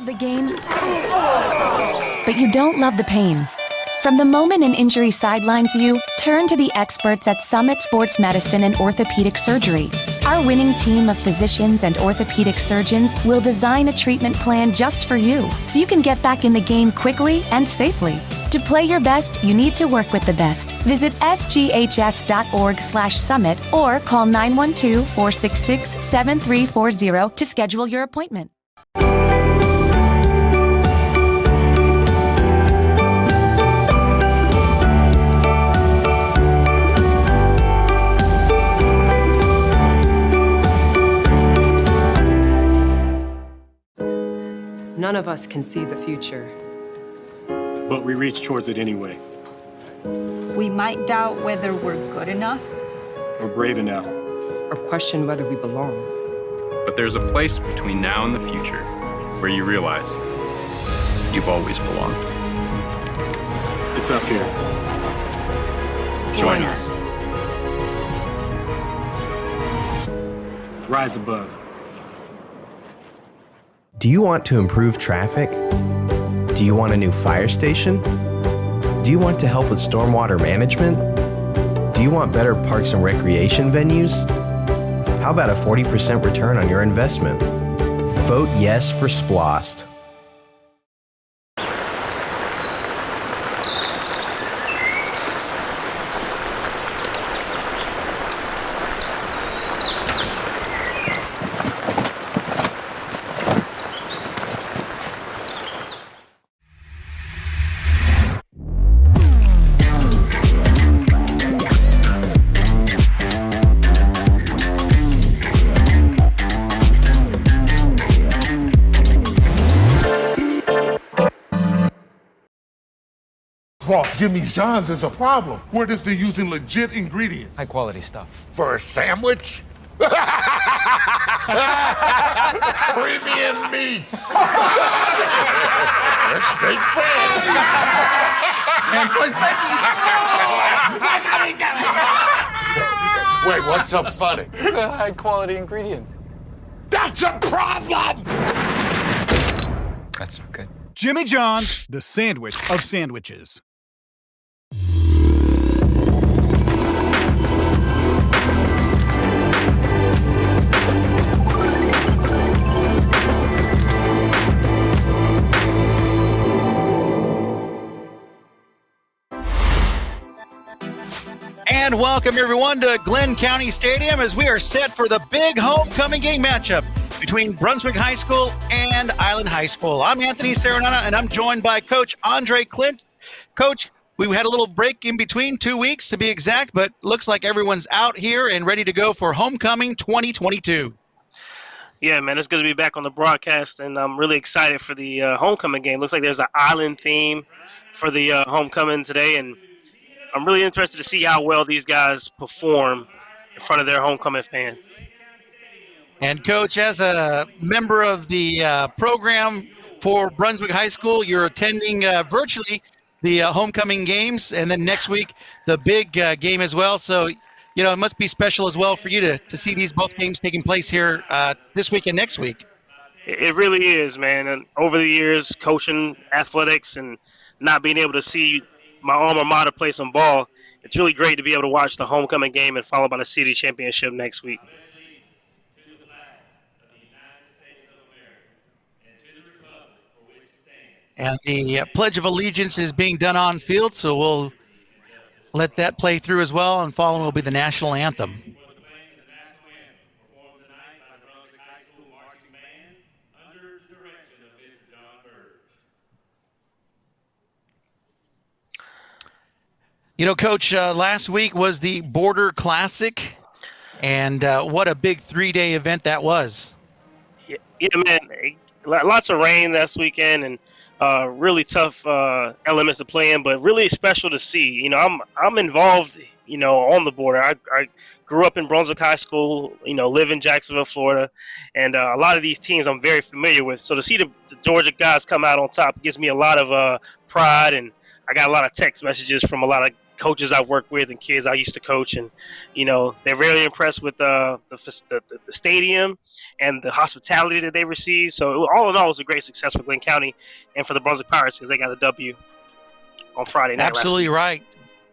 love the game, but you don't love the pain. From the moment an injury sidelines you, turn to the experts at Summit Sports Medicine and Orthopedic Surgery. Our winning team of physicians and orthopedic surgeons will design a treatment plan just for you, so you can get back in the game quickly and safely. To play your best, you need to work with the best. Visit sghs.org/summit or call 912-466-7340 to schedule your appointment. None of us can see the future. But we reach towards it anyway. We might doubt whether we're good enough. Or brave enough. Or question whether we belong. But there's a place between now and the future where you realize you've always belonged. It's up here. Join us. Rise above. Do you want to improve traffic? Do you want a new fire station? Do you want to help with stormwater management? Do you want better parks and recreation venues? How about a 40% return on your investment? Vote yes for SPLOST. Boss, Jimmy's John's is a problem. We're just using legit ingredients. High quality stuff. For a sandwich? Premium meat. Fresh baked bread. And sliced veggies. Wait, what's so funny? High quality ingredients. That's a problem! That's not good. Jimmy John's, the sandwich of sandwiches. And welcome everyone to Glynn County Stadium as we are set for the big homecoming game matchup between Brunswick High School and Island High School. I'm Anthony Serenana, and I'm joined by Coach Andre Clint. Coach, we had a little break in between, 2 weeks to be exact, but looks like everyone's out here and ready to go for homecoming 2022. Yeah, man, it's good to be back on the broadcast, and I'm really excited for the homecoming game. Looks like there's an island theme for the homecoming today, and I'm really interested to see how well these guys perform in front of their homecoming fans. And Coach, as a member of the program for Brunswick High School, you're attending virtually the homecoming games, and then next week the big game as well. So, you know, it must be special as well for you to see these both games taking place here this week and next week. It really is, man. And over the years, coaching athletics and not being able to see my alma mater play some ball, it's really great to be able to watch the homecoming game and followed by the city championship next week. And the Pledge of Allegiance is being done on field, so we'll let that play through as well, and following will be the national anthem. You know, Coach, last week was the Border Classic, and what a big 3-day event that was. Yeah, man, lots of rain this weekend, and really tough elements to play in, but really special to see. You know, I'm involved, you know, on the border. I grew up in Brunswick High School, you know, live in Jacksonville, Florida, and a lot of these teams I'm very familiar with. So to see the Georgia guys come out on top gives me a lot of pride, and I got a lot of text messages from a lot of coaches I've worked with and kids I used to coach, and they're really impressed with the stadium and the hospitality that they received. So all in all, it was a great success for Glynn County and for the Brunswick Pirates because they got the W on Friday night. Absolutely right.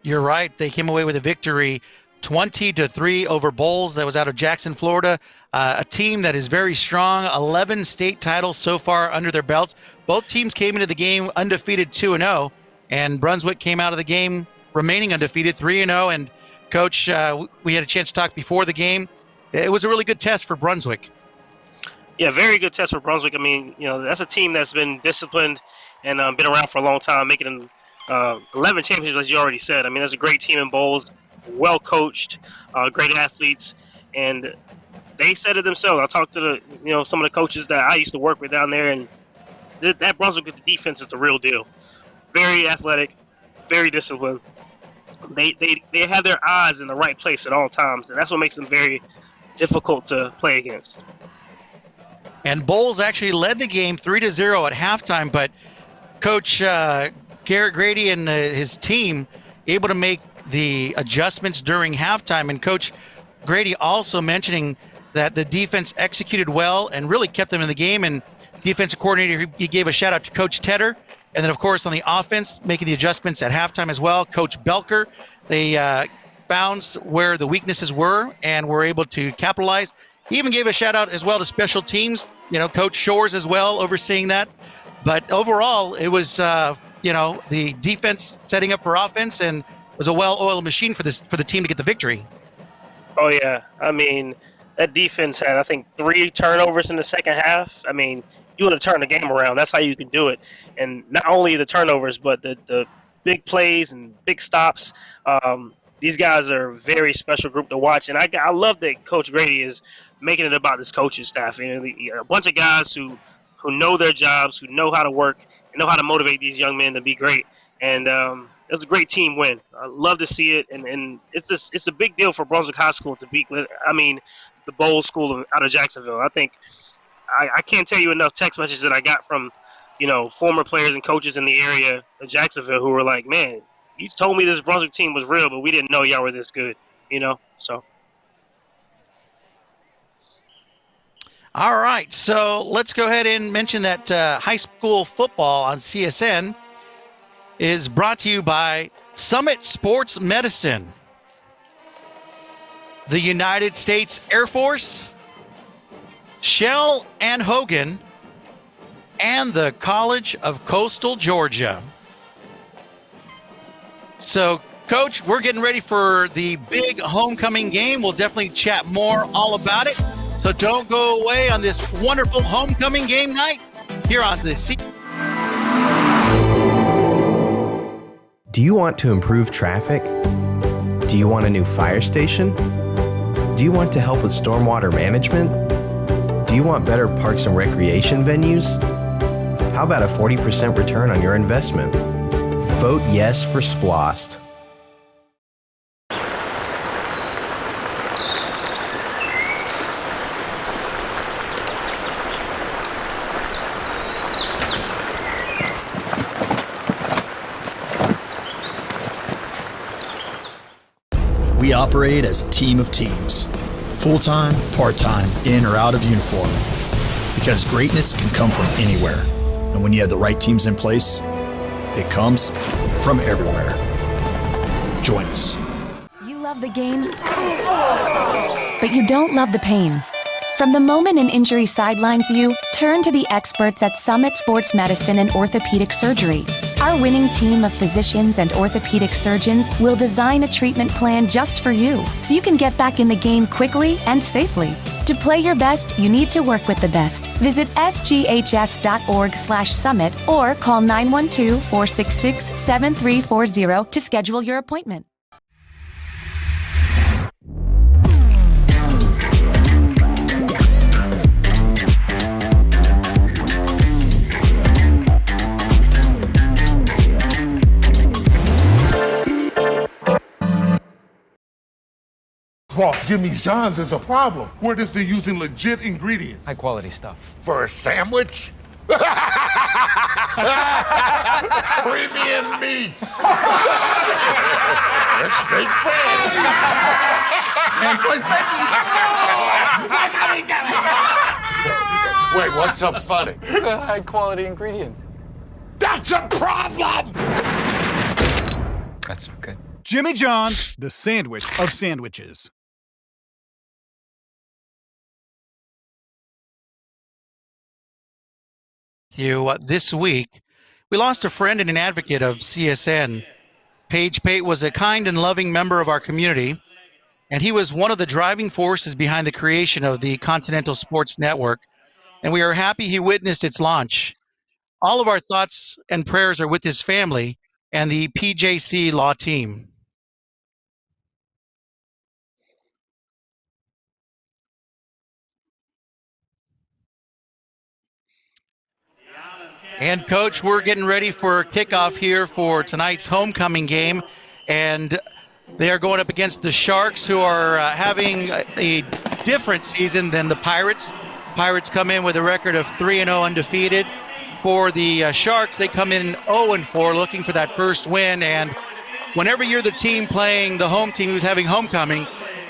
You're right. They came away with a victory, 20-3 over Bowles. That was out of Jackson, Florida. A team that is very strong. 11 state titles so far under their belts. Both teams came into the game undefeated 2-0. And Brunswick came out of the game remaining undefeated 3-0. And Coach, we had a chance to talk before the game. It was a really good test for Brunswick. Yeah, very good test for Brunswick. I mean, that's a team that's been disciplined and been around for a long time, making 11 championships, as you already said. I mean, that's a great team in bowls, well coached, great athletes, and they said it themselves. I talked to some of the coaches that I used to work with down there, and that Brunswick defense is the real deal. Very athletic, very disciplined. They have their eyes in the right place at all times, and that's what makes them very difficult to play against. And Bowles actually led the game 3-0 at halftime, but Coach Garrett Grady and his team able to make the adjustments during halftime. And Coach Grady also mentioning that the defense executed well and really kept them in the game. And defensive coordinator, he gave a shout out to Coach Tedder. And then, of course, on the offense, making the adjustments at halftime as well, Coach Belker. They found where the weaknesses were and were able to capitalize. He even gave a shout out as well to special teams, Coach Shores as well, overseeing that. But overall, it was, the defense setting up for offense, and was a well-oiled machine for the team to get the victory. Oh, yeah. I mean, that defense had, I think, 3 turnovers in the second half. I mean, you want to turn the game around. That's how you can do it. And not only the turnovers, but the big plays and big stops. These guys are a very special group to watch. And I love that Coach Grady is making it about this coaching staff. A bunch of guys who know their jobs, who know how to work, and know how to motivate these young men to be great. And it was a great team win. I love to see it. And it's a big deal for Brunswick High School to beat, the Bowles School out of Jacksonville. I think I can't tell you enough text messages that I got from, former players and coaches in the area of Jacksonville who were like, man, you told me this Brunswick team was real, but we didn't know y'all were this good, so. All right, so let's go ahead and mention that high school football on CSN is brought to you by Summit Sports Medicine, the United States Air Force, Shell and Hogan, and the College of Coastal Georgia. So, Coach, we're getting ready for the big homecoming game. We'll definitely chat more all about it. So don't go away on this wonderful homecoming game night here on the Do you want to improve traffic? Do you want a new fire station? Do you want to help with stormwater management? Do you want better parks and recreation venues? How about a 40% return on your investment? Vote yes for SPLOST. We operate as a team of teams, full-time, part-time, in or out of uniform, because greatness can come from anywhere. And when you have the right teams in place, it comes from everywhere. Join us. You love the game, but you don't love the pain. From the moment an injury sidelines you, turn to the experts at Summit Sports Medicine and Orthopedic Surgery. Our winning team of physicians and orthopedic surgeons will design a treatment plan just for you, so you can get back in the game quickly and safely. To play your best, you need to work with the best. Visit sghs.org/summit or call 912-466-7340 to schedule your appointment. Boss, Jimmy's John's is a problem. We're just using legit ingredients. High quality stuff. For a sandwich? Premium meats. Let's make bread. And sliced veggies. That's how we get it. Wait, what's so funny? The high quality ingredients. That's a problem! That's okay. Jimmy John's, the sandwich of sandwiches. This week, we lost a friend and an advocate of CSN. Paige Pate was a kind and loving member of our community, and he was one of the driving forces behind the creation of the Continental Sports Network, and we are happy he witnessed its launch. All of our thoughts and prayers are with his family and the PJC Law team. And Coach, we're getting ready for kickoff here for tonight's homecoming game, and they are going up against the Sharks, who are having a different season than the Pirates. Pirates come in with a record of 3-0 undefeated. For the Sharks, they come in 0-4, looking for that first win. And whenever you're the team playing the home team who's having homecoming,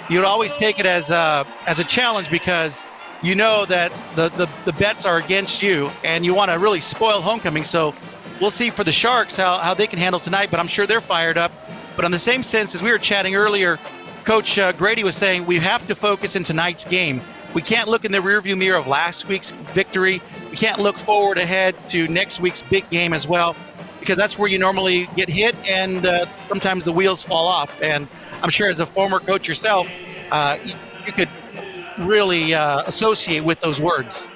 you'd always take it as a challenge, because you know that the bets are against you, and you want to really spoil homecoming. So we'll see for the Sharks how they can handle tonight, but I'm sure they're fired up. But on the same sense, as we were chatting earlier, Coach Grady was saying we have to focus in tonight's game. We can't look in the rearview mirror of last week's victory. We can't look forward ahead to next week's big game as well, because that's where you normally get hit, and sometimes the wheels fall off. And I'm sure as a former coach yourself, you could really associate with those words.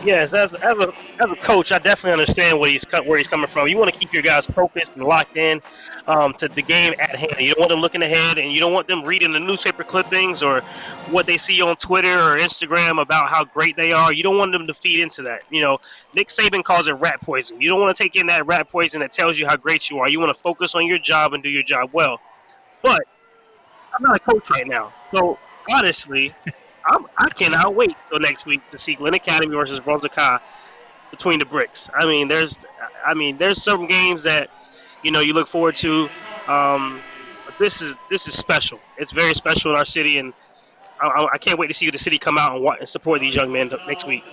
Yes, as a coach, I definitely understand where he's coming from. You want to keep your guys focused and locked in to the game at hand. You don't want them looking ahead, and you don't want them reading the newspaper clippings or what they see on Twitter or Instagram about how great they are. You don't want them to feed into that. You know, Nick Saban calls it rat poison. You don't want to take in that rat poison that tells you how great you are. You want to focus on your job and do your job well. But I'm not a coach right now, so honestly, I cannot wait till next week to see Glynn Academy versus Brunswick High between the bricks. I mean, there's some games that you look forward to. But this is special. It's very special in our city, and I can't wait to see the city come out and support these young men next week.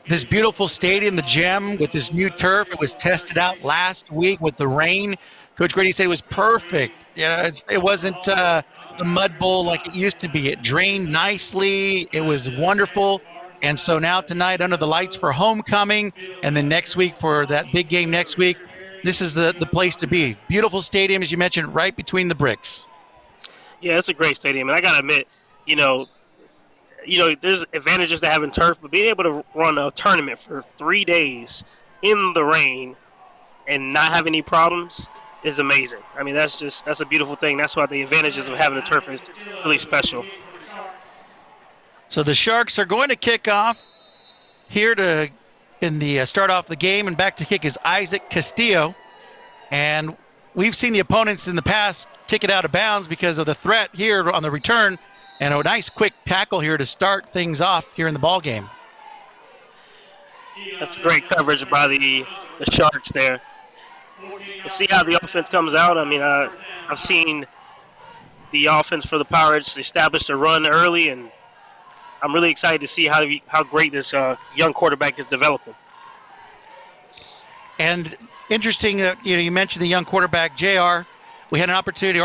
This beautiful stadium, the Gem, with this new turf, it was tested out last week with the rain. Coach Grady said it was perfect. It wasn't the mud bowl like it used to be. It drained nicely. It was wonderful. And so now tonight, under the lights for homecoming, and then next week for that big game next week, this is the place to be. Beautiful stadium, as you mentioned, right between the bricks. Yeah, it's a great stadium. And I got to admit, there's advantages to having turf, but being able to run a tournament for 3 days in the rain and not have any problems is amazing. I mean, that's a beautiful thing. That's why the advantages of having a turf is really special. So the Sharks are going to kick off here in the start off the game, and back to kick is Isaac Castillo. And we've seen the opponents in the past kick it out of bounds because of the threat here on the return, and a nice quick tackle here to start things off here in the ball game. That's great coverage by the Sharks there. We'll see how the offense comes out. I mean, I've seen the offense for the Pirates establish a run early, and I'm really excited to see how great this young quarterback is developing. And interesting that you mentioned the young quarterback, JR. I had an opportunity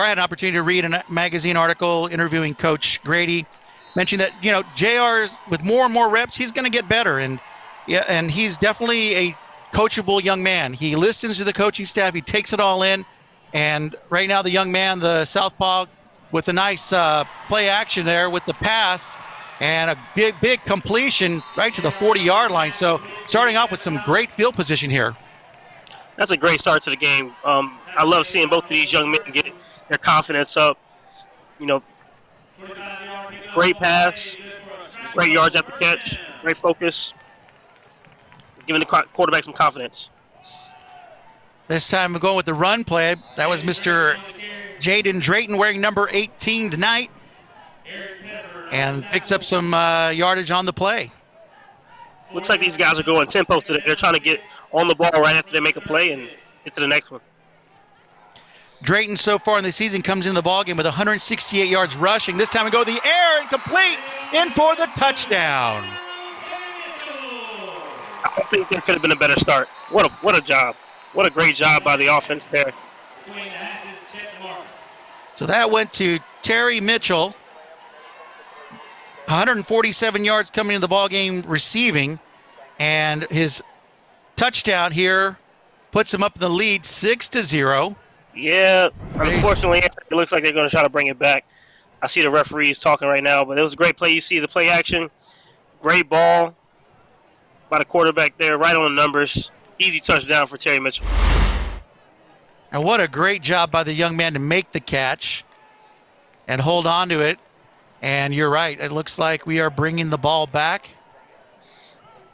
to read a magazine article interviewing Coach Grady, mentioning that JR's with more and more reps, he's going to get better, and he's definitely a coachable young man. He listens to the coaching staff. He takes it all in. And right now, the young man, the southpaw, with a nice play action there with the pass and a big completion right to the 40-yard line. So starting off with some great field position here. That's a great start to the game. I love seeing both of these young men get their confidence up. Great pass, great yards after catch, great focus. Giving the quarterback some confidence. This time we're going with the run play. That was Mr. Jaden Drayton wearing number 18 tonight. And picks up some yardage on the play. Looks like these guys are going tempo today. They're trying to get on the ball right after they make a play and get to the next one. Drayton so far in the season comes into the ballgame with 168 yards rushing. This time we go to the air and complete in for the touchdown. I think there could have been a better start. What a job. What a great job by the offense there. So that went to Terry Mitchell. 147 yards coming into the ballgame receiving. And his touchdown here puts him up in the lead 6-0. Yeah, unfortunately, it looks like they're going to try to bring it back. I see the referees talking right now, but it was a great play. You see the play action. Great ball by the quarterback there, right on the numbers. Easy touchdown for Terry Mitchell. And what a great job by the young man to make the catch and hold on to it. And you're right, it looks like we are bringing the ball back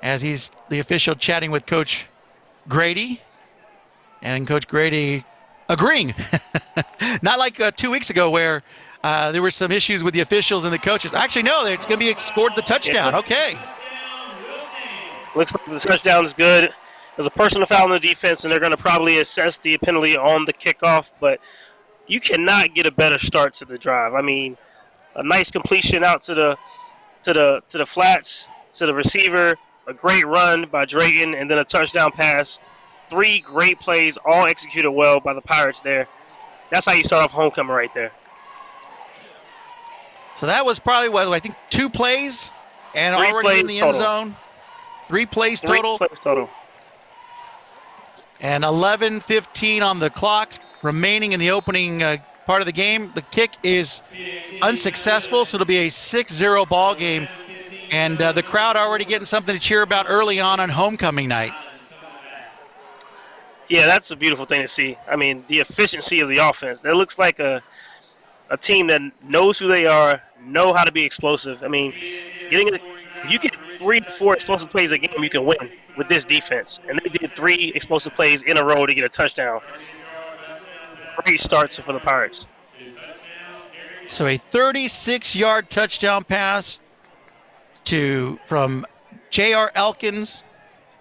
as he's the official chatting with Coach Grady. And Coach Grady agreeing. Not like 2 weeks ago where there were some issues with the officials and the coaches. Actually, no, it's going to be scored the touchdown. Okay. Looks like the touchdown is good. There's a personal foul on the defense, and they're going to probably assess the penalty on the kickoff. But you cannot get a better start to the drive. I mean, a nice completion out to the flats, to the receiver, a great run by Drayton, and then a touchdown pass. 3 great plays, all executed well by the Pirates there. That's how you start off homecoming right there. So that was probably, what, I think 2 plays and 3 already plays in the total. end zone. 3 plays total. 3 plays total. And 11:15 on the clock remaining in the opening part of the game. The kick is unsuccessful, so it'll be a 6-0 ball game. And the crowd already getting something to cheer about early on homecoming night. Yeah, that's a beautiful thing to see. I mean, the efficiency of the offense. That looks like a team that knows who they are, know how to be explosive. I mean, if you get 3 to 4 explosive plays a game, you can win with this defense. And they did 3 explosive plays in a row to get a touchdown. Great starts for the Pirates. So a 36-yard touchdown pass from J.R. Elkins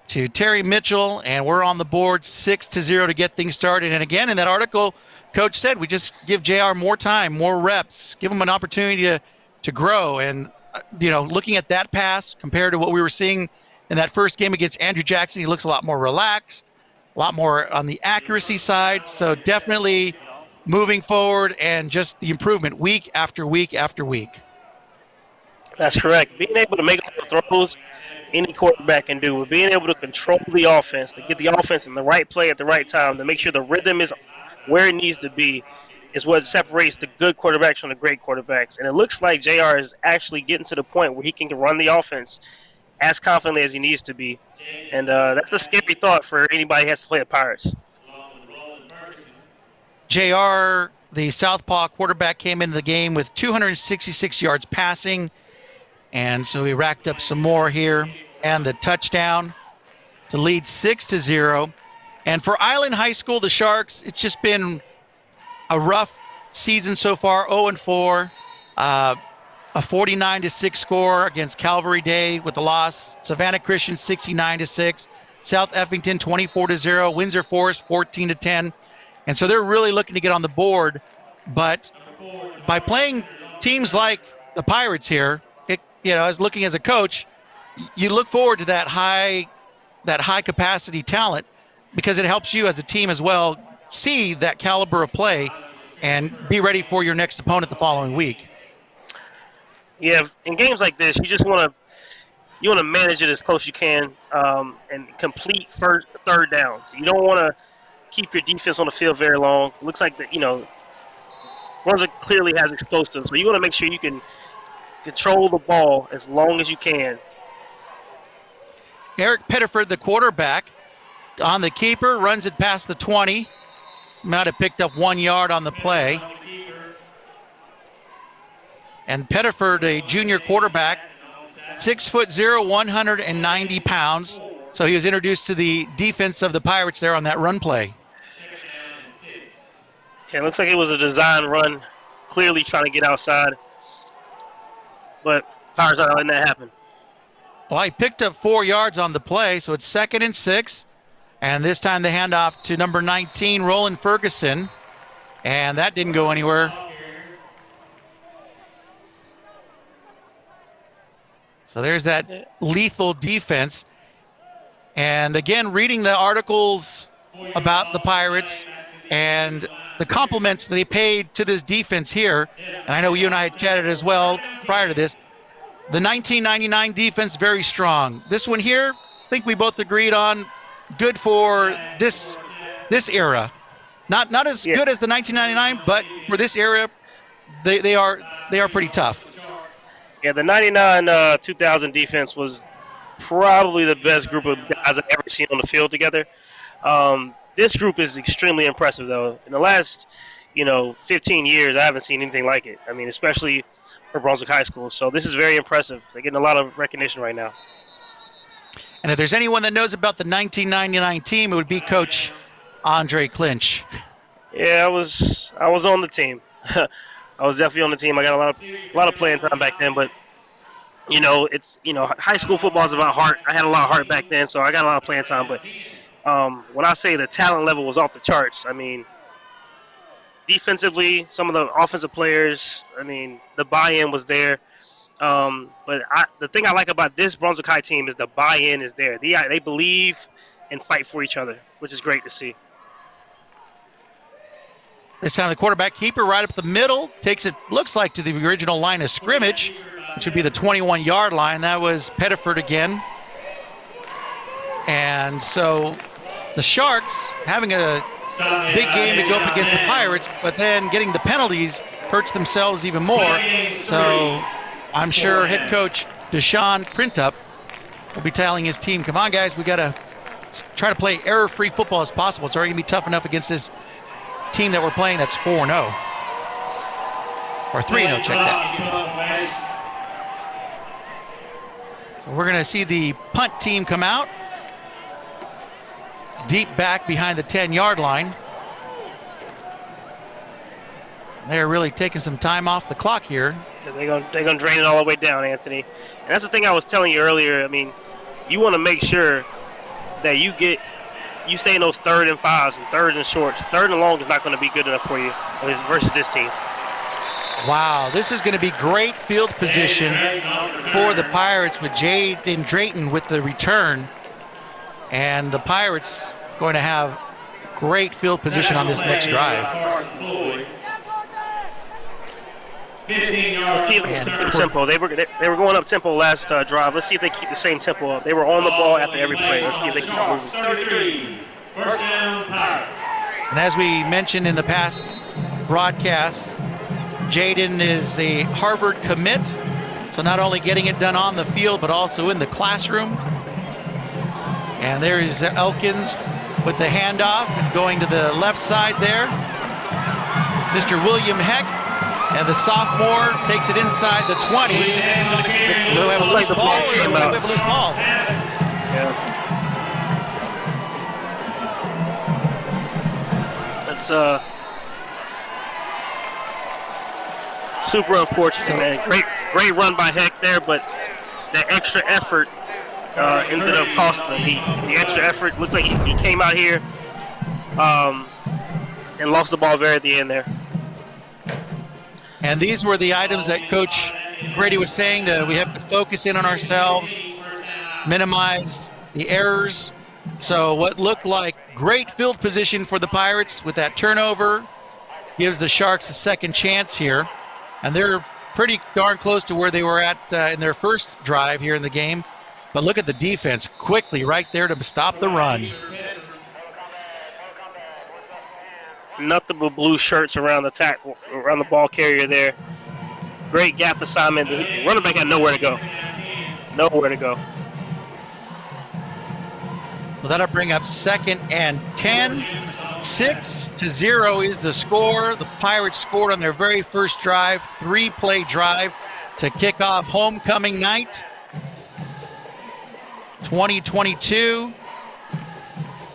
to Terry Mitchell, and we're on the board 6-0 to get things started. And again, in that article, Coach said we just give JR more time, more reps, give him an opportunity to grow. And, looking at that pass compared to what we were seeing in that first game against Andrew Jackson, he looks a lot more relaxed, a lot more on the accuracy side. So definitely moving forward and just the improvement week after week after week. That's correct. Being able to make all the throws any quarterback can do, with being able to control the offense, to get the offense in the right play at the right time, to make sure the rhythm is where it needs to be, is what separates the good quarterbacks from the great quarterbacks. And it looks like JR is actually getting to the point where he can run the offense as confidently as he needs to be. And that's a scary thought for anybody who has to play the Pirates. JR, the southpaw quarterback, came into the game with 266 yards passing. And so he racked up some more here, and the touchdown to lead 6-0. And for Island High School, the Sharks, it's just been a rough season so far, 0-4. A 49-6 score against Calvary Day with the loss. Savannah Christian 69-6. South Effington 24-0. Windsor Forest 14-10. And so they're really looking to get on the board. But by playing teams like the Pirates here, as looking as a coach, you look forward to that high capacity talent, because it helps you as a team as well see that caliber of play and be ready for your next opponent the following week. Yeah, in games like this, you just want to manage it as close as you can and complete third downs. You don't want to keep your defense on the field very long. It looks like Brunswick clearly has explosives, so you want to make sure you can control the ball as long as you can. Eric Pettiford, the quarterback, on the keeper, runs it past the 20. Might have picked up 1 yard on the play. And Pettiford, a junior quarterback, 6'0", 190 pounds. So he was introduced to the defense of the Pirates there on that run play. Yeah, it looks like it was a design run, clearly trying to get outside. But Pirates aren't letting that happen. Well, he picked up 4 yards on the play, so it's 2nd and 6. And this time the handoff to number 19, Roland Ferguson. And that didn't go anywhere. So there's that lethal defense. And again, reading the articles about the Pirates and the compliments they paid to this defense here, and I know you and I had chatted as well prior to this, the 1999 defense, very strong. This one here, I think we both agreed on, good for this era. Not as good as the 1999, but for this era, they are pretty tough. Yeah, the 99 2000 defense was probably the best group of guys I've ever seen on the field together. This group is extremely impressive, though. In the last, 15 years, I haven't seen anything like it. I mean, especially for Brunswick High School. So this is very impressive. They're getting a lot of recognition right now. And if there's anyone that knows about the 1999 team, it would be Coach Andre Clinch. Yeah, I was on the team. I was definitely on the team. I got a lot of playing time back then, but it's high school football is about heart. I had a lot of heart back then, so I got a lot of playing time. But when I say the talent level was off the charts, I mean defensively, some of the offensive players, I mean the buy-in was there. But the thing I like about this Brunswick High team is the buy-in is there. They believe and fight for each other, which is great to see. This time the quarterback keeper right up the middle takes it, looks like, to the original line of scrimmage, which would be the 21-yard line. That was Pettiford again. And so the Sharks having a big game to go up against the Pirates, but then getting the penalties hurts themselves even more. So I'm sure head coach Deshaun Printup will be telling his team, come on, guys, we got to try to play error-free football as possible. It's already going to be tough enough against this team that we're playing that's 4-0. Or 3-0, check that. So we're going to see the punt team come out. Deep back behind the 10-yard line. They're really taking some time off the clock here. They're gonna drain it all the way down, Anthony. And that's the thing I was telling you earlier. I mean, you want to make sure that you stay in those 3rd and 5s and 3rd and shorts. 3rd and long is not going to be good enough for you versus this team. Wow, this is going to be great field position for the Pirates with Jaden Drayton with the return. And the Pirates going to have great field position on this next drive. Let's keep the tempo. They were going up tempo last drive. Let's see if they keep the same tempo up. They were on the ball after every play. Let's see if they keep moving. And as we mentioned in the past broadcasts, Jaden is a Harvard commit, so not only getting it done on the field, but also in the classroom. And there is Elkins with the handoff and going to the left side there. Mr. William Heck. And the sophomore takes it inside the 20. Do we have a loose ball? It looks like we have a loose ball. Yeah. That's super unfortunate, man. Great run by Heck there, but that extra effort ended up costing him. The extra effort looks like he came out here and lost the ball very at the end there. And these were the items that Coach Brady was saying, that we have to focus in on ourselves, minimize the errors. So what looked like great field position for the Pirates with that turnover gives the Sharks a second chance here. And they're pretty darn close to where they were at in their first drive here in the game. But look at the defense quickly right there to stop the run. Nothing but blue shirts around the ball carrier there. Great gap assignment. The running back had nowhere to go. Nowhere to go. So that'll bring up 2nd and 10. 6-0 is the score. The Pirates scored on their very first drive, 3-play drive to kick off homecoming night 2022.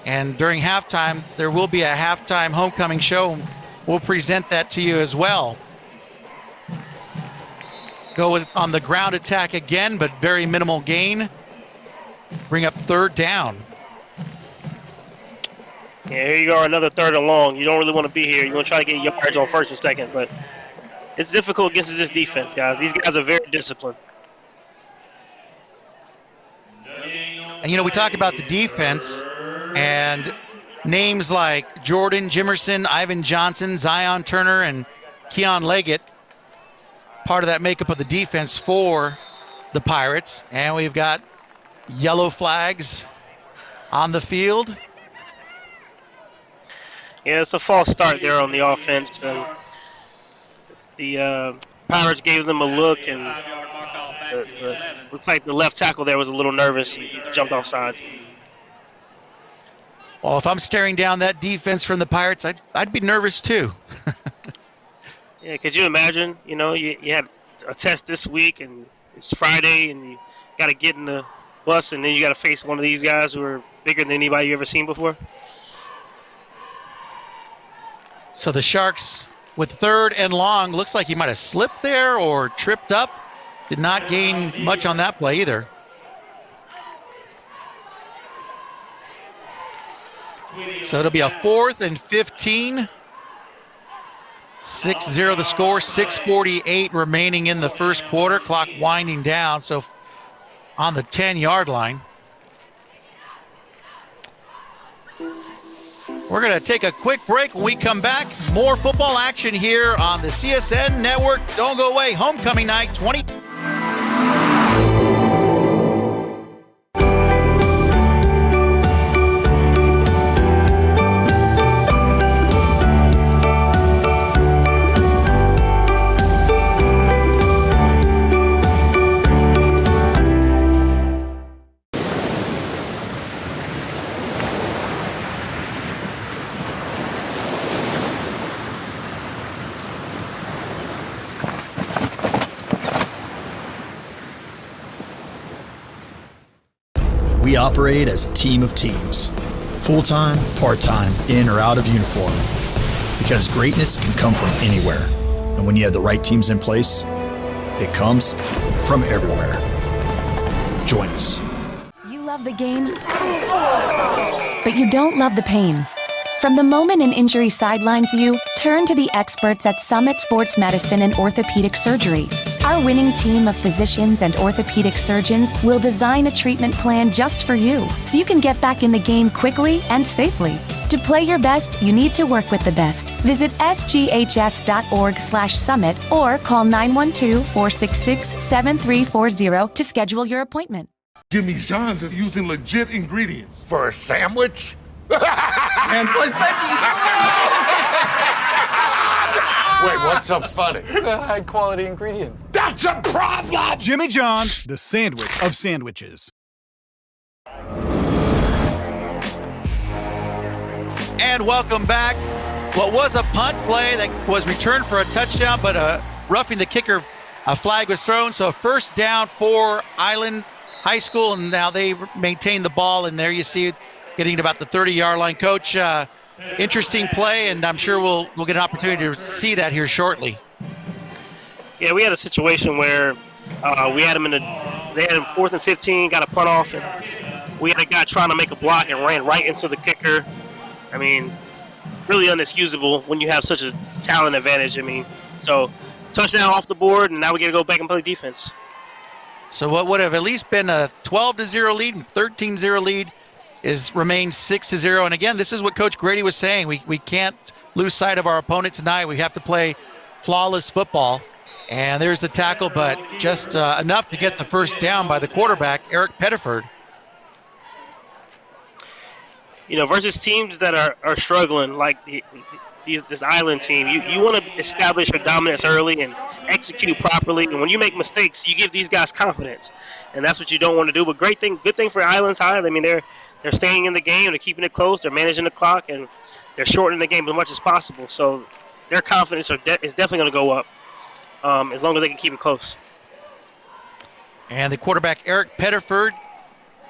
And during halftime, there will be a halftime homecoming show. We'll present that to you as well. Go on the ground attack again, but very minimal gain. bring up third down. Yeah, here you go, another third and long. You don't really want to be here. You want to try to get yards on first and second, but it's difficult against this defense, guys. These guys are very disciplined. And, we talk about the defense and names like Jordan Jimerson, Ivan Johnson, Zion Turner, and Keon Leggett, part of that makeup of the defense for the Pirates. And we've got yellow flags on the field. Yeah, it's a false start there on the offense. And the Pirates gave them a look, and looks like the left tackle there was a little nervous. He jumped offside. Well, if I'm staring down that defense from the Pirates, I'd be nervous too. Yeah, could you imagine? You had a test this week, and it's Friday, and you got to get in the bus, and then you got to face one of these guys who are bigger than anybody you ever seen before. So the Sharks with third and long, looks like he might have slipped there or tripped up. Did not gain much on that play either. So it'll be a 4th and 15. 6-0 the score, 6:48 remaining in the first quarter. Clock winding down, so on the 10-yard line. We're going to take a quick break. When we come back, more football action here on the CSN Network. Don't go away. Homecoming night 20. We operate as a team of teams. Full-time, part-time, in or out of uniform. Because greatness can come from anywhere. And when you have the right teams in place, it comes from everywhere. Join us. You love the game, but you don't love the pain. From the moment an injury sidelines you, turn to the experts at Summit Sports Medicine and Orthopedic Surgery. Our winning team of physicians and orthopedic surgeons will design a treatment plan just for you, so you can get back in the game quickly and safely. To play your best, you need to work with the best. Visit sghs.org/summit or call 912-466-7340 to schedule your appointment. Jimmy John's is using legit ingredients. For a sandwich? And sliced veggies. Wait, what's so funny? High quality ingredients. That's a problem! Jimmy John's, the sandwich of sandwiches. And welcome back. What was a punt play that was returned for a touchdown, but roughing the kicker, a flag was thrown. So a first down for Island High School, and now they maintain the ball, and there you see it getting to about the 30-yard line. Coach, interesting play, and I'm sure we'll get an opportunity to see that here shortly. Yeah, we had a situation where they had him 4th and 15, got a punt off, and we had a guy trying to make a block and ran right into the kicker. I mean, really unexcusable when you have such a talent advantage. I mean, so touchdown off the board, and now we got to go back and play defense. So what would have at least been a 12-0 lead and 13-0 lead remains 6-0. And again, this is what Coach Grady was saying. We can't lose sight of our opponent tonight. We have to play flawless football. And there's the tackle, but just enough to get the first down by the quarterback, Eric Pettiford. Versus teams that are struggling, like this Island team, you want to establish your dominance early and execute properly. And when you make mistakes, you give these guys confidence. And that's what you don't want to do. But good thing for Island's High. I mean, they're staying in the game. They're keeping it close. They're managing the clock, and they're shortening the game as much as possible. So their confidence is definitely going to go up as long as they can keep it close. And the quarterback, Eric Pettiford,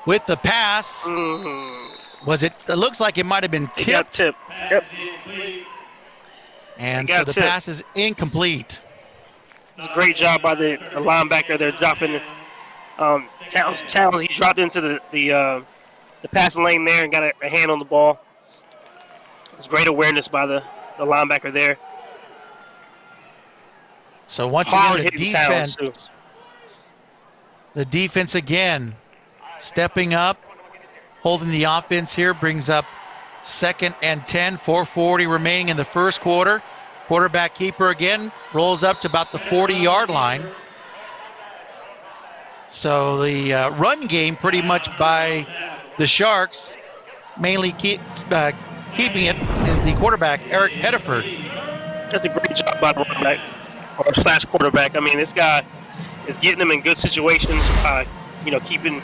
with the pass. Mm-hmm. It looks like it might have been tipped. It got tipped. Yep. And so the pass is incomplete. It's a great job by the linebacker. They're dropping Towns, he dropped into the passing lane there and got a hand on the ball. It's great awareness by the linebacker there. So once again, the defense again stepping up, holding the offense here, brings up 2nd and 10, 4:40 remaining in the first quarter. Quarterback keeper again rolls up to about the 40-yard line. So the run game pretty much by the Sharks, mainly keeping it, is the quarterback, Eric Pettiford. That's a great job by the running back or / quarterback. I mean, this guy is getting them in good situations, keeping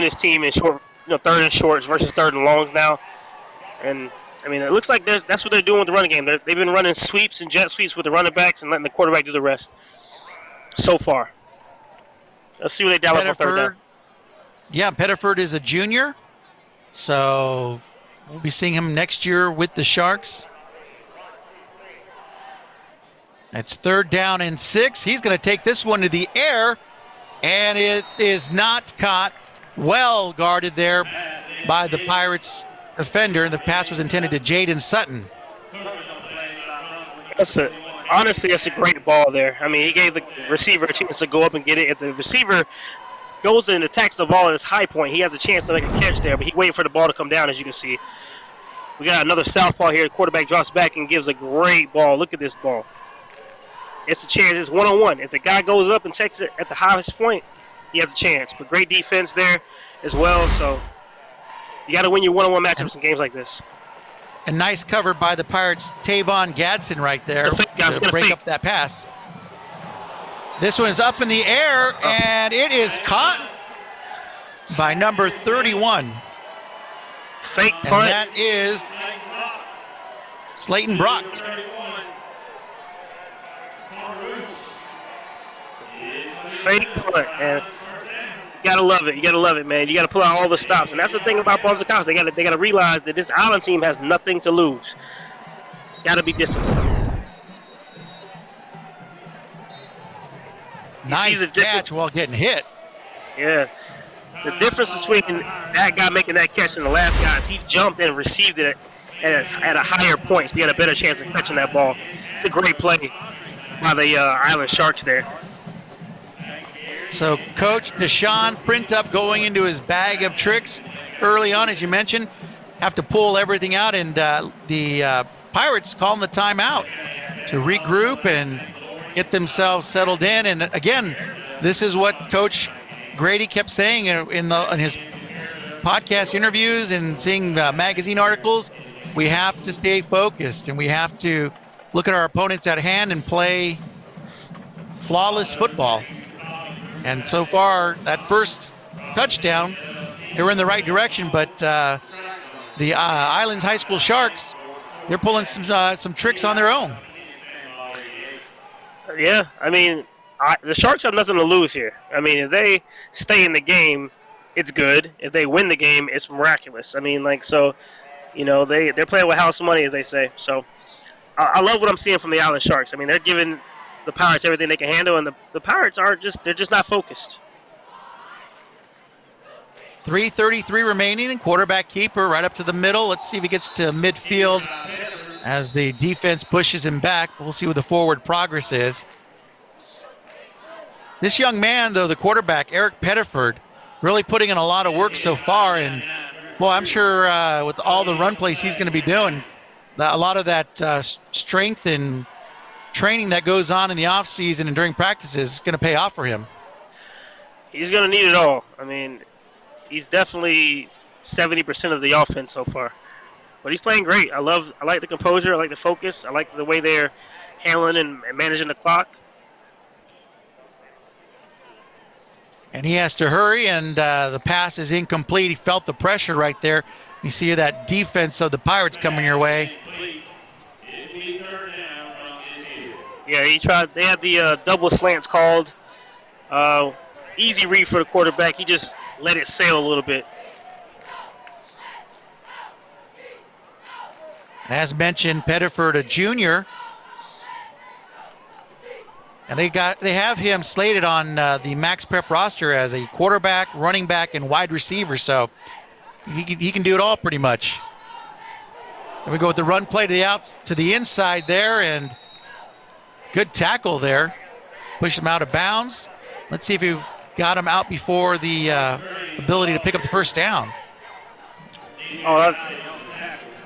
his team in short, 3rd and shorts versus 3rd and longs now. And I mean, it looks like that's what they're doing with the running game. They've been running sweeps and jet sweeps with the running backs and letting the quarterback do the rest so far. Let's see what they dial up on 3rd down. Yeah, Pettiford is a junior, so we'll be seeing him next year with the Sharks. It's 3rd down and 6. He's going to take this one to the air, and it is not caught. Well guarded there by the Pirates defender. The pass was intended to Jaden Sutton. Honestly, that's a great ball there. I mean, he gave the receiver a chance to go up and get it. If the receiver goes and attacks the ball at his high point, he has a chance to make a catch there, but he waited for the ball to come down, as you can see. We got another southpaw here. The quarterback drops back and gives a great ball. Look at this ball. It's a chance. It's one-on-one. If the guy goes up and takes it at the highest point, he has a chance. But great defense there as well. So you got to win your one-on-one matchups in games like this. A nice cover by the Pirates' Tavon Gadsden right there to break up that pass. This one is up in the air, and it is caught by number 31. Fake punt. And that is Slayton Brock. Fake punt, and you gotta love it. You gotta love it, man. You gotta pull out all the stops, and that's the thing about Brunswick College. They gotta realize that this Island team has nothing to lose. Gotta be disciplined. Nice catch while getting hit. Yeah. The difference between that guy making that catch and the last guy is he jumped and received it at a higher point, so he had a better chance of catching that ball. It's a great play by the Island Sharks there. So Coach Deshaun Printup going into his bag of tricks early on, as you mentioned. Have to pull everything out, and the Pirates calling the timeout to regroup and get themselves settled in. And again, this is what Coach Grady kept saying in his podcast interviews and seeing magazine articles. We have to stay focused, and we have to look at our opponents at hand and play flawless football. And so far, that first touchdown, they were in the right direction, but the Islands High School Sharks, they're pulling some tricks on their own. Yeah, I mean, the Sharks have nothing to lose here. I mean, if they stay in the game, it's good. If they win the game, it's miraculous. I mean, they're playing with house money, as they say. So I love what I'm seeing from the Island Sharks. I mean, they're giving the Pirates everything they can handle, and the Pirates they're just not focused. 3:33 remaining, and quarterback keeper right up to the middle. Let's see if he gets to midfield as the defense pushes him back. We'll see what the forward progress is. This young man, though, the quarterback, Eric Pettiford, really putting in a lot of work so far, and boy, I'm sure with all the run plays he's going to be doing, a lot of that strength and training that goes on in the offseason and during practices is going to pay off for him. He's going to need it all. I mean, he's definitely 70% of the offense so far. But he's playing great. I like the composure. I like the focus. I like the way they're handling and managing the clock. And he has to hurry, and the pass is incomplete. He felt the pressure right there. You see that defense of the Pirates coming your way. Yeah, he tried. They had the double slants called. Easy read for the quarterback. He just let it sail a little bit. As mentioned, Pettiford, a junior. And they have him slated on the Max Prep roster as a quarterback, running back, and wide receiver. So he can do it all pretty much. And we go with the run play to the inside there, and good tackle there. Push him out of bounds. Let's see if he got him out before the ability to pick up the first down. Oh,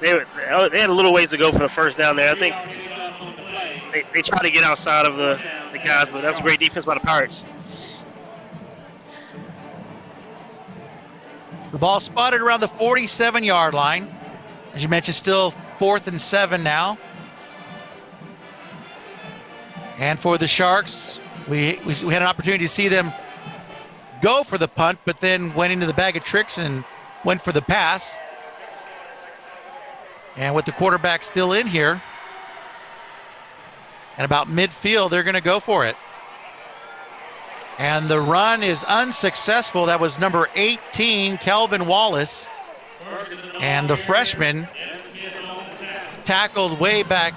they had a little ways to go for the first down there. I think they tried to get outside of the guys, but that's a great defense by the Pirates. The ball spotted around the 47-yard line. As you mentioned, still 4th and 7 now. And for the Sharks, we had an opportunity to see them go for the punt, but then went into the bag of tricks and went for the pass. And with the quarterback still in here, and about midfield, they're going to go for it. And the run is unsuccessful. That was number 18, Calvin Wallace. And the freshman tackled way back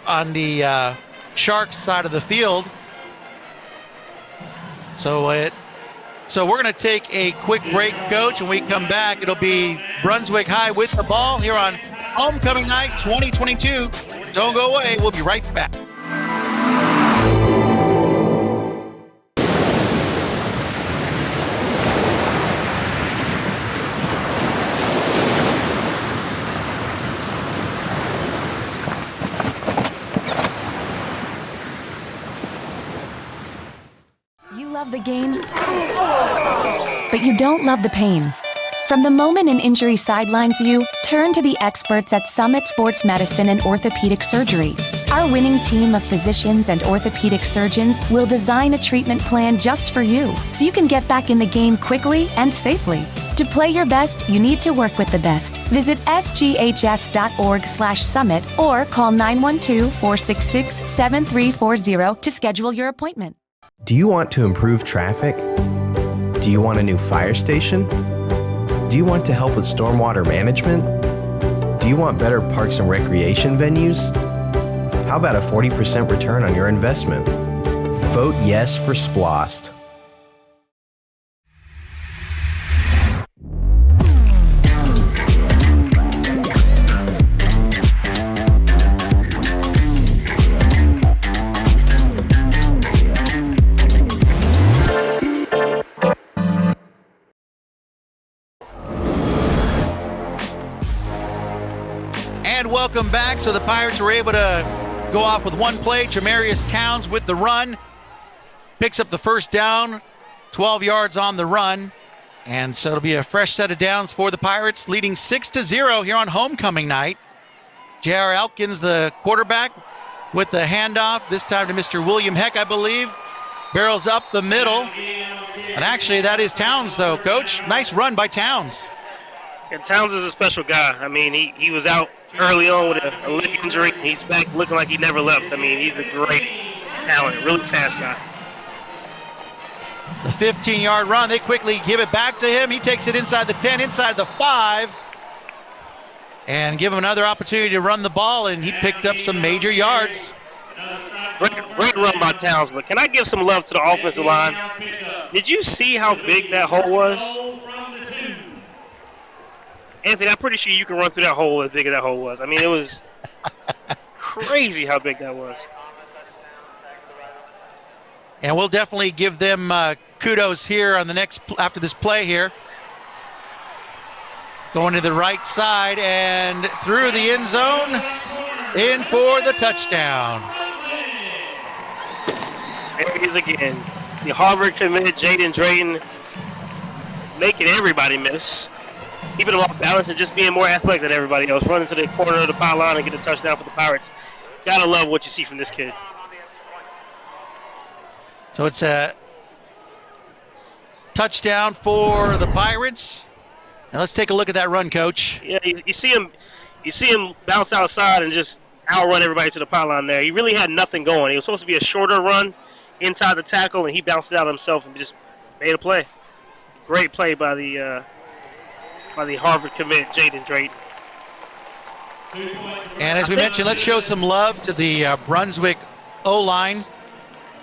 on the Sharks side of the field. So we're going to take a quick break, Coach. When we come back, it'll be Brunswick High with the ball here on Homecoming Night 2022. Don't go away. We'll be right back. You love the game, but you don't love the pain. From the moment an injury sidelines you, turn to the experts at Summit Sports Medicine and Orthopedic Surgery. Our winning team of physicians and orthopedic surgeons will design a treatment plan just for you, so you can get back in the game quickly and safely. To play your best, you need to work with the best. Visit sghs.org/summit or call 912-466-7340 to schedule your appointment. Do you want to improve traffic? Do you want a new fire station? Do you want to help with stormwater management? Do you want better parks and recreation venues? How about a 40% return on your investment? Vote yes for SPLOST. Welcome back. So the Pirates were able to go off with one play. Jamarius Towns with the run. Picks up the first down, 12 yards on the run. And so it'll be a fresh set of downs for the Pirates, leading 6-0 here on Homecoming Night. J.R. Elkins, the quarterback, with the handoff, this time to Mr. William Heck, I believe. Barrels up the middle. And actually, that is Towns, though, Coach. Nice run by Towns. And Towns is a special guy. I mean, he was out early on with a leg injury. He's back looking like he never left. I mean, he's a great talent, really fast guy. The 15-yard run, they quickly give it back to him. He takes it inside the 10, inside the 5, and give him another opportunity to run the ball, and he picked up some major yards. Great run by Towns, but can I give some love to the offensive line? Did you see how big that hole was? Anthony, I'm pretty sure you can run through that hole as big as that hole was. I mean, it was crazy how big that was. And we'll definitely give them kudos here on the after this play here. Going to the right side and through the end zone, in for the touchdown. There he is again. The Harvard commit, Jaden Drayton, making everybody miss. Keeping them off balance and just being more athletic than everybody else. Running to the corner of the pylon and get a touchdown for the Pirates. Gotta love what you see from this kid. So it's a touchdown for the Pirates. Now let's take a look at that run, Coach. Yeah, you see him bounce outside and just outrun everybody to the pylon there. He really had nothing going. It was supposed to be a shorter run inside the tackle, and he bounced it out himself and just made a play. Great play by the Harvard commit, Jaden Drayton. And as we mentioned, let's show some love to the Brunswick O-line.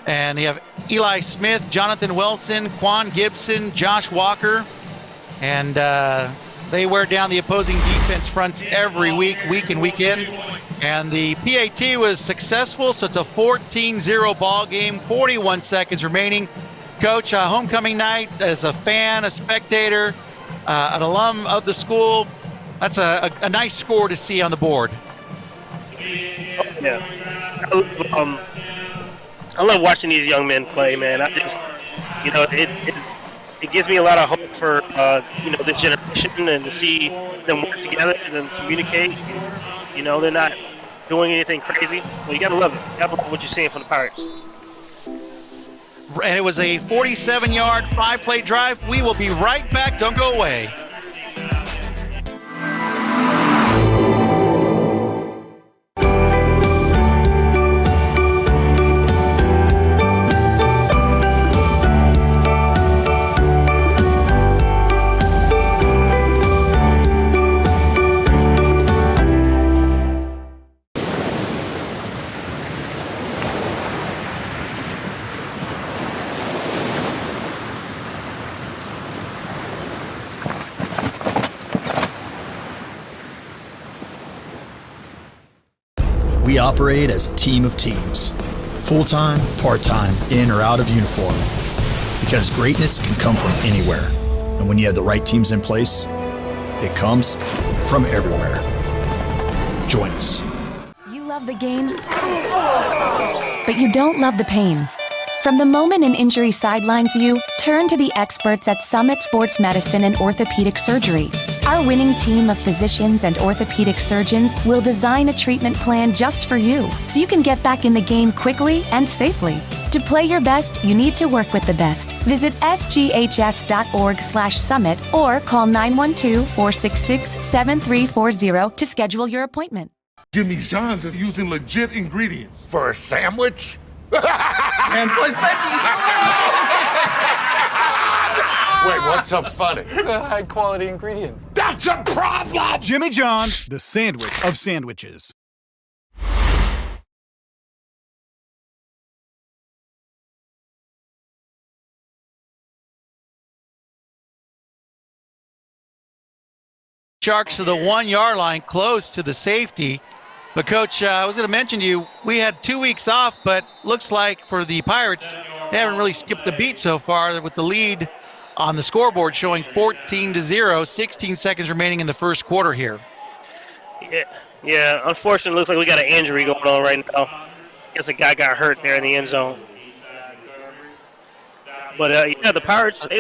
And they have Eli Smith, Jonathan Wilson, Quan Gibson, Josh Walker. And they wear down the opposing defense fronts every week in, week in. And the PAT was successful, so it's a 14-0 ball game, 41 seconds remaining. Coach, homecoming night, as a fan, a spectator, an alum of the school, that's a nice score to see on the board. Yeah. I love watching these young men play, man. I just, it gives me a lot of hope for, this generation, and to see them work together and communicate. They're not doing anything crazy. Well, you got to love it. You got to love what you're seeing from the Pirates. And it was a 47-yard, 5-play drive. We will be right back. Don't go away. We operate as a team of teams. Full-time, part-time, in or out of uniform. Because greatness can come from anywhere. And when you have the right teams in place, it comes from everywhere. Join us. You love the game, but you don't love the pain. From the moment an injury sidelines you, turn to the experts at Summit Sports Medicine and Orthopedic Surgery. Our winning team of physicians and orthopedic surgeons will design a treatment plan just for you, so you can get back in the game quickly and safely. To play your best, you need to work with the best. Visit sghs.org/summit or call 912-466-7340 to schedule your appointment. Jimmy's John's is using legit ingredients. For a sandwich? And sliced veggies. Wait, what's so funny? High quality ingredients. That's a problem! Jimmy John's, the sandwich of sandwiches. Sharks to the 1-yard line, close to the safety. But, Coach, I was going to mention to you, we had 2 weeks off, but looks like for the Pirates, they haven't really skipped a beat so far with the lead on the scoreboard showing 14-0, 16 seconds remaining in the first quarter here. Yeah. Unfortunately, it looks like we got an injury going on right now. I guess a guy got hurt there in the end zone. But, the Pirates, they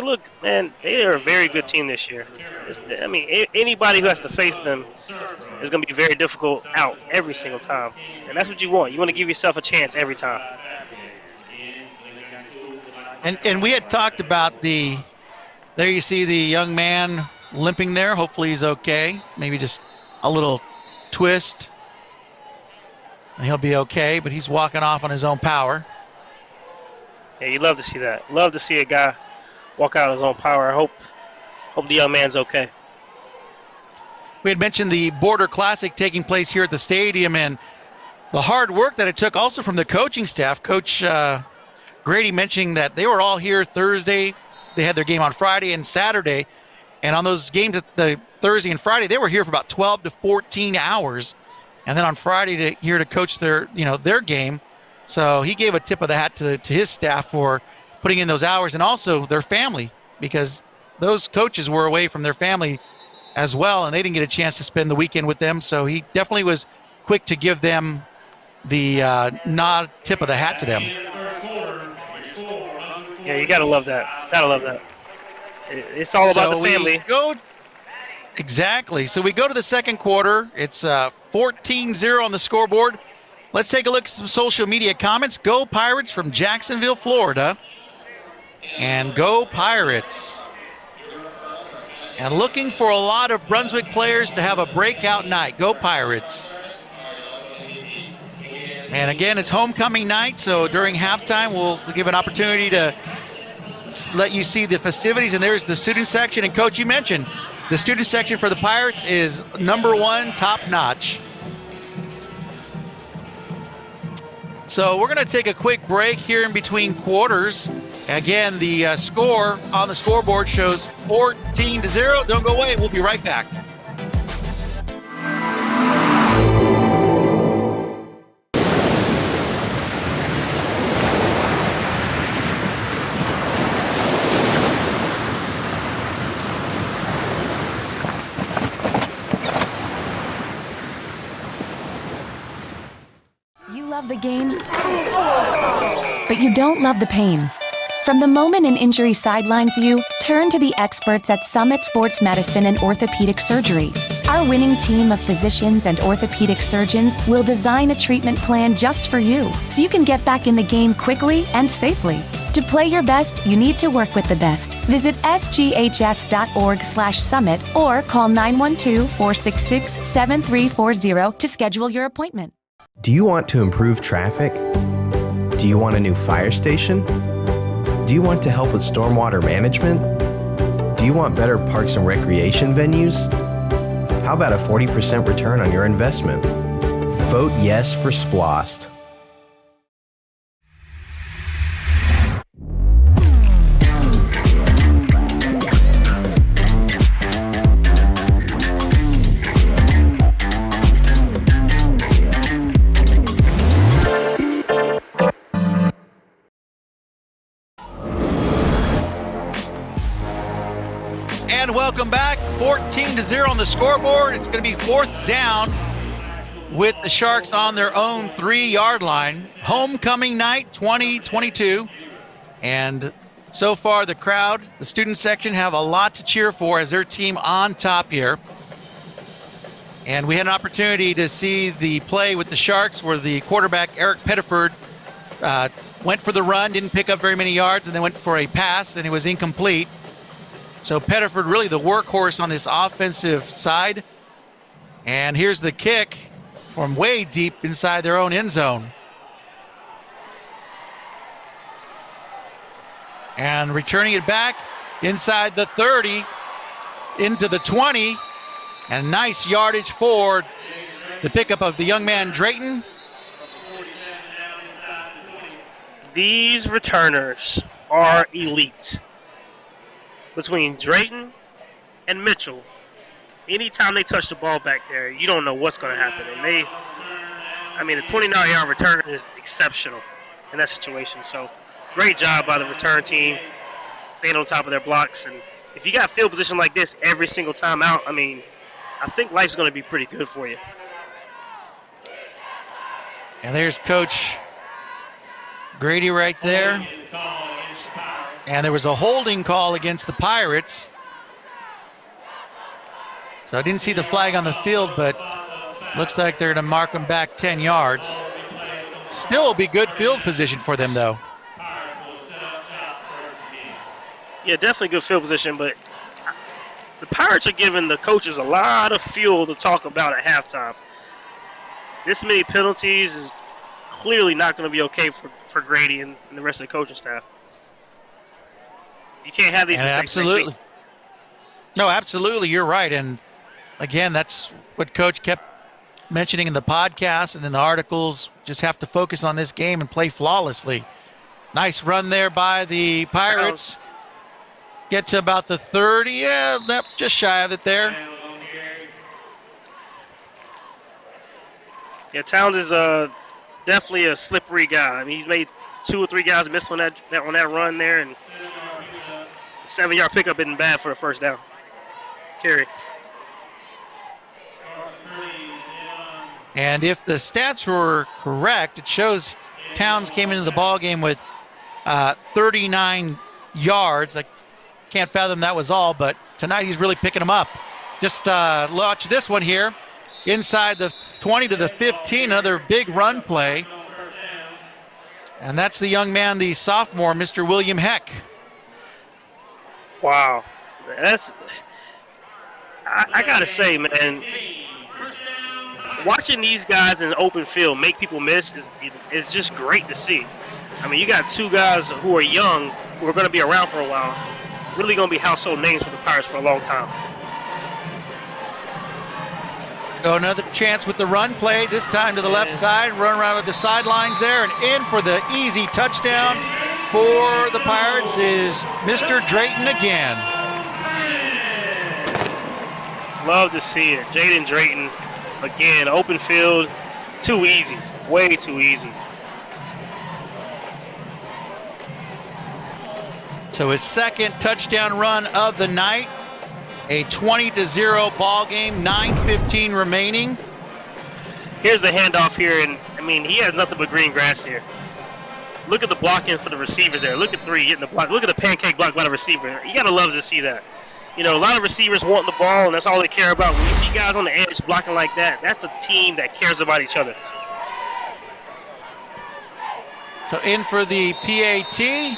are a very good team this year. Anybody who has to face them is going to be very difficult out every single time. And that's what you want. You want to give yourself a chance every time. And we had talked about there you see the young man limping there. Hopefully he's okay. Maybe just a little twist. And he'll be okay, but he's walking off on his own power. Yeah, you love to see that. Love to see a guy walk out of his own power. I hope the young man's okay. We had mentioned the Border Classic taking place here at the stadium and the hard work that it took also from the coaching staff. Coach Grady mentioning that they were all here Thursday. They had their game on Friday and Saturday. And on those games, the Thursday and Friday, they were here for about 12 to 14 hours. And then on Friday here to coach their game. So he gave a tip of the hat to his staff for putting in those hours and also their family, because those coaches were away from their family as well, and they didn't get a chance to spend the weekend with them. So he definitely was quick to give them the tip of the hat to them. Yeah, you got to love that. Got to love that. It's all about the family. Exactly. So we go to the second quarter. It's 14-0 on the scoreboard. Let's take a look at some social media comments. Go Pirates from Jacksonville, Florida. And go Pirates. And looking for a lot of Brunswick players to have a breakout night. Go Pirates. And again, it's homecoming night, so during halftime, we'll give an opportunity to let you see the festivities. And there's the student section. And Coach, you mentioned the student section for the Pirates is number one, top notch. So we're going to take a quick break here in between quarters. Again, the score on the scoreboard shows 14-0. Don't go away. We'll be right back. You love the game, but you don't love the pain. From the moment an injury sidelines you, turn to the experts at Summit Sports Medicine and Orthopedic Surgery. Our winning team of physicians and orthopedic surgeons will design a treatment plan just for you, so you can get back in the game quickly and safely. To play your best, you need to work with the best. Visit sghs.org/summit or call 912-466-7340 to schedule your appointment. Do you want to improve traffic? Do you want a new fire station? Do you want to help with stormwater management? Do you want better parks and recreation venues? How about a 40% return on your investment? Vote yes for SPLOST. And welcome back. 14-0 on the scoreboard. It's going to be fourth down with the Sharks on their own 3-yard line. Homecoming night 2022. And so far the crowd, the student section, have a lot to cheer for as their team on top here. And we had an opportunity to see the play with the Sharks where the quarterback, Eric Pettiford, went for the run, didn't pick up very many yards, and then went for a pass, and it was incomplete. So Pettiford really the workhorse on this offensive side. And here's the kick from way deep inside their own end zone. And returning it back inside the 30, into the 20, and nice yardage for the pickup of the young man Drayton. These returners are elite. Between Drayton and Mitchell, anytime they touch the ball back there, you don't know what's going to happen. And a 29-yard return is exceptional in that situation. So great job by the return team, staying on top of their blocks. And if you got field position like this every single time out, I think life's going to be pretty good for you. And there's Coach Grady right there. And there was a holding call against the Pirates. So I didn't see the flag on the field, but looks like they're going to mark them back 10 yards. Still be good field position for them, though. Yeah, definitely good field position, but the Pirates are giving the coaches a lot of fuel to talk about at halftime. This many penalties is clearly not going to be okay for Grady and the rest of the coaching staff. You can't have these mistakes. Absolutely. No, absolutely. You're right. And again, that's what Coach kept mentioning in the podcast and in the articles. Just have to focus on this game and play flawlessly. Nice run there by the Pirates. Get to about the 30. Yeah, just shy of it there. Yeah, Towns is definitely a slippery guy. He's made 2 or 3 guys miss on that run there, and 7-yard pickup isn't bad for a first down carry. And if the stats were correct, it shows Towns came into the ball game with 39 yards. I can't fathom that was all, but tonight he's really picking them up. Just watch this one here. Inside the 20 to the 15, another big run play. And that's the young man, the sophomore, Mr. William Heck. Wow. I got to say, man, watching these guys in the open field make people miss is just great to see. You got 2 guys who are young, who are going to be around for a while, really going to be household names for the Pirates for a long time. So another chance with the run play, this time to the left side, run around with the sidelines there, and in for the easy touchdown for the Pirates is Mr. Drayton again. Love to see it. Jaden Drayton, again, open field, too easy, way too easy. So his second touchdown run of the night. A 20-0 ball game, 9:15 remaining. Here's the handoff here, and I mean, he has nothing but green grass here. Look at the blocking for the receivers there. Look at 3 getting the block. Look at the pancake block by the receiver. You gotta love to see that. You know, a lot of receivers want the ball, and that's all they care about. When you see guys on the edge blocking like that, that's a team that cares about each other. So in for the PAT,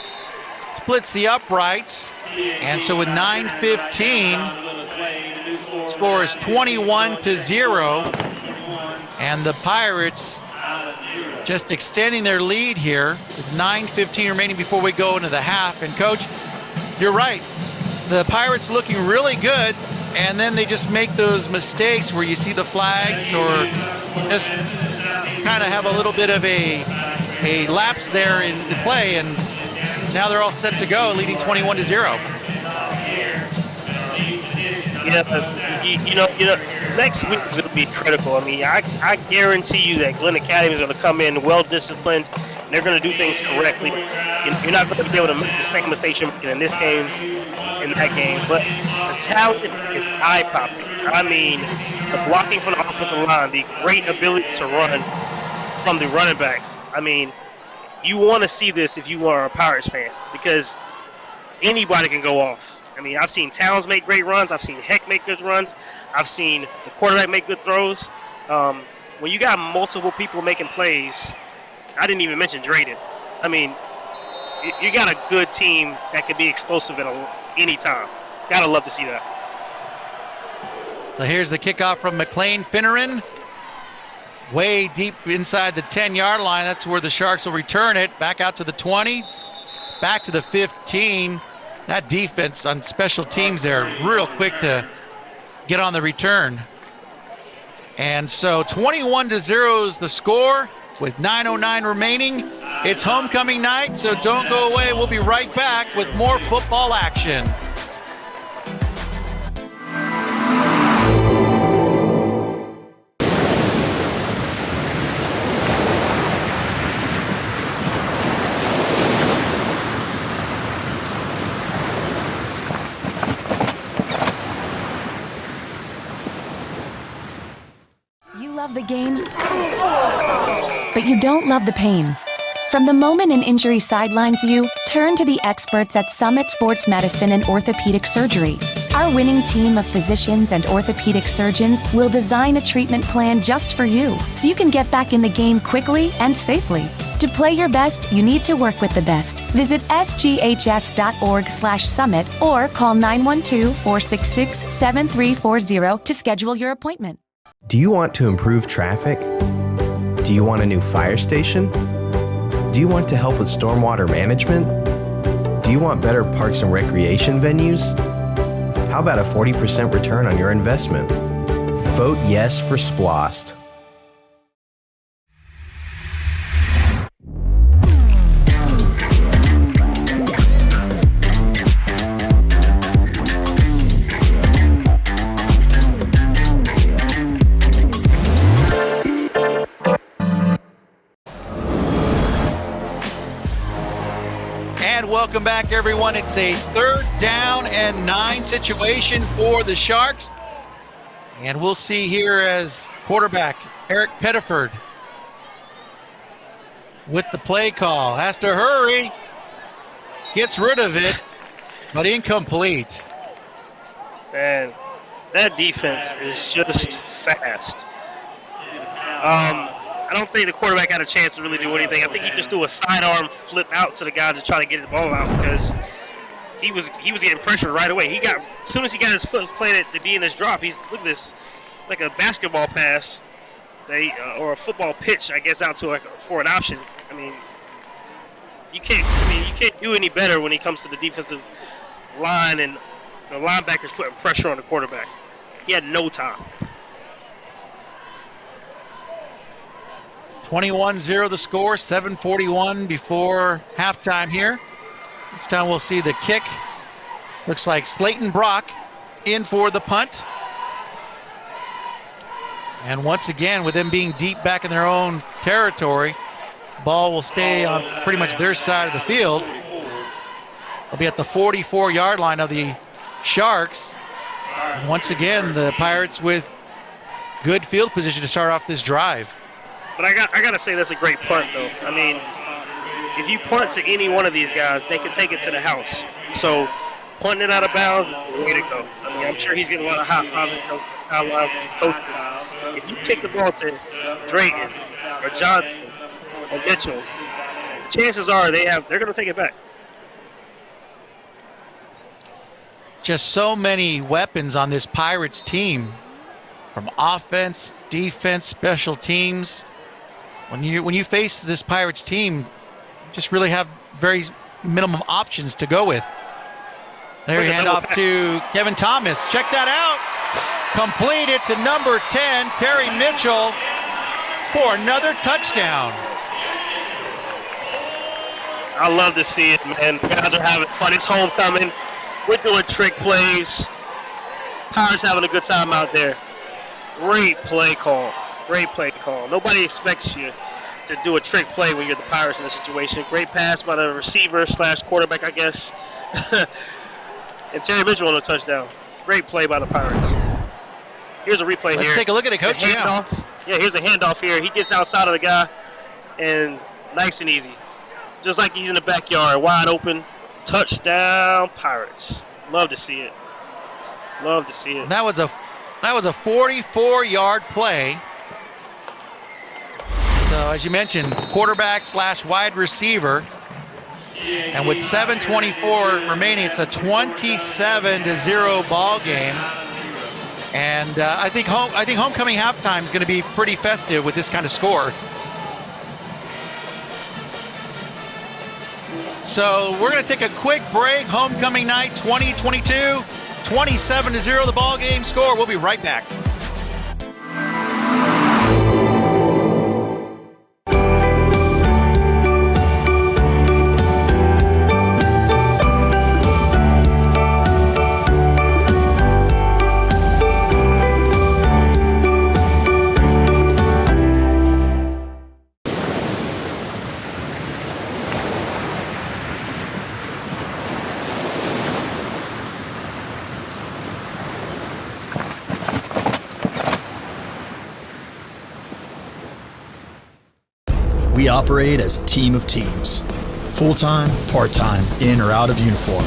splits the uprights, and so with 9:15, score is 21-0, and the Pirates just extending their lead here with 9:15 remaining before we go into the half. And Coach, you're right, the Pirates looking really good, and then they just make those mistakes where you see the flags or just kind of have a little bit of a lapse there in the play, and now they're all set to go, leading 21-0. Yeah, you know, next week is going to be critical. I mean, I guarantee you that Glynn Academy is going to come in well-disciplined, and they're going to do things correctly. You're not going to be able to make the same mistakes you're making in this game, in that game. But the talent is eye-popping. I mean, the blocking from the offensive line, the great ability to run from the running backs. I mean, you want to see this if you are a Pirates fan, because anybody can go off. I mean, I've seen Towns make great runs. I've seen Heck make good runs. I've seen the quarterback make good throws. When you got multiple people making plays, I didn't even mention Drayton. I mean, you got a good team that can be explosive at any time. Gotta love to see that. So here's the kickoff from McLean Finneran. Way deep inside the 10-yard line. That's where the Sharks will return it. Back out to the 20, back to the 15. That defense on special teams there, real quick to get on the return. And so 21-0 is the score with 9:09 remaining. It's homecoming night, so don't go away. We'll be right back with more football action. Love the game, but you don't love the pain. From the moment an injury sidelines you, turn to the experts at Summit Sports Medicine and Orthopedic Surgery. Our winning team of physicians and orthopedic surgeons will design a treatment plan just for you, so you can get back in the game quickly and safely. To play your best, you need to work with the best. Visit sghs.org/summit or call 912-466-7340 to schedule your appointment. Do you want to improve traffic? Do you want a new fire station? Do you want to help with stormwater management? Do you want better parks and recreation venues? How about a 40% return on your investment? Vote yes for SPLOST. Welcome back, everyone. It's a 3rd down and 9 situation for the Sharks. And we'll see here as quarterback Eric Pettiford with the play call. Has to hurry. Gets rid of it, but incomplete. Man, that defense is just fast. I don't think the quarterback had a chance to really do anything. I think he just threw a sidearm flip out to the guys to try to get the ball out, because he was getting pressure right away. As soon as he got his foot planted to be in his drop, look at this, like a basketball pass, or a football pitch, I guess, out to for an option. I mean, you can't do any better when it comes to the defensive line and the linebackers putting pressure on the quarterback. He had no time. 21-0 the score, 7:41 before halftime here. This time we'll see the kick. Looks like Slayton Brock in for the punt. And once again, with them being deep back in their own territory, ball will stay on pretty much their side of the field. It'll be at the 44-yard line of the Sharks. And once again, the Pirates with good field position to start off this drive. But I got to say that's a great punt, though. I mean, if you punt to any one of these guys, they can take it to the house. So punting it out of bounds, way to go. I mean, I'm sure he's getting a lot of hot positive coaches. If you kick the ball to Drayton or Johnson or Mitchell, chances are they're going to take it back. Just so many weapons on this Pirates team, from offense, defense, special teams. When you face this Pirates team, you just really have very minimum options to go with. There you hand off to Kevin Thomas. Check that out. Completed to number 10, Terry Mitchell, for another touchdown. I love to see it, man. Guys are having fun. It's homecoming. We're doing trick plays. Pirates having a good time out there. Great play call. Great play call. Nobody expects you to do a trick play when you're the Pirates in this situation. Great pass by the receiver / quarterback, I guess. And Terry Mitchell on a touchdown. Great play by the Pirates. Here's a replay here. Let's take a look at it, Coach. Yeah, here's a handoff here. He gets outside of the guy, and nice and easy. Just like he's in the backyard, wide open. Touchdown, Pirates. Love to see it. Love to see it. That was a 44-yard play. So as you mentioned, quarterback / wide receiver. And with 7:24 remaining, it's a 27-0 ball game. And I think homecoming halftime is going to be pretty festive with this kind of score. So we're going to take a quick break. Homecoming night 2022, 27-0 the ball game score. We'll be right back. We operate as a team of teams, full-time, part-time, in or out of uniform,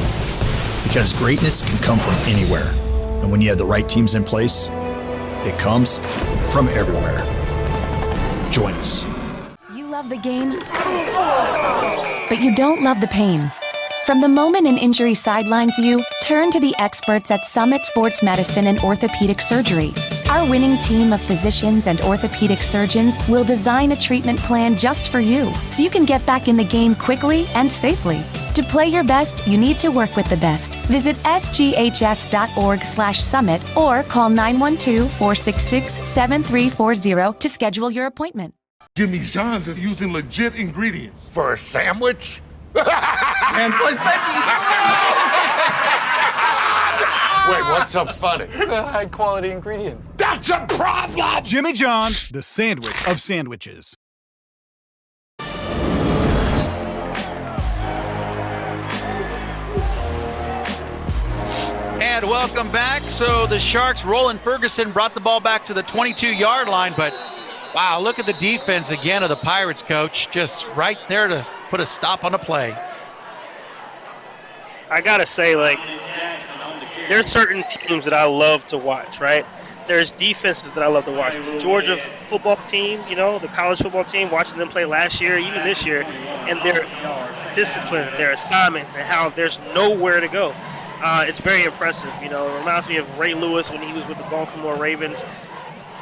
because greatness can come from anywhere. And when you have the right teams in place, it comes from everywhere. Join us. You love the game, but you don't love the pain. From the moment an injury sidelines you, turn to the experts at Summit Sports Medicine and Orthopedic Surgery. Our winning team of physicians and orthopedic surgeons will design a treatment plan just for you, so you can get back in the game quickly and safely. To play your best, you need to work with the best. Visit sghs.org/summit or call 912-466-7340 to schedule your appointment. Jimmy's John's is using legit ingredients. For a sandwich? And sliced veggies. Wait, what's so funny? High quality ingredients. That's a problem! Jimmy John's, the sandwich of sandwiches. And welcome back. So the Sharks, Roland Ferguson, brought the ball back to the 22-yard line, but wow, look at the defense again of the Pirates, Coach. Just right there to put a stop on the play. I gotta say, like, there's certain teams that I love to watch, right? There's defenses that I love to watch. The Georgia football team, you know, the college football team, watching them play last year, even this year, and their discipline, their assignments, and how there's nowhere to go. It's very impressive. You know, it reminds me of Ray Lewis when he was with the Baltimore Ravens.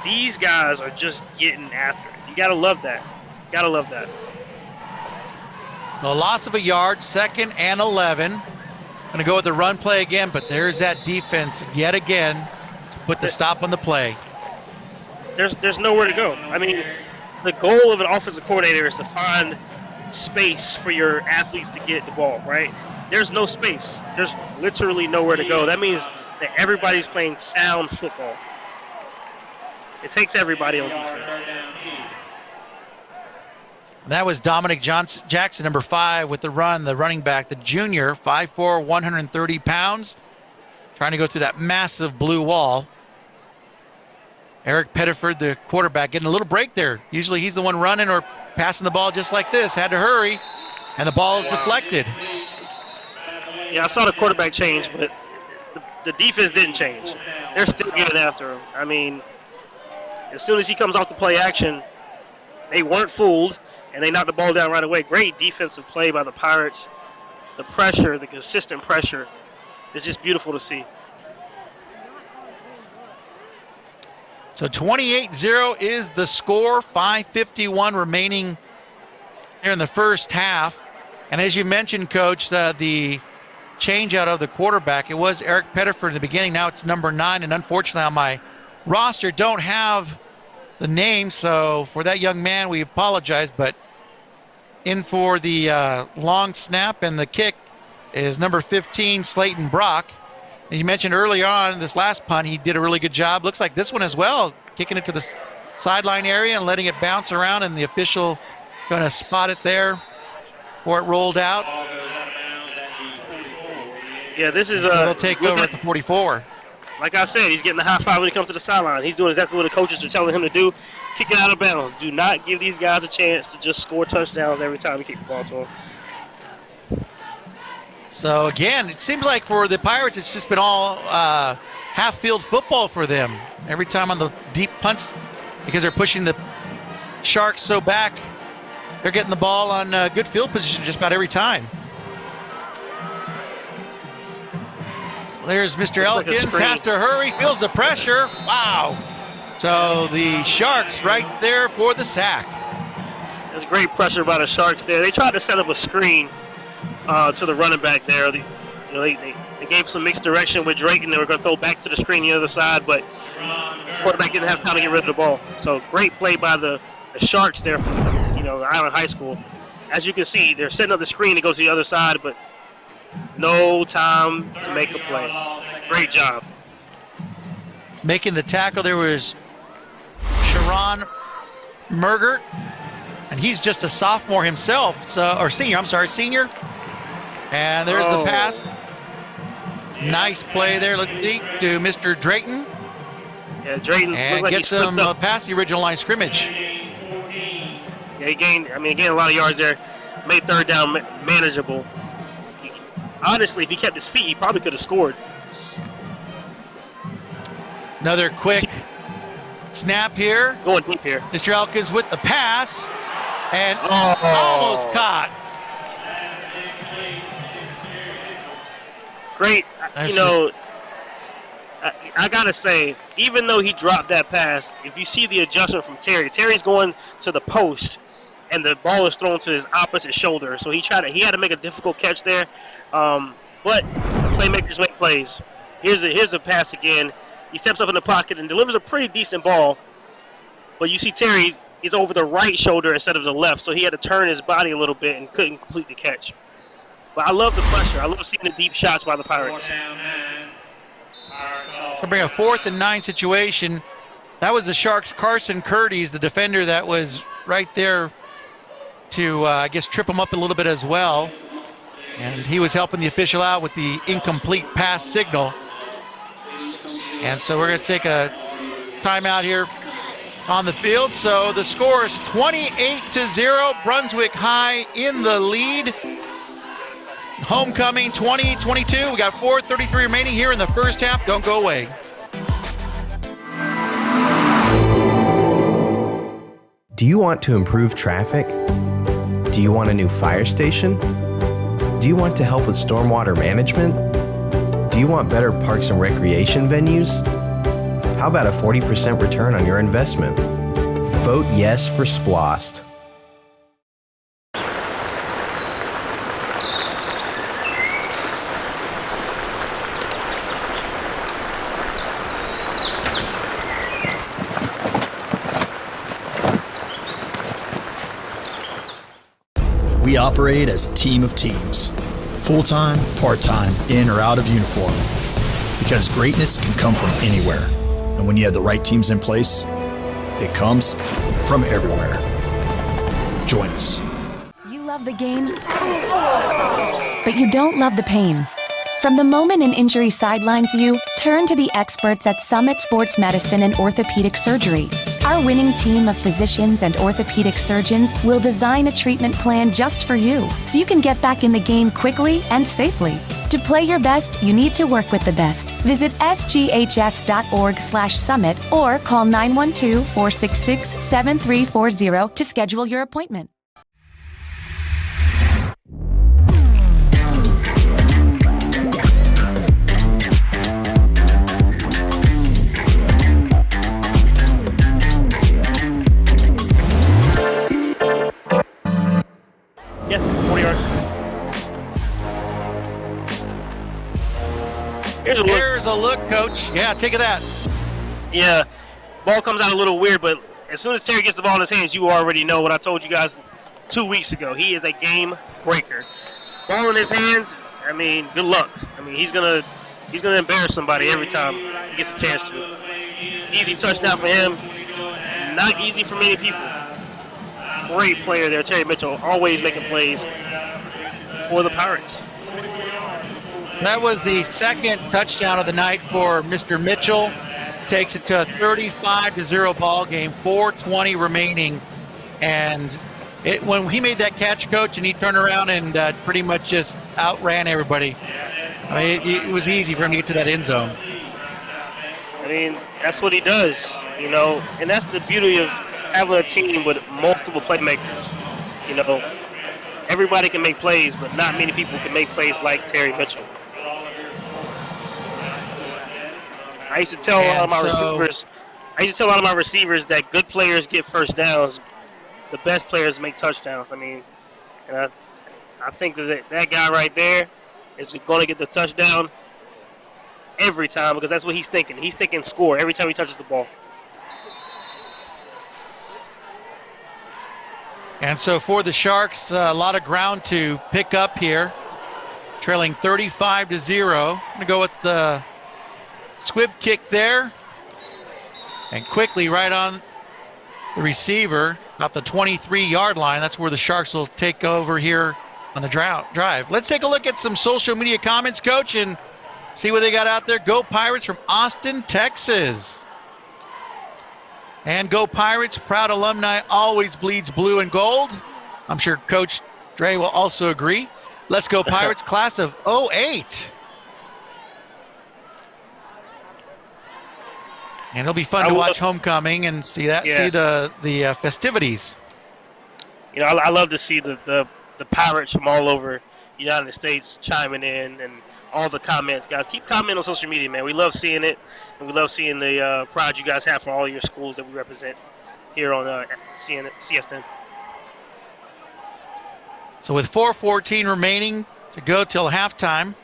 These guys are just getting after it. You gotta love that. Gotta love that. So a loss of a yard, 2nd and 11. Going to go with the run play again, but there's that defense yet again to put the stop on the play. There's nowhere to go. I mean, the goal of an offensive coordinator is to find space for your athletes to get the ball, right? There's no space. There's literally nowhere to go. That means that everybody's playing sound football. It takes everybody on defense. That was Dominic Jackson, number 5, with the run, the running back, the junior, 5'4", 130 pounds, trying to go through that massive blue wall. Eric Pettiford, the quarterback, getting a little break there. Usually he's the one running or passing the ball just like this. Had to hurry, and the ball is deflected. Yeah, I saw the quarterback change, but the defense didn't change. They're still getting after him. I mean, as soon as he comes off the play action, they weren't fooled, and they knocked the ball down right away. Great defensive play by the Pirates. The pressure, the consistent pressure, is just beautiful to see. So 28-0 is the score, 5:51 remaining here in the first half. And as you mentioned, Coach, the change out of the quarterback, it was Eric Pettiford in the beginning. Now it's number 9, and unfortunately on my roster don't have the name, so for that young man we apologize, but in for the long snap and the kick is number 15, Slayton Brock. And you mentioned early on this last punt, he did a really good job. Looks like this one as well, kicking it to the sideline area and letting it bounce around, and the official going to spot it there before it rolled out. Yeah, this is so they'll take over at the 44. Like I said, he's getting the high five when he comes to the sideline. He's doing exactly what the coaches are telling him to do. Kick it out of bounds. Do not give these guys a chance to just score touchdowns every time you kick the ball to them. So again, it seems like for the Pirates, it's just been all half-field football for them. Every time on the deep punts, because they're pushing the Sharks so back, they're getting the ball on good field position just about every time. There's Mr. Elkins, has to hurry, feels the pressure. Wow. So the Sharks right there for the sack. There's great pressure by the Sharks there. They tried to set up a screen to the running back there. They gave some mixed direction with Drake, and they were going to throw back to the screen the other side, but the quarterback didn't have time to get rid of the ball. So great play by the Sharks there from Island High School. As you can see, they're setting up the screen to go to the other side, but no time to make a play. Great job. Making the tackle, there was Sharon Mergert, and he's just a sophomore himself, senior. And there's the pass. Nice play there, let's see, to Mr. Drayton. Yeah, Drayton. And like gets him past the original line scrimmage. Yeah, he gained a lot of yards there. Made third down manageable. Honestly, if he kept his feet, he probably could have scored. Another quick snap here. Going deep here. Mr. Elkins with the pass. And almost caught. Great. I got to say, even though he dropped that pass, if you see the adjustment from Terry's going to the post, and the ball is thrown to his opposite shoulder. So he had to make a difficult catch there. But playmakers make plays. Here's a pass again. He steps up in the pocket and delivers a pretty decent ball. But you see Terry is over the right shoulder instead of the left, so he had to turn his body a little bit and couldn't complete the catch. But I love the pressure. I love seeing the deep shots by the Pirates. So bring a 4th and 9 situation. That was the Sharks' Carson Curtis, the defender that was right there to, trip him up a little bit as well. And he was helping the official out with the incomplete pass signal. And so we're going to take a timeout here on the field. So the score is 28-0. Brunswick High in the lead. Homecoming 20-22. We got 4:33 remaining here in the first half. Don't go away. Do you want to improve traffic? Do you want a new fire station? Do you want to help with stormwater management? Do you want better parks and recreation venues? How about a 40% return on your investment? Vote yes for SPLOST. We operate as a team of teams. Full-time, part-time, in or out of uniform. Because greatness can come from anywhere. And when you have the right teams in place, it comes from everywhere. Join us. You love the game, but you don't love the pain. From the moment an injury sidelines you, turn to the experts at Summit Sports Medicine and Orthopedic Surgery. Our winning team of physicians and orthopedic surgeons will design a treatment plan just for you, so you can get back in the game quickly and safely. To play your best, you need to work with the best. Visit sghs.org/summit or call 912-466-7340 to schedule your appointment. Yeah, 40 yards. Here's a look, Coach. Yeah, take that. Yeah, ball comes out a little weird, but as soon as Terry gets the ball in his hands, you already know what I told you guys 2 weeks ago. He is a game breaker. Ball in his hands, I mean, good luck. I mean, he's gonna embarrass somebody every time he gets a chance to. Easy touchdown for him. Not easy for many people. Great player there, Terry Mitchell, always making plays for the Pirates. That was the second touchdown of the night for Mr. Mitchell. Takes it to a 35-0 ball game, 4:20 remaining. And when he made that catch, Coach, and he turned around and pretty much just outran everybody. I mean, it was easy for him to get to that end zone. I mean, that's what he does, you know, and that's the beauty of having a team with multiple playmakers. You know, everybody can make plays, but not many people can make plays like Terry Mitchell. I used to tell a lot of my receivers that good players get first downs, the best players make touchdowns. I mean, and I think that guy right there is going to get the touchdown every time because that's what he's thinking. He's thinking score every time he touches the ball. And so for the Sharks, a lot of ground to pick up here. Trailing 35-0. I'm going to go with the squib kick there. And quickly right on the receiver, about the 23-yard line. That's where the Sharks will take over here on the drive. Let's take a look at some social media comments, Coach, and see what they got out there. Go Pirates from Austin, Texas. And go Pirates, proud alumni always bleeds blue and gold. I'm sure Coach Dre will also agree. Let's go Pirates, class of 08. And it'll be fun to watch homecoming and see the festivities. You know, I love to see the Pirates from all over the United States chiming in and all the comments. Guys, keep commenting on social media, man. We love seeing it, and we love seeing the pride you guys have for all your schools that we represent here on CSN. So with 4:14 remaining to go till halftime,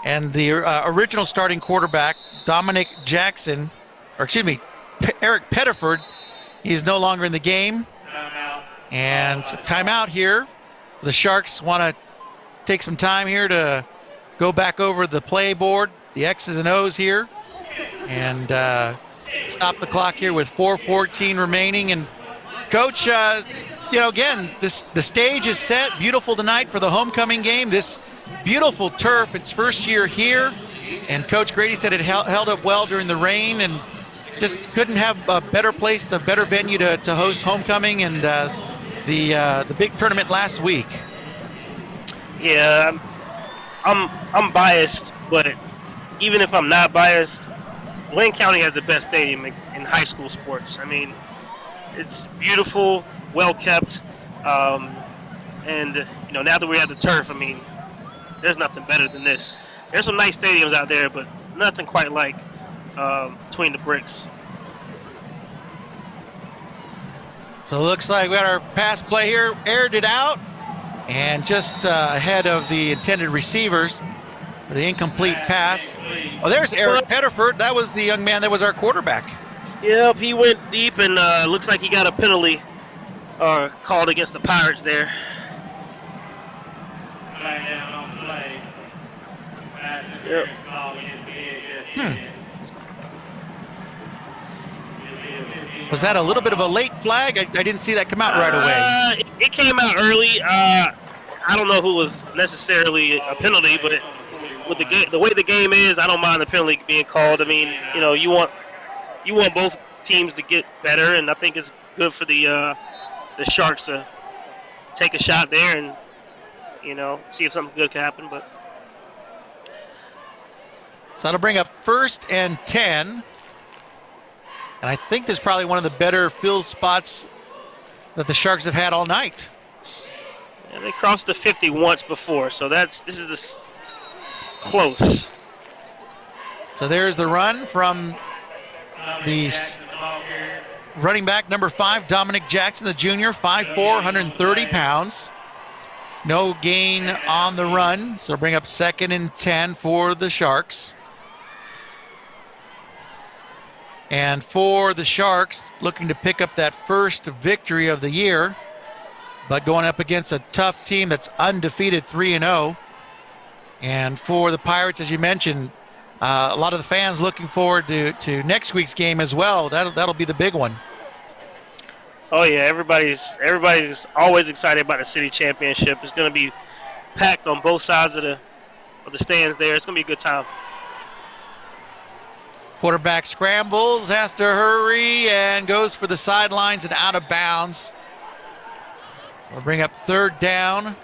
and the original starting quarterback, Dominic Jackson, Eric Pettiford, he is no longer in the game. And timeout here. The Sharks want to take some time here to go back over the play board, the X's and O's here, and stop the clock here with 4:14 remaining. And Coach, again, the stage is set. Beautiful tonight for the homecoming game. This beautiful turf, its first year here. And Coach Grady said it held up well during the rain and just couldn't have a better place, a better venue to host homecoming and the big tournament last week. Yeah, I'm biased, but even if I'm not biased, Glynn County has the best stadium in high school sports. I mean, it's beautiful, well kept, and now that we have the turf, I mean, there's nothing better than this. There's some nice stadiums out there, but nothing quite like Between the Bricks. So it looks like we got our pass play here, aired it out, and just ahead of the intended receivers for the incomplete pass. Oh, there's Eric Pettiford. That was the young man that was our quarterback. Yep, he went deep, and looks like he got a penalty called against the Pirates there. Yep. Was that a little bit of a late flag? I didn't see that come out right away. It came out early. I don't know if it was necessarily a penalty, but with the way the game is, I don't mind the penalty being called. I mean, you know, you want both teams to get better, and I think it's good for the Sharks to take a shot there and, you know, see if something good can happen. But so that'll bring up 1st and 10. And I think this is probably one of the better field spots that the Sharks have had all night. Yeah, they crossed the 50 once before, so this is close. So there's the run from the running back, number 5, Dominic Jackson, the junior, 5'4", 130 pounds. No gain on the run, so bring up 2nd and 10 for the Sharks. And for the Sharks, looking to pick up that first victory of the year, but going up against a tough team that's undefeated 3-0. And for the Pirates, as you mentioned, a lot of the fans looking forward to next week's game as well. That'll be the big one. Oh yeah, everybody's always excited about the city championship. It's going to be packed on both sides of the stands there. It's going to be a good time. Quarterback scrambles, has to hurry, and goes for the sidelines and out of bounds. So we'll bring up 3rd down.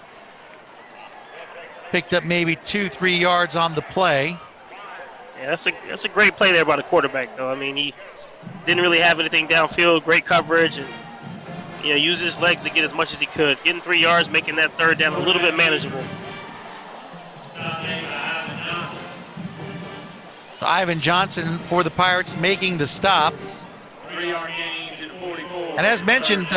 Picked up maybe 2-3 yards on the play. Yeah, that's a great play there by the quarterback, though. I mean, he didn't really have anything downfield, great coverage, and used his legs to get as much as he could. Getting 3 yards, making that 3rd down a little bit manageable. Ivan Johnson for the Pirates making the stop. And as mentioned,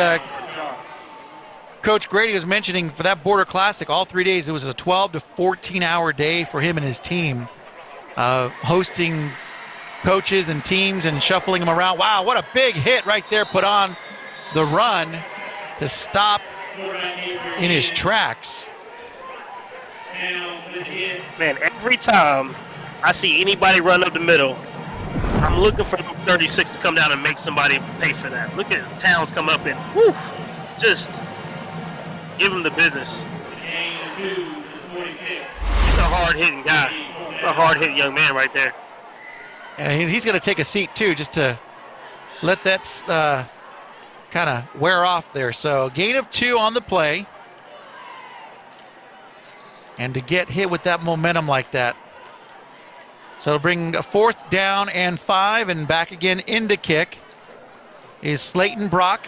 Coach Grady was mentioning for that Border Classic, all 3 days, it was a 12 to 14-hour day for him and his team, hosting coaches and teams and shuffling them around. Wow, what a big hit right there put on the run to stop in his tracks. Man, every time I see anybody run up the middle, I'm looking for 36 to come down and make somebody pay for that. Look at Towns come up and just give him the business. He's a hard-hitting guy. He's a hard-hitting young man right there. And he's going to take a seat, too, just to let that kind of wear off there. So gain of 2 on the play. And to get hit with that momentum like that. So it'll bring a 4th down and 5, and back again into kick is Slayton Brock.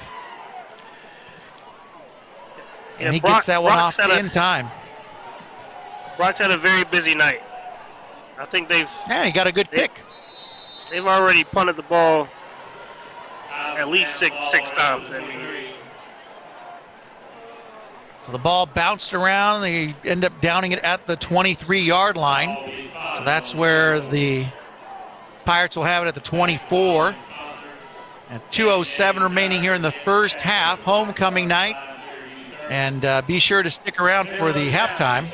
And he gets that one off in time. Brock's had a very busy night. I think Yeah, he got a good pick. They've already punted the ball at least six times. I mean, so the ball bounced around. They end up downing it at the 23-yard line. So that's where the Pirates will have it at the 24. And 2:07 remaining here in the first half, homecoming night. And be sure to stick around for the halftime.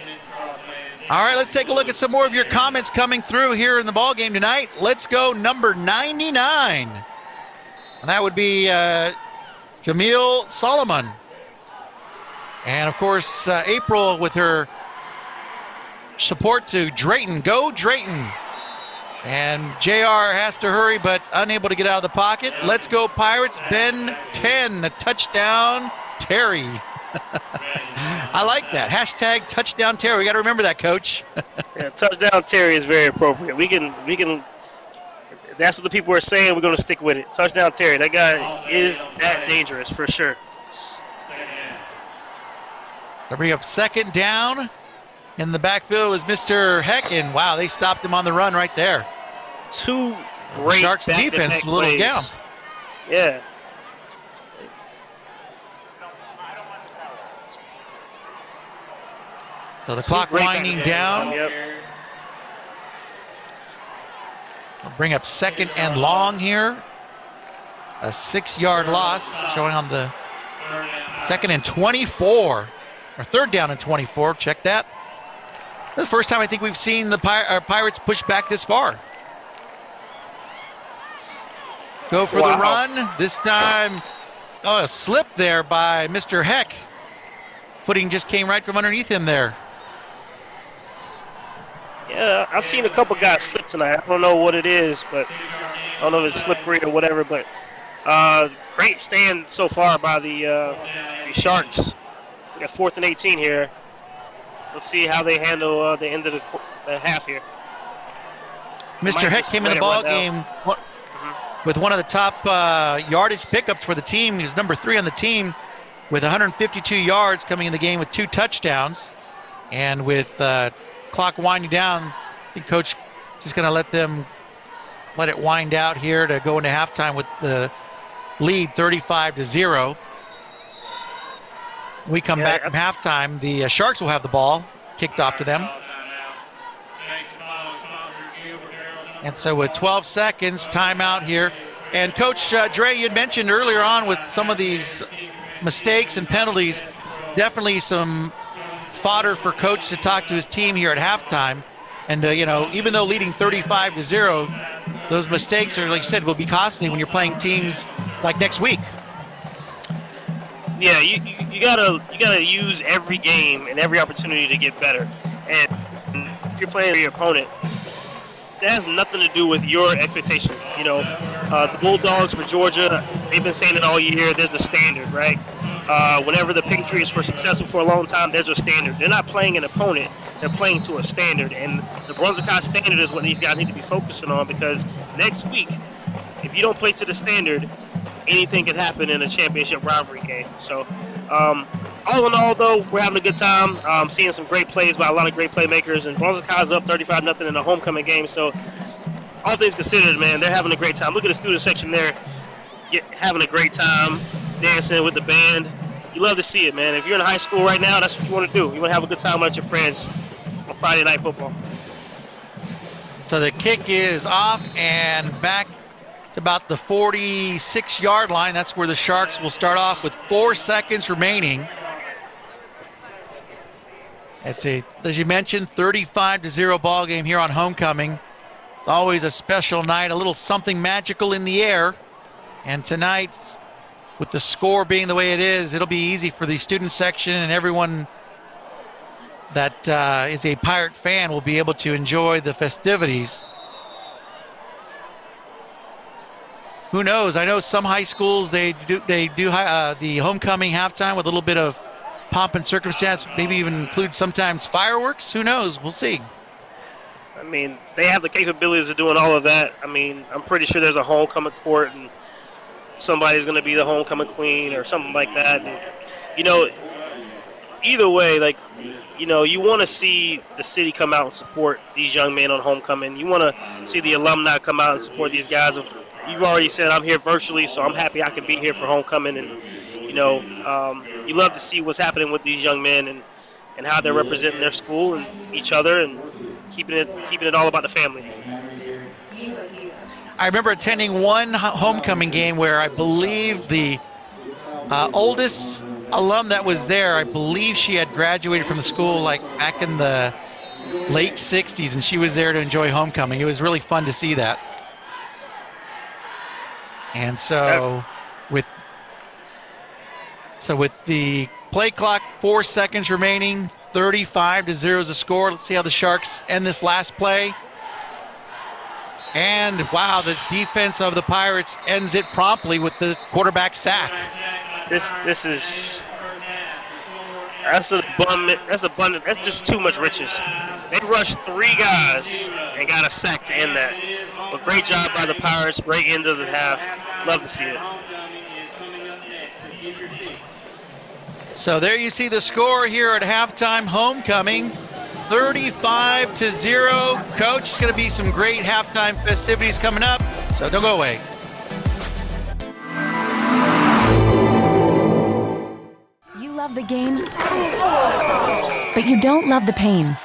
All right, let's take a look at some more of your comments coming through here in the ballgame tonight. Let's go number 99. And that would be Jamil Solomon. And, of course, April with her support to Drayton. Go Drayton. And JR has to hurry, but unable to get out of the pocket. Let's go Pirates. Ben 10, the touchdown Terry. I like that. Hashtag touchdown Terry. We got to remember that, Coach. Yeah, touchdown Terry is very appropriate. We can. That's what the people are saying. We're going to stick with it. Touchdown Terry. That guy is that dangerous for sure. They'll bring up 2nd down. In the backfield was Mr. Heck, and wow, they stopped him on the run right there. 2 great Sharks defense, a little down. Yeah. So the clock winding down. Yep. We'll bring up 2nd and long here. A 6-yard loss showing on the 2nd and 24. Or 3rd down and 24. Check that. The first time I think we've seen the Pirates push back this far. Go for the run. This time, a slip there by Mr. Heck. Footing just came right from underneath him there. Yeah, I've seen a couple guys slip tonight. I don't know what it is, but I don't know if it's slippery or whatever. But great stand so far by the Sharks. We got 4th and 18 here. Let's see how they handle the end of the half here. Mr. Heck came in the ball game with one of the top yardage pickups for the team. He was number 3 on the team with 152 yards coming in the game with 2 touchdowns. And with clock winding down, I think Coach just going to let it wind out here to go into halftime with the lead 35-0. We come back from halftime. The Sharks will have the ball kicked off to them. And so with 12 seconds, timeout here. And Coach Dre, you had mentioned earlier on with some of these mistakes and penalties, definitely some fodder for Coach to talk to his team here at halftime. And, even though leading 35-0, those mistakes are, like you said, will be costly when you're playing teams like next week. Yeah, you gotta use every game and every opportunity to get better. And if you're playing your opponent, that has nothing to do with your expectation. The Bulldogs for Georgia, they've been saying it all year. There's the standard, right? Whenever the Patriots were successful for a long time, there's a standard. They're not playing an opponent. They're playing to a standard. And the Brunswick High standard is what these guys need to be focusing on, because next week, if you don't play to the standard, anything can happen in a championship rivalry game. So, all in all, though, we're having a good time. Seeing some great plays by a lot of great playmakers. And Brunswick High's up 35-0 in a homecoming game. So, all things considered, man, they're having a great time. Look at the student section there, having a great time, dancing with the band. You love to see it, man. If you're in high school right now, that's what you want to do. You want to have a good time with your friends on Friday Night Football. So the kick is off and back to about the 46-yard line. That's where the Sharks will start off with 4 seconds remaining. It's as you mentioned, 35-0 ball game here on homecoming. It's always a special night, a little something magical in the air. And tonight, with the score being the way it is, it'll be easy for the student section, and everyone that is a Pirate fan will be able to enjoy the festivities. Who knows? I know some high schools, they do the homecoming halftime with a little bit of pomp and circumstance, maybe even include sometimes fireworks. Who knows? We'll see. I mean, they have the capabilities of doing all of that. I mean, I'm pretty sure there's a homecoming court and somebody's going to be the homecoming queen or something like that. And, either way, you want to see the city come out and support these young men on homecoming. You want to see the alumni come out and support these guys. You've already said I'm here virtually, so I'm happy I can be here for homecoming. And, you love to see what's happening with these young men and how they're representing their school and each other and keeping it all about the family. I remember attending one homecoming game where I believe the oldest alum that was there, I believe she had graduated from the school like back in the late 60s, and she was there to enjoy homecoming. It was really fun to see that. And so with the play clock, 4 seconds remaining, 35-0 is the score. Let's see how the Sharks end this last play. And wow, the defense of the Pirates ends it promptly with the quarterback sack. That's just too much riches. They rushed 3 guys and got a sack to end that. But great job by the Pirates, great end of the half. Love to see it. So there you see the score here at halftime homecoming. 35-0. Coach, it's going to be some great halftime festivities coming up, so don't go away. You love the game, but you don't love the pain.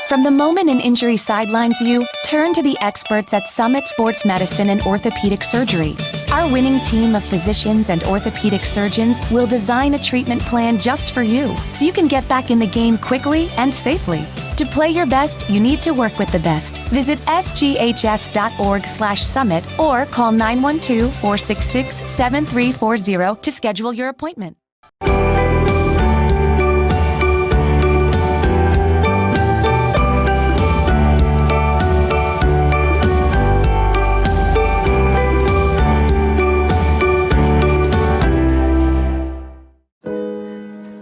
From the moment an injury sidelines you, turn to the experts at Summit Sports Medicine and Orthopedic Surgery. Our winning team of physicians and orthopedic surgeons will design a treatment plan just for you, so you can get back in the game quickly and safely. To play your best, you need to work with the best. Visit sghs.org/summit or call 912-466-7340 to schedule your appointment.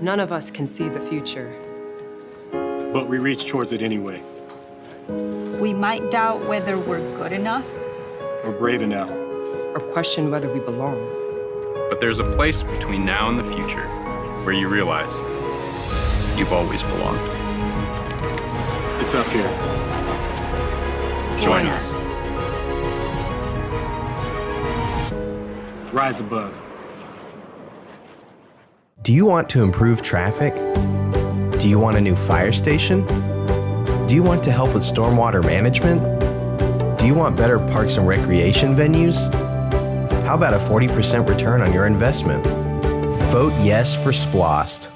None of us can see the future. But we reach towards it anyway. We might doubt whether we're good enough. Or brave enough. Or question whether we belong. But there's a place between now and the future where you realize you've always belonged. It's up here. Join us. Rise above. Do you want to improve traffic? Do you want a new fire station? Do you want to help with stormwater management? Do you want better parks and recreation venues? How about a 40% return on your investment? Vote yes for SPLOST.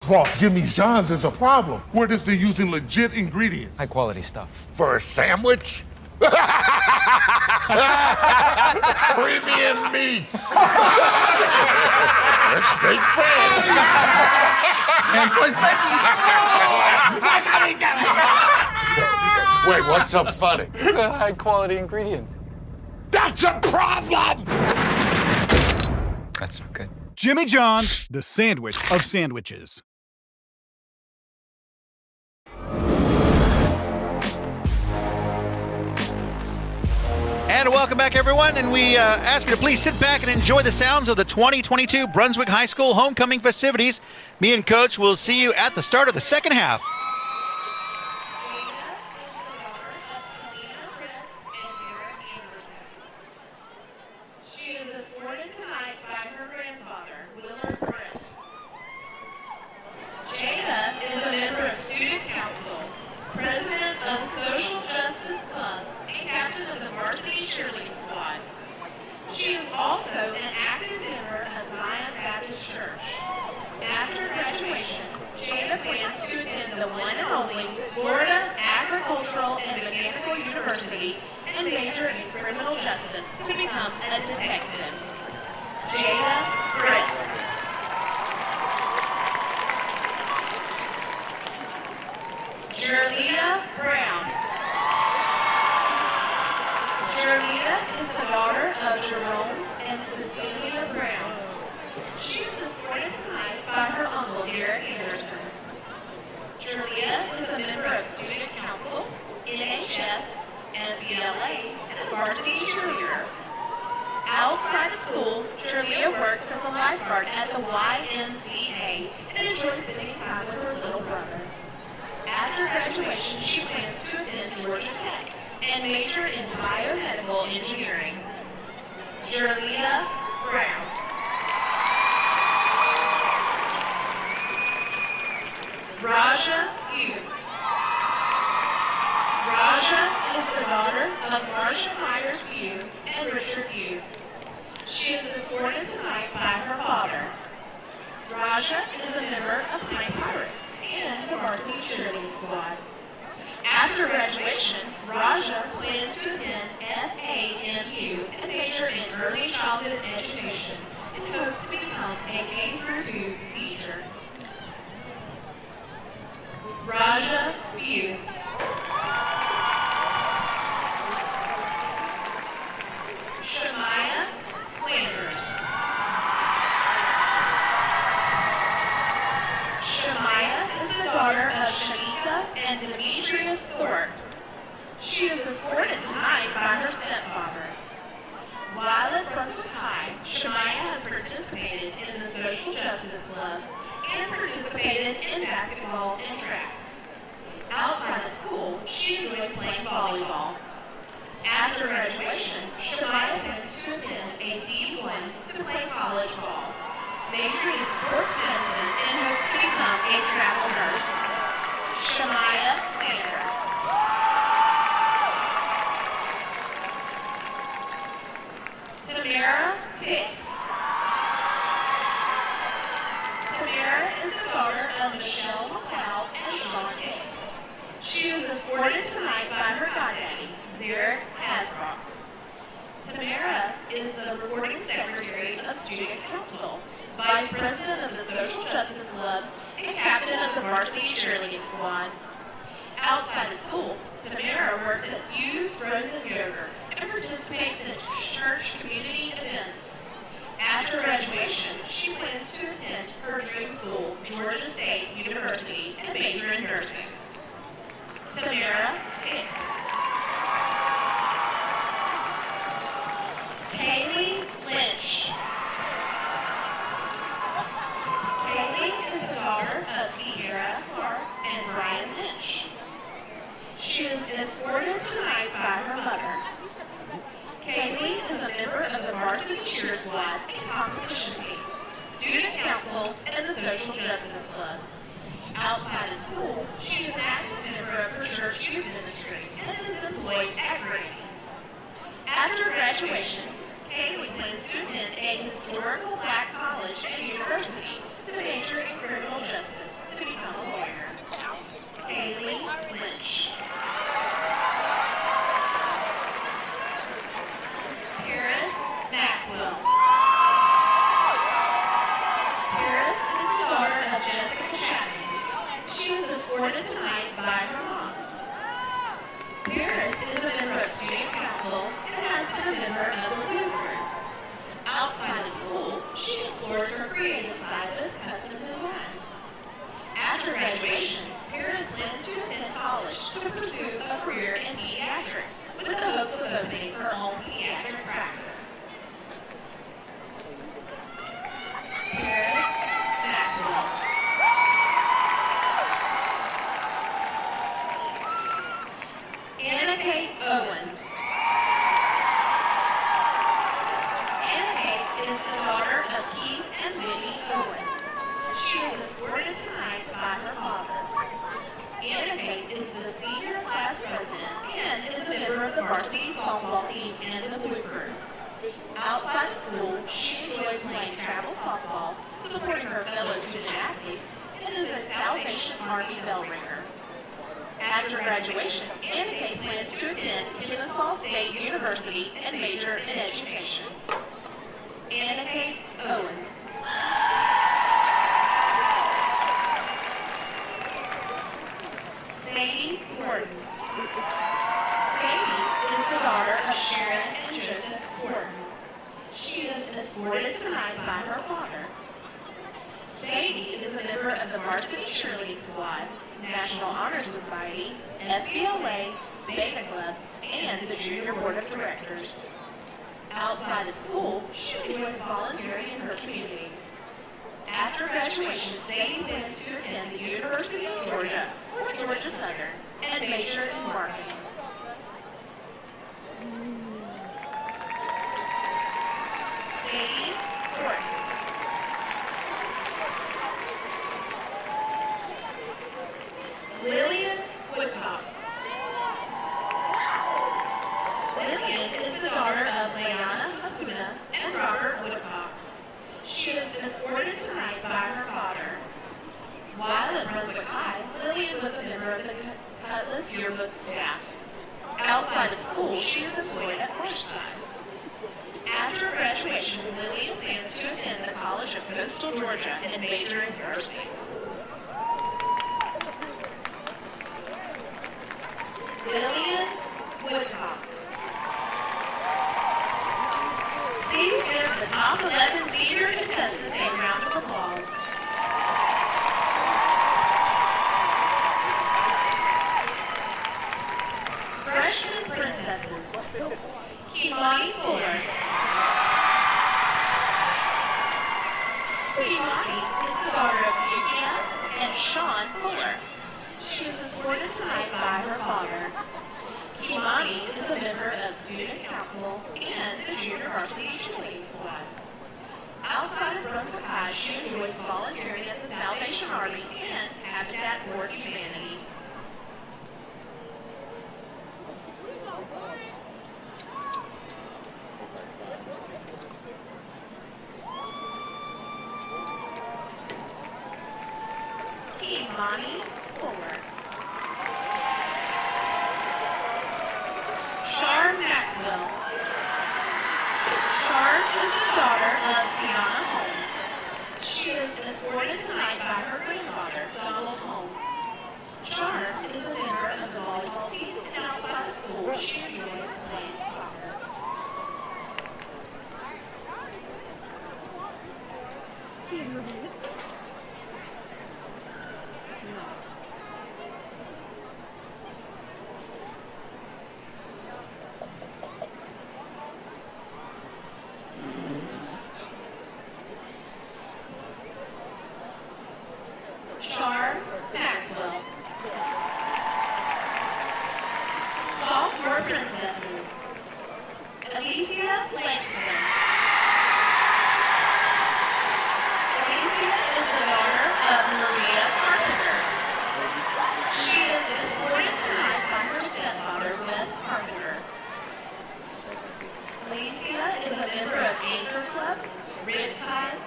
Boss, Jimmy John's is a problem. Where does they're using legit ingredients? High quality stuff. For a sandwich? Premium meats. Fresh baked bread. And sliced veggies. Wait, what's so funny? High quality ingredients. That's a problem! That's not good. Jimmy John's, the sandwich of sandwiches. And welcome back, everyone. And we ask you to please sit back and enjoy the sounds of the 2022 Brunswick High School homecoming festivities. Me and Coach will see you at the start of the second half. She is escorted tonight by her grandfather, Willard Britt. Jada is a member of Student Council, president of Social Justice Club, and captain of the varsity cheerleading squad. She is also an active member of Zion Baptist Church. After graduation, Jada plans to attend the one and only Florida Agricultural and Mechanical University and major in criminal justice to become a detective. Jada Britt. Jerlia Brown. Jerlia is the daughter of Jerome and Cecilia Brown. She is escorted tonight by her uncle, Derek Anderson. Jerlia is a member of Student Council, NHS, NBLA, and a varsity cheerleader. Outside of school, Jerlia works as a lifeguard at the YMCA and enjoys spending time with her little brother. After graduation, she plans to attend Georgia Tech and major in biomedical engineering. Jerlia Brown. Raja Yu. Raja is the daughter of Marcia Myers Yu and Richard Yu. She is escorted tonight by her father. Raja is a member of Pine Pirates and the varsity cheerleading squad. After graduation, Raja plans to attend FAMU and major in early childhood education and hopes to become a K-2 teacher. Raja Yu. Shemaya Landers. Shemaya and Demetrius Thorpe. She is escorted tonight by her stepfather. While at Brunswick High, Shemaya has participated in the Social Justice Club and participated in basketball and track. Outside of school, she enjoys playing volleyball. After graduation, Shemaya plans to attend a D1 to play college ball, majoring in sports medicine and hopes to become a travel nurse. Shemaya Sanders. Tamara Hicks. Tamara is the daughter of Michelle McLeod and Sean Hicks. She is escorted tonight by her goddaddy, Zarek Hasbrock. Tamara is the recording secretary of Student Council, vice president of the Social Justice Club, and captain of the varsity cheerleading squad. Outside of school, Tamara works at Youth Frozen Yogurt and participates in church community events. After graduation, she plans to attend her dream school, Georgia State University, and major in nursing. Tamara Hicks. Kaylee Lynch. Kaylee is the daughter of Tiara Clark and Brian Lynch. She is escorted tonight by her mother. Kaylee is a member of the varsity cheer squad and competition team, student council, and the Social Justice Club. Outside of school, she is an active member of her church youth ministry and is employed at Granny's. After graduation, Kaylee plans to attend a historical black college and university to major in criminal justice to become a lawyer. Kaylee Lynch. Paris Maxwell. Paris is the daughter of Jessica Chapman. She was escorted tonight by her mom. Paris is a member of Student Council and has been a member of the Blue Group. Outside of school, she explores her creative side with custom designs. After graduation, Paris plans to attend college to pursue a career in pediatrics with the hopes of opening her own pediatric practice. Paris Maxwell. Anna Kate Owens. Anna Kate is the daughter of Keith and Minnie Owens. She is escorted tonight by her father. Anna Kate is the senior class president and is a member of the varsity softball team and the Blue Crew. Outside of school, she enjoys playing travel softball, supporting her fellow student athletes, and is a Salvation Army bell ringer. After graduation, Anna Kate plans to attend Kennesaw State University and major in education. Anna Kate Owens. Sadie Horton. Sadie is the daughter of Sharon and Joseph Horton. She is escorted tonight by her father. Sadie is a member of the varsity cheerleading squad, National Honor Society, FBLA, Beta Club, and the Junior Board of Directors. Outside of school, she enjoys volunteering in her community. After graduation, Sadie plans to attend the University of Georgia or Georgia Southern and major in marketing. Sadie Horton. Lillian Woodcock. Lillian is the daughter of Leanna Hakuna and Robert Woodcock. She is escorted tonight by her father. While at Brunswick High, Lillian was a member of the Cutlass Yearbook staff. Outside of school, she is employed at Brushside. After graduation, Lillian plans to attend the College of Coastal Georgia and major in nursing. Lillian Woodcock. Please give the top 11 senior contestants a round of applause. Sean Fuller. She is escorted tonight by her father. Kimani is a member of Student Council and the Junior Varsity Cheerleading Squad. Outside of Brunswick High, she enjoys volunteering at the Salvation Army and Habitat for Humanity. Kimani Fuller. Char Maxwell. Char is the daughter of Tiana Holmes. She is escorted tonight by her grandfather, Donald Holmes. Char is a member of the volleyball team, and outside of school, she enjoys playing soccer. Char Maxwell. Sophomore princesses. Alicia Langston. Alicia is the daughter of Maria Carpenter. She is escorted tonight by her stepfather, Wes Carpenter. Alicia is a member of Anchor Club, Riptide,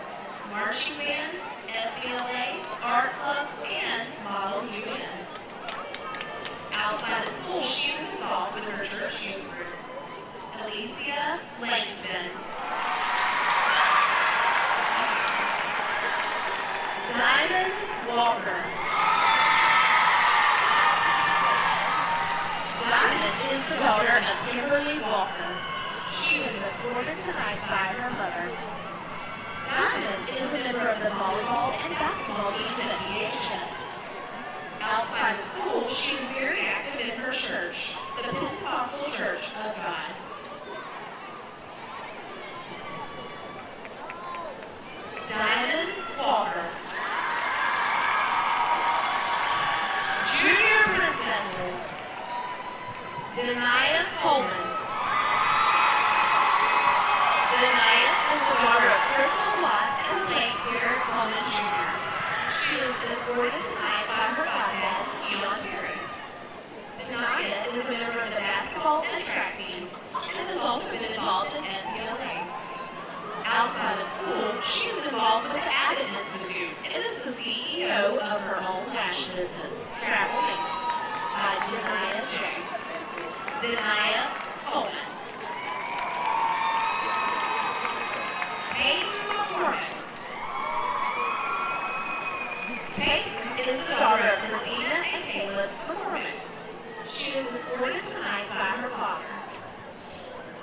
Marching Band, FBLA, Art Club, and Model UN. Outside of school, she is involved with her church youth group. Alicia Langston. Diamond Walker. Diamond is the daughter of Kimberly Walker. She is escorted tonight by her mother. Diamond is a member of the volleyball and basketball teams at BHS. Outside of school, she is very active in her church, the Pentecostal Church of God. Diamond Walker. Junior princesses. Denia Coleman. Denia is the daughter of Crystal Watt and late Derek Coleman Jr. She is escorted tonight by her goddad, Keon Perry. Denia is a member of the basketball and track team and has also been involved in FBLA. Outside of school, she is involved with the Abbott Institute and is the CEO of her own lash business, Travel Links, by Denia J. Denia Coleman. Peyton McCormick. Peyton is the daughter of Christina and Caleb McCormick. She is escorted tonight by her father.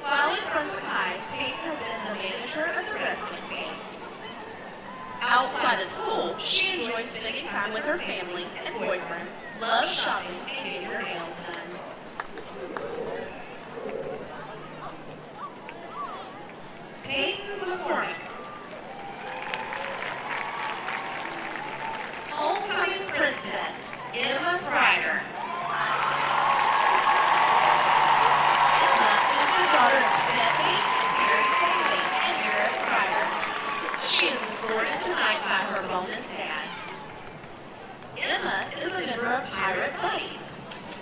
While in Brunswick High, Peyton has been the manager of the wrestling team. Outside of school, she enjoys spending time with her family and boyfriend, loves shopping, and getting her nails done. Peyton McCormick. Homecoming princess, Emma Ryder. Emma is the daughter of Stephanie, Terry Bailey, and Eric Ryder. She is escorted tonight by her bonus dad. Emma is a member of Pirate Buddies.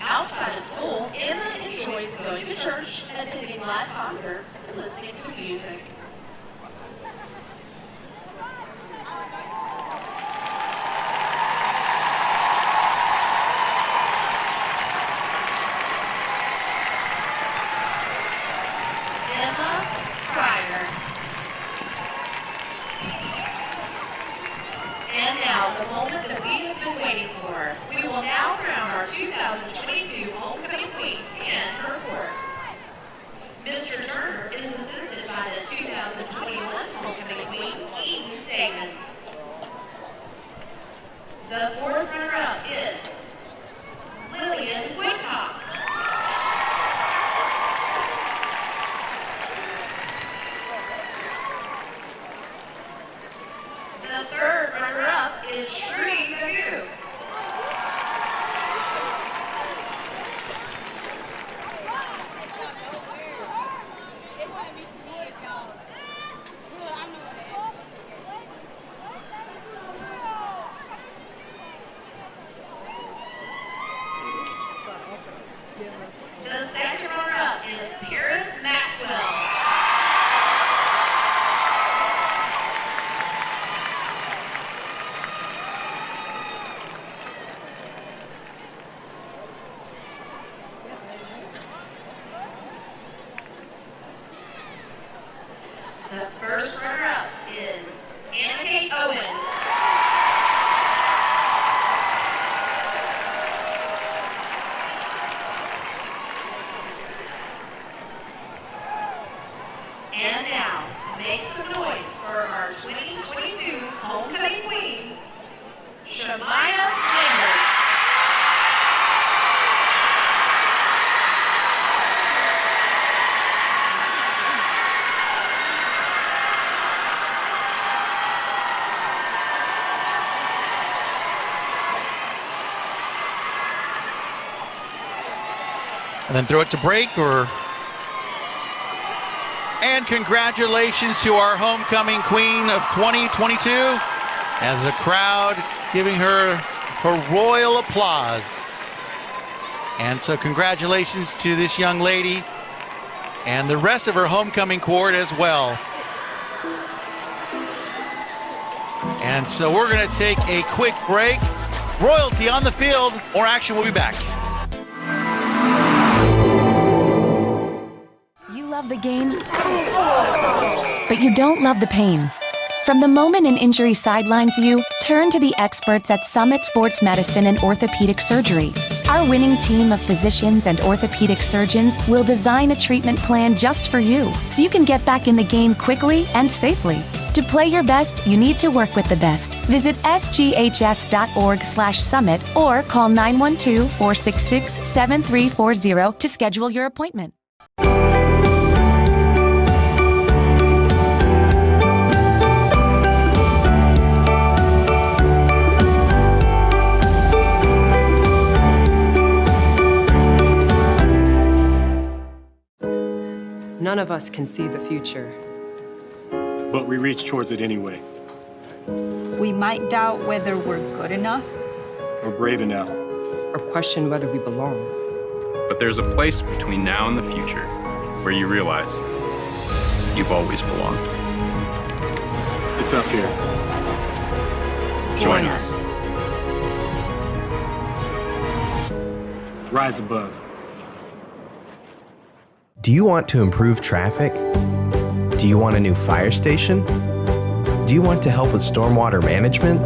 Outside of school, Emma enjoys going to church, attending live concerts, and listening to music. Emma Pryor. And now, the moment that we have been waiting for. We will now crown our 2022 Homecoming Queen and her report. Mr. Turner is assisted by the 2021 Homecoming Queen, Eden Davis. The fourth runner-up is Lillian Whitcock. The third runner-up is Shree Bagu. The first runner-up is Anna Owens. And now, make some noise for our 2022 homecoming queen, Shemaya Lambert. And then throw it to break, or... And congratulations to our homecoming queen of 2022, as a crowd giving her her royal applause. And so congratulations to this young lady and the rest of her homecoming court as well. And so we're going to take a quick break. Royalty on the field. More action. We'll be back. Love the game, but you don't love the pain. From the moment an injury sidelines you, turn to the experts at Summit Sports Medicine and Orthopedic Surgery. Our winning team of physicians and orthopedic surgeons will design a treatment plan just for you, so you can get back in the game quickly and safely. To play your best, you need to work with the best. Visit sghs.org/summit or call 912-466-7340 to schedule your appointment. None of us can see the future. But we reach towards it anyway. We might doubt whether we're good enough or brave enough, or question whether we belong. But there's a place between now and the future where you realize you've always belonged. It's up here. Join us. Rise above. Do you want to improve traffic? Do you want a new fire station? Do you want to help with stormwater management?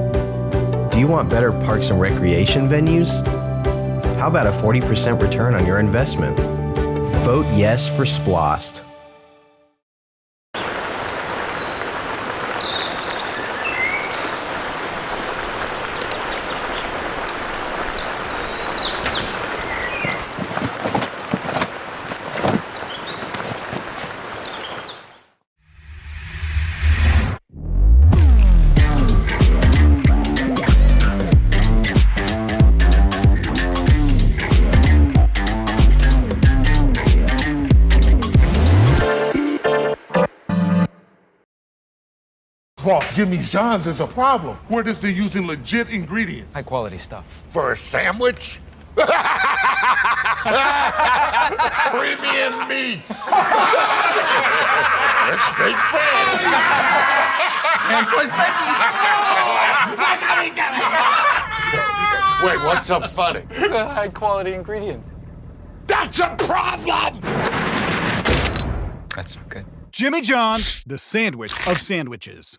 Do you want better parks and recreation venues? How about a 40% return on your investment? Vote yes for SPLOST. Boss, Jimmy's John's is a problem. Where is they're using legit ingredients? High quality stuff. For a sandwich? Premium meats. Fresh baked bread. And sliced veggies. Wait, what's so funny? High quality ingredients. That's a problem! That's good. Jimmy John's, the sandwich of sandwiches.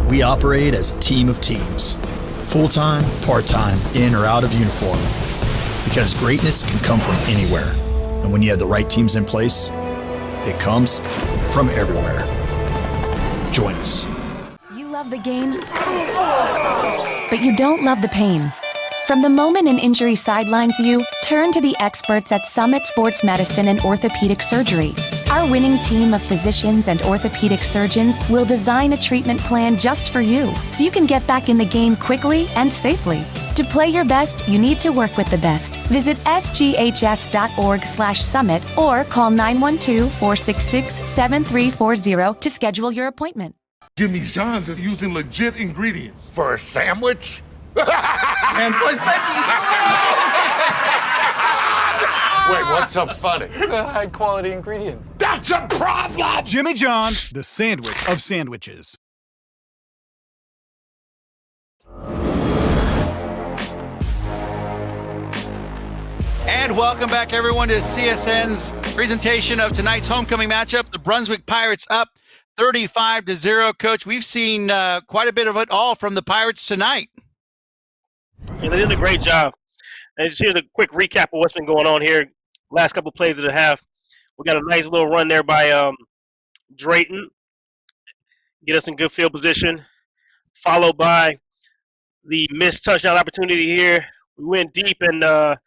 We operate as a team of teams. Full-time, part-time, in or out of uniform. Because greatness can come from anywhere. And when you have the right teams in place, it comes from everywhere. Join us. You love the game, but you don't love the pain. From the moment an injury sidelines you, turn to the experts at Summit Sports Medicine and Orthopedic Surgery. Our winning team of physicians and orthopedic surgeons will design a treatment plan just for you, so you can get back in the game quickly and safely. To play your best, you need to work with the best. Visit sghs.org/summit or call 912-466-7340 to schedule your appointment. Jimmy John's is using legit ingredients. For a sandwich? And sliced veggies. Wait, what's so funny? High quality ingredients. That's a problem! Jimmy John's, the sandwich of sandwiches. And welcome back, everyone, to CSN's presentation of tonight's homecoming matchup. The Brunswick Pirates up 35-0. Coach, we've seen quite a bit of it all from the Pirates tonight. Yeah, they did a great job. And just here's a quick recap of what's been going on here. Last couple plays of the half. We got a nice little run there by Drayton. Get us in good field position. Followed by the missed touchdown opportunity here. We went deep, and the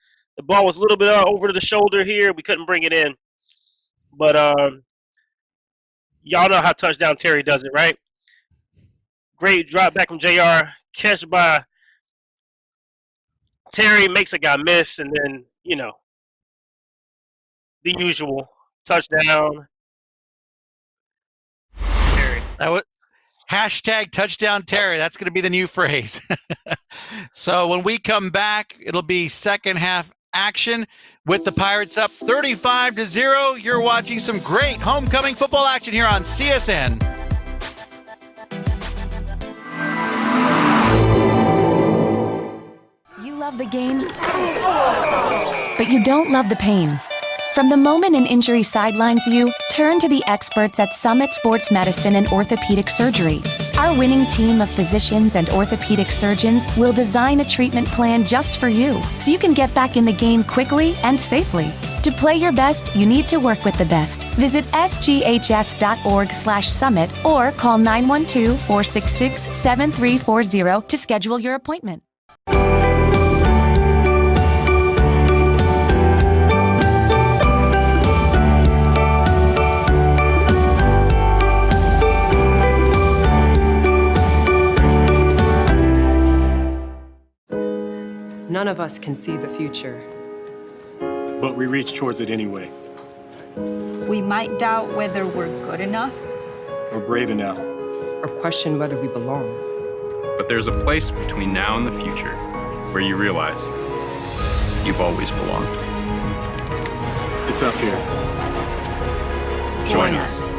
ball was a little bit over to the shoulder here. We couldn't bring it in. But y'all know how touchdown Terry does it, right? Great drop back from JR. Catch by Terry, makes a guy miss, and then, you know, the usual touchdown. Terry. That was hashtag touchdown Terry. That's going to be the new phrase. So when we come back, it'll be second half action with the Pirates up 35-0. You're watching some great homecoming football action here on CSN. You love the game, but you don't love the pain. From the moment an injury sidelines you, turn to the experts at Summit Sports Medicine and Orthopedic Surgery. Our winning team of physicians and orthopedic surgeons will design a treatment plan just for you, so you can get back in the game quickly and safely. To play your best, you need to work with the best. Visit sghs.org/summit or call 912-466-7340 to schedule your appointment. None of us can see the future. But we reach towards it anyway. We might doubt whether we're good enough. Or brave enough. Or question whether we belong. But there's a place between now and the future where you realize you've always belonged. It's up here. Join us.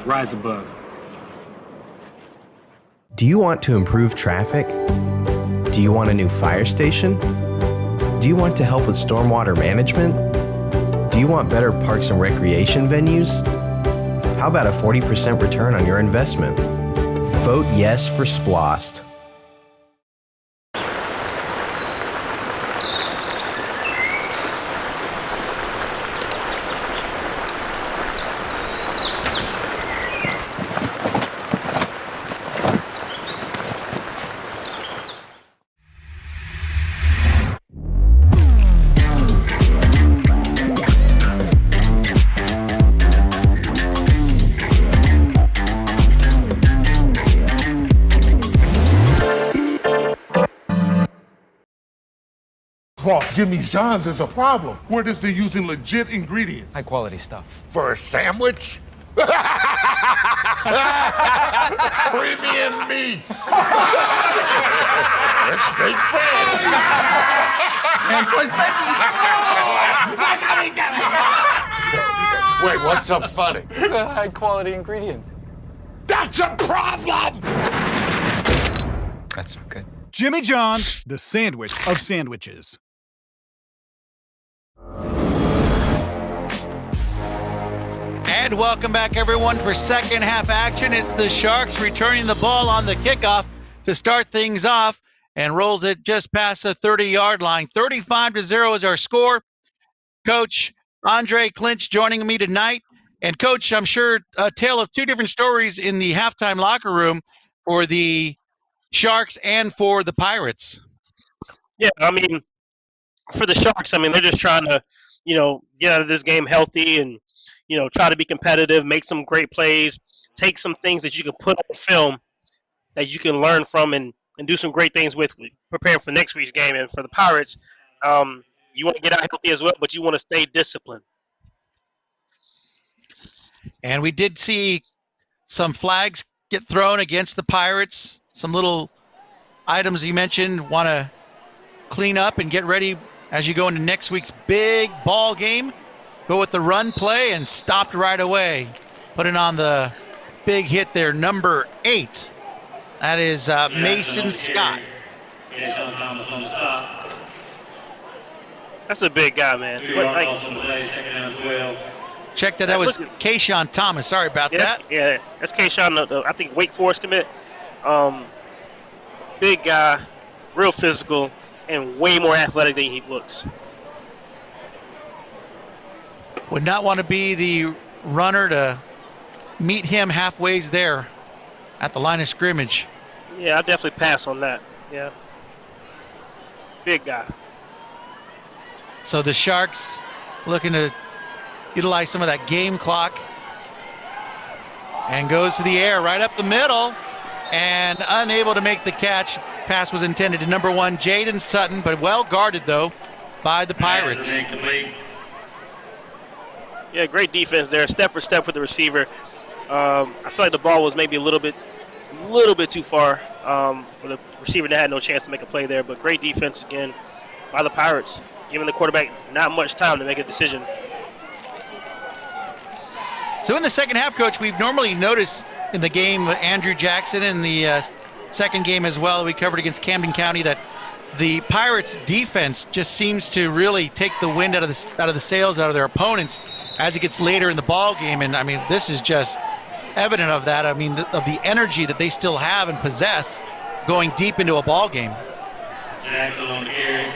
Rise above. Do you want to improve traffic? Do you want a new fire station? Do you want to help with stormwater management? Do you want better parks and recreation venues? How about a 40% return on your investment? Vote yes for SPLOST. Boss, Jimmy John's is a problem. Where is they using legit ingredients? High quality stuff. For a sandwich? Premium meats! Fresh baked bread! And sliced veggies. Wait, what's so funny? High quality ingredients. That's a problem! That's so good. Jimmy John's, the sandwich of sandwiches. And welcome back, everyone, for second half action. It's the Sharks returning the ball on the kickoff to start things off and rolls it just past the 30-yard line. 35-0 is our score. Coach Andre Clinch joining me tonight. And, Coach, I'm sure a tale of two different stories in the halftime locker room for the Sharks and for the Pirates. Yeah, I mean, for the Sharks, I mean, they're just trying to get out of this game healthy and, try to be competitive, make some great plays, take some things that you can put on film that you can learn from and do some great things with preparing for next week's game. And for the Pirates, you want to get out healthy as well, but you want to stay disciplined. And we did see some flags get thrown against the Pirates. Some little items you mentioned, want to clean up and get ready as you go into next week's big ball game. Go with the run play and stopped right away. Putting on the big hit there, number 8. That is Mason Scott. That's a big guy, man. Check that. That was Kayshawn Thomas. Sorry about that. That's Kayshawn, I think Wake Forest commit. Big guy, real physical, and way more athletic than he looks. Would not want to be the runner to meet him halfway there at the line of scrimmage. Yeah, I'll definitely pass on that. Yeah. Big guy. So the Sharks looking to utilize some of that game clock. And goes to the air right up the middle. And unable to make the catch. Pass was intended to number 1, Jaden Sutton, but well guarded, though, by the Pirates. Yeah, great defense there, step for step with the receiver. I feel like the ball was maybe a little bit too far. The receiver had no chance to make a play there, but great defense again by the Pirates, giving the quarterback not much time to make a decision. So in the second half, Coach, we've normally noticed in the game with Andrew Jackson in the second game as well we covered against Camden County that the Pirates defense just seems to really take the wind out of the sails out of their opponents as it gets later in the ball game. And I mean, this is just evident of that. I mean, of the energy that they still have and possess going deep into a ball game. Yeah,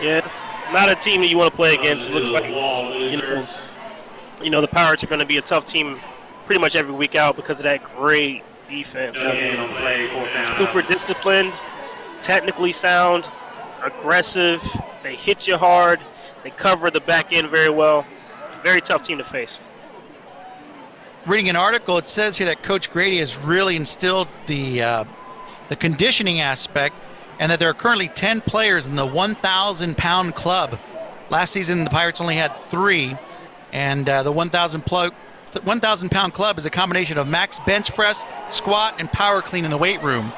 it's not a team that you want to play against. It looks like the Pirates are going to be a tough team pretty much every week out because of that great defense. Super disciplined, technically sound, aggressive. They hit you hard. They cover the back end very well. Very tough team to face. Reading an article, it says here that Coach Grady has really instilled the conditioning aspect, and that there are currently 10 players in the 1,000-pound club. Last season, the Pirates only had 3, and the 1,000-pound club is a combination of max bench press, squat, and power clean in the weight room.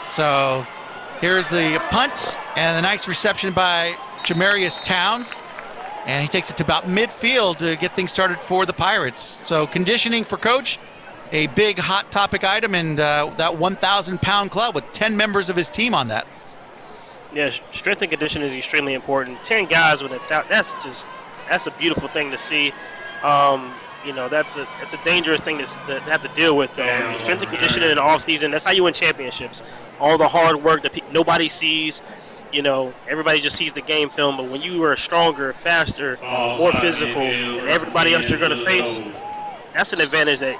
So here's the punt, and the nice reception by Jamarius Towns. And he takes it to about midfield to get things started for the Pirates. So conditioning for Coach, a big hot topic item, and that 1,000-pound club with 10 members of his team on that. Yeah, strength and conditioning is extremely important. 10 guys with that's a beautiful thing to see. That's a dangerous thing to have to deal with, though. Strength and conditioning in the offseason, that's how you win championships. All the hard work that nobody sees. Everybody just sees the game film, but when you are stronger, faster, more physical than everybody else you're going to face, that's an advantage that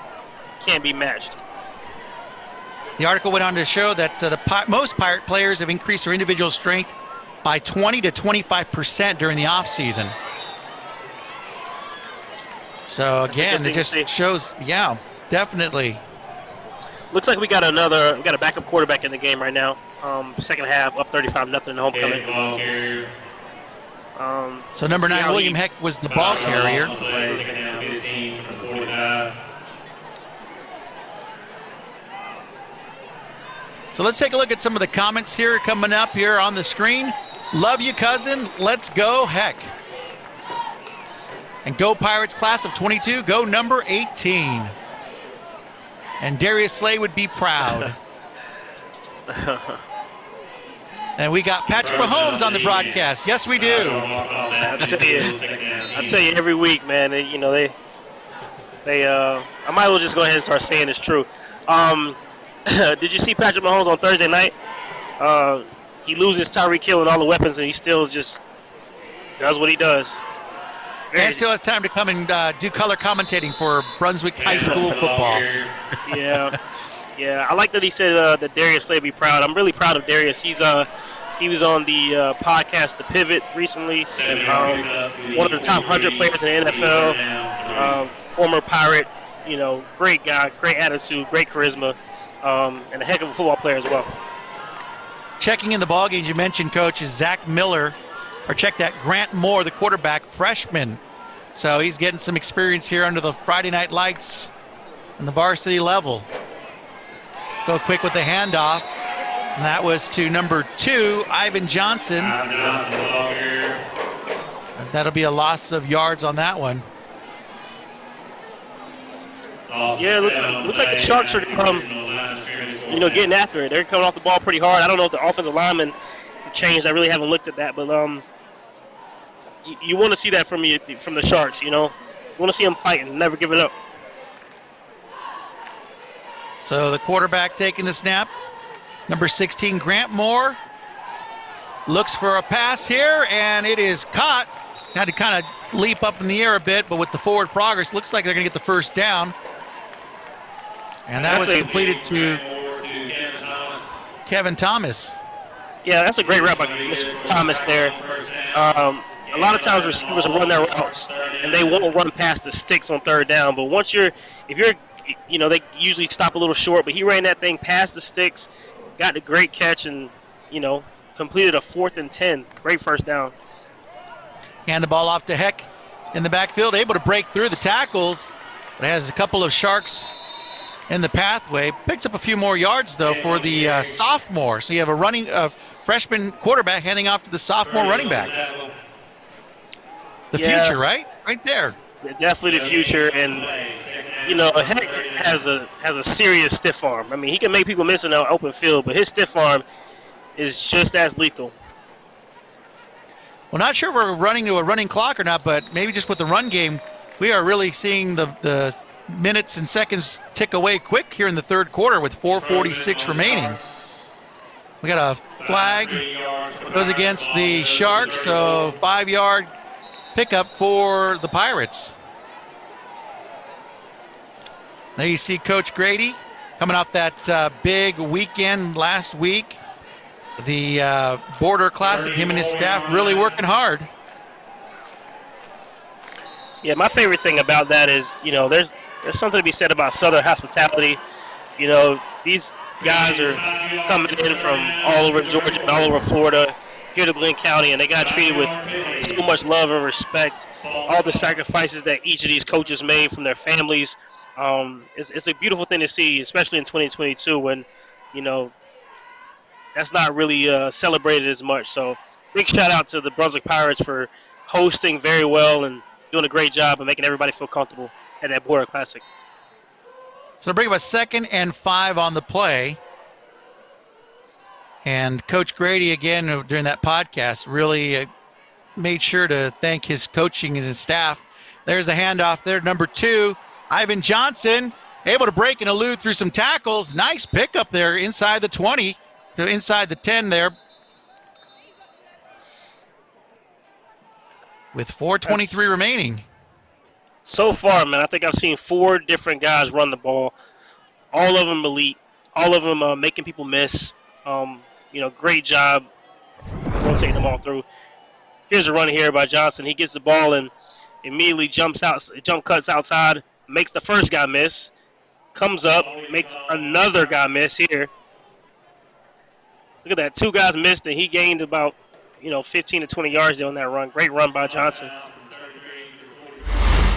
can't be matched. The article went on to show that most Pirate players have increased their individual strength by 20 to 25% during the offseason. So again, it just shows, yeah, definitely. Looks like we got a backup quarterback in the game right now. Second half, up 35-0 in homecoming. So number 9, William Heck, was the ball carrier. So let's take a look at some of the comments here coming up here on the screen. Love you, cousin. Let's go, Heck. And go Pirates class of 22. Go number 18. And Darius Slay would be proud. And we got Patrick Mahomes on the broadcast. Yes, we do. I tell you every week, man. They I might as well just go ahead and start saying it's true. Did you see Patrick Mahomes on Thursday night? He loses Tyreek Hill and all the weapons, and he still just does what he does. And still has time to come and do color commentating for Brunswick High School football. Yeah. I like that he said that Darius Slay be proud. I'm really proud of Darius. He's He was on the podcast The Pivot recently. One of the top 100 players in the NFL. Former Pirate. Great guy, great attitude, great charisma, and a heck of a football player as well. Checking in the ball games, you mentioned, Coach, is Zach Miller, or check that, Grant Moore, the quarterback, freshman. So he's getting some experience here under the Friday night lights on the varsity level. Go quick with the handoff, and that was to number 2, Ivan Johnson. That'll be a loss of yards on that one. Yeah, it looks like the Sharks are getting after it. They're coming off the ball pretty hard. I don't know if the offensive linemen changed. I really haven't looked at that, but you want to see that from the Sharks. You want to see them fighting, never giving up. So the quarterback taking the snap, number 16, Grant Moore, looks for a pass here, and it is caught. Had to kind of leap up in the air a bit, but with the forward progress, looks like they're going to get the first down. And that was completed to Kevin Thomas. Yeah, that's a great route by Mr. Thomas there. A lot of times receivers will run their routes, and they won't run past the sticks on third down. But they usually stop a little short, but he ran that thing past the sticks, got a great catch, and, completed a 4th and 10. Great first down. Hand the ball off to Heck in the backfield, able to break through the tackles, but has a couple of Sharks in the pathway. Picks up a few more yards, though, for the sophomore. So you have a freshman quarterback handing off to the sophomore running back. The future, right? Right there. Definitely the future, and Heck has a serious stiff arm. I mean, he can make people miss in an open field, but his stiff arm is just as lethal. Well, not sure if we're running to a running clock or not, but maybe just with the run game, we are really seeing the minutes and seconds tick away quick here in the third quarter with 4:46 remaining. We got a flag, goes against the Sharks, so 5-yard pickup for the Pirates. There you see Coach Grady coming off that big weekend last week. The Border Classic, him and his staff really working hard. Yeah, my favorite thing about that is, there's something to be said about Southern hospitality. These guys are coming in from all over Georgia and all over Florida here to Glynn County, and they got treated with so much love and respect. All the sacrifices that each of these coaches made from their families. It's a beautiful thing to see, especially in 2022 when, that's not really celebrated as much. So big shout out to the Brunswick Pirates for hosting very well and doing a great job of making everybody feel comfortable at that Border Classic. So they'll bring up a 2nd and 5 on the play. And Coach Grady, again, during that podcast, really made sure to thank his coaching and his staff. There's a handoff there, number 2, Ivan Johnson, able to break and elude through some tackles. Nice pickup there inside the 20 to inside the 10 there. With 4:23 remaining. So far, man, I think I've seen 4 different guys run the ball. All of them elite. All of them making people miss. Great job rotating them all through. Here's a run here by Johnson. He gets the ball and immediately jump cuts outside, makes the first guy miss, comes up, makes another guy miss here. Look at that. 2 guys missed, and he gained about 15 to 20 yards there on that run. Great run by Johnson.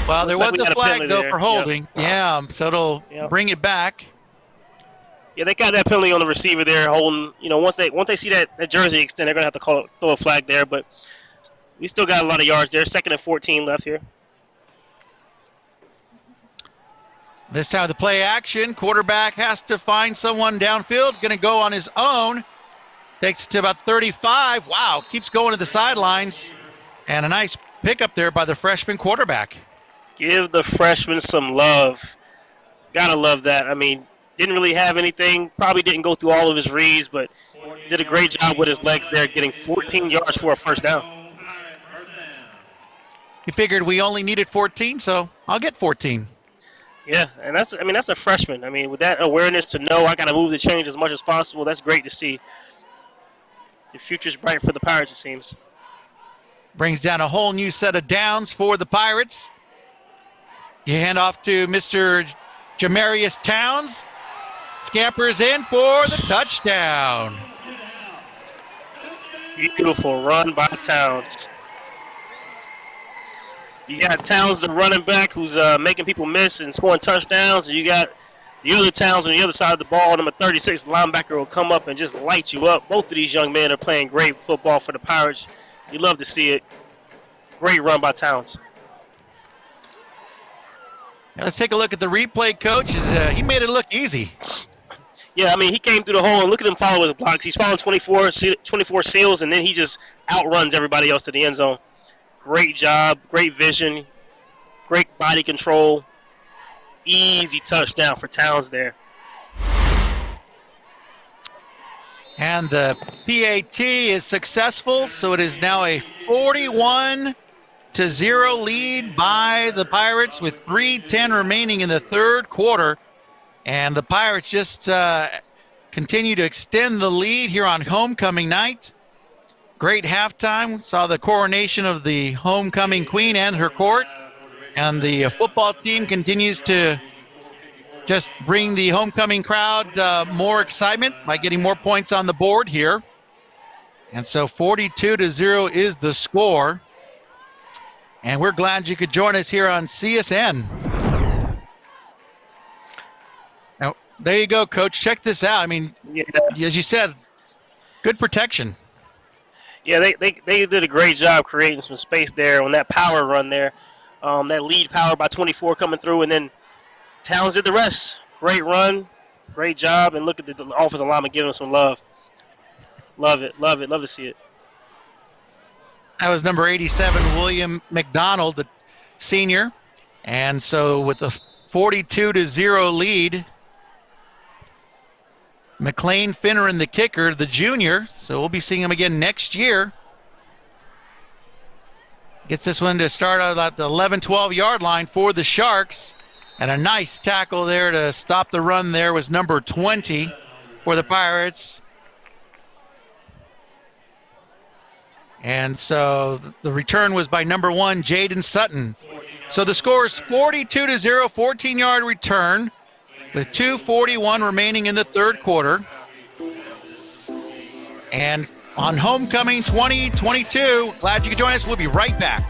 Well, there was a flag, though, for holding. Yeah, so it'll bring it back. Yeah, they got that penalty on the receiver there, holding. Once they see that jersey extend, they're going to have to throw a flag there. But we still got a lot of yards there. 2nd and 14 left here. This time the play action. Quarterback has to find someone downfield. Going to go on his own. Takes it to about 35. Wow, keeps going to the sidelines. And a nice pickup there by the freshman quarterback. Give the freshman some love. Gotta love that. I mean, didn't really have anything. Probably didn't go through all of his reads, but did a great job with his legs there, getting 14 yards for a first down. He figured we only needed 14, so I'll get 14. Yeah, and that's a freshman. I mean, with that awareness to know I got to move the change as much as possible, that's great to see. the future's bright for the Pirates, it seems. Brings down a whole new set of downs for the Pirates. You hand off to Mr. Jamarius Towns. Scampers in for the touchdown. Beautiful run by Towns. You got Towns, the running back, who's making people miss and scoring touchdowns. And you got the other Towns on the other side of the ball. Number 36, linebacker, will come up and just light you up. Both of these young men are playing great football for the Pirates. You love to see it. Great run by Towns. Now let's take a look at the replay, Coach. He made it look easy. Yeah, I mean, he came through the hole, and look at him follow his blocks. He's following 24 seals, and then he just outruns everybody else to the end zone. Great job, great vision, great body control. Easy touchdown for Towns there. And the PAT is successful, so it is now a 41-0 lead by the Pirates with 3:10 remaining in the third quarter. And the Pirates just continue to extend the lead here on homecoming night. Great halftime. Saw the coronation of the homecoming queen and her court. And the football team continues to just bring the homecoming crowd more excitement by getting more points on the board here. And so 42-0 is the score. And we're glad you could join us here on CSN. Now, there you go, Coach. Check this out. I mean, as you said, good protection. Yeah, they did a great job creating some space there on that power run there. That lead power by 24 coming through, and then Towns did the rest. Great run, great job, and look at the offensive lineman giving him some love. Love it, love it, love to see it. That was number 87, William McDonald, the senior. And so with a 42-0 lead, McLean Finneran, the kicker, the junior. So we'll be seeing him again next year. Gets this one to start out at the 11-12 yard line for the Sharks. And a nice tackle there to stop the run there was number 20 for the Pirates. And so the return was by number 1, Jaden Sutton. So the score is 42-0, 14-yard return with 2:41 remaining in the third quarter. And on homecoming 2022, glad you could join us. We'll be right back.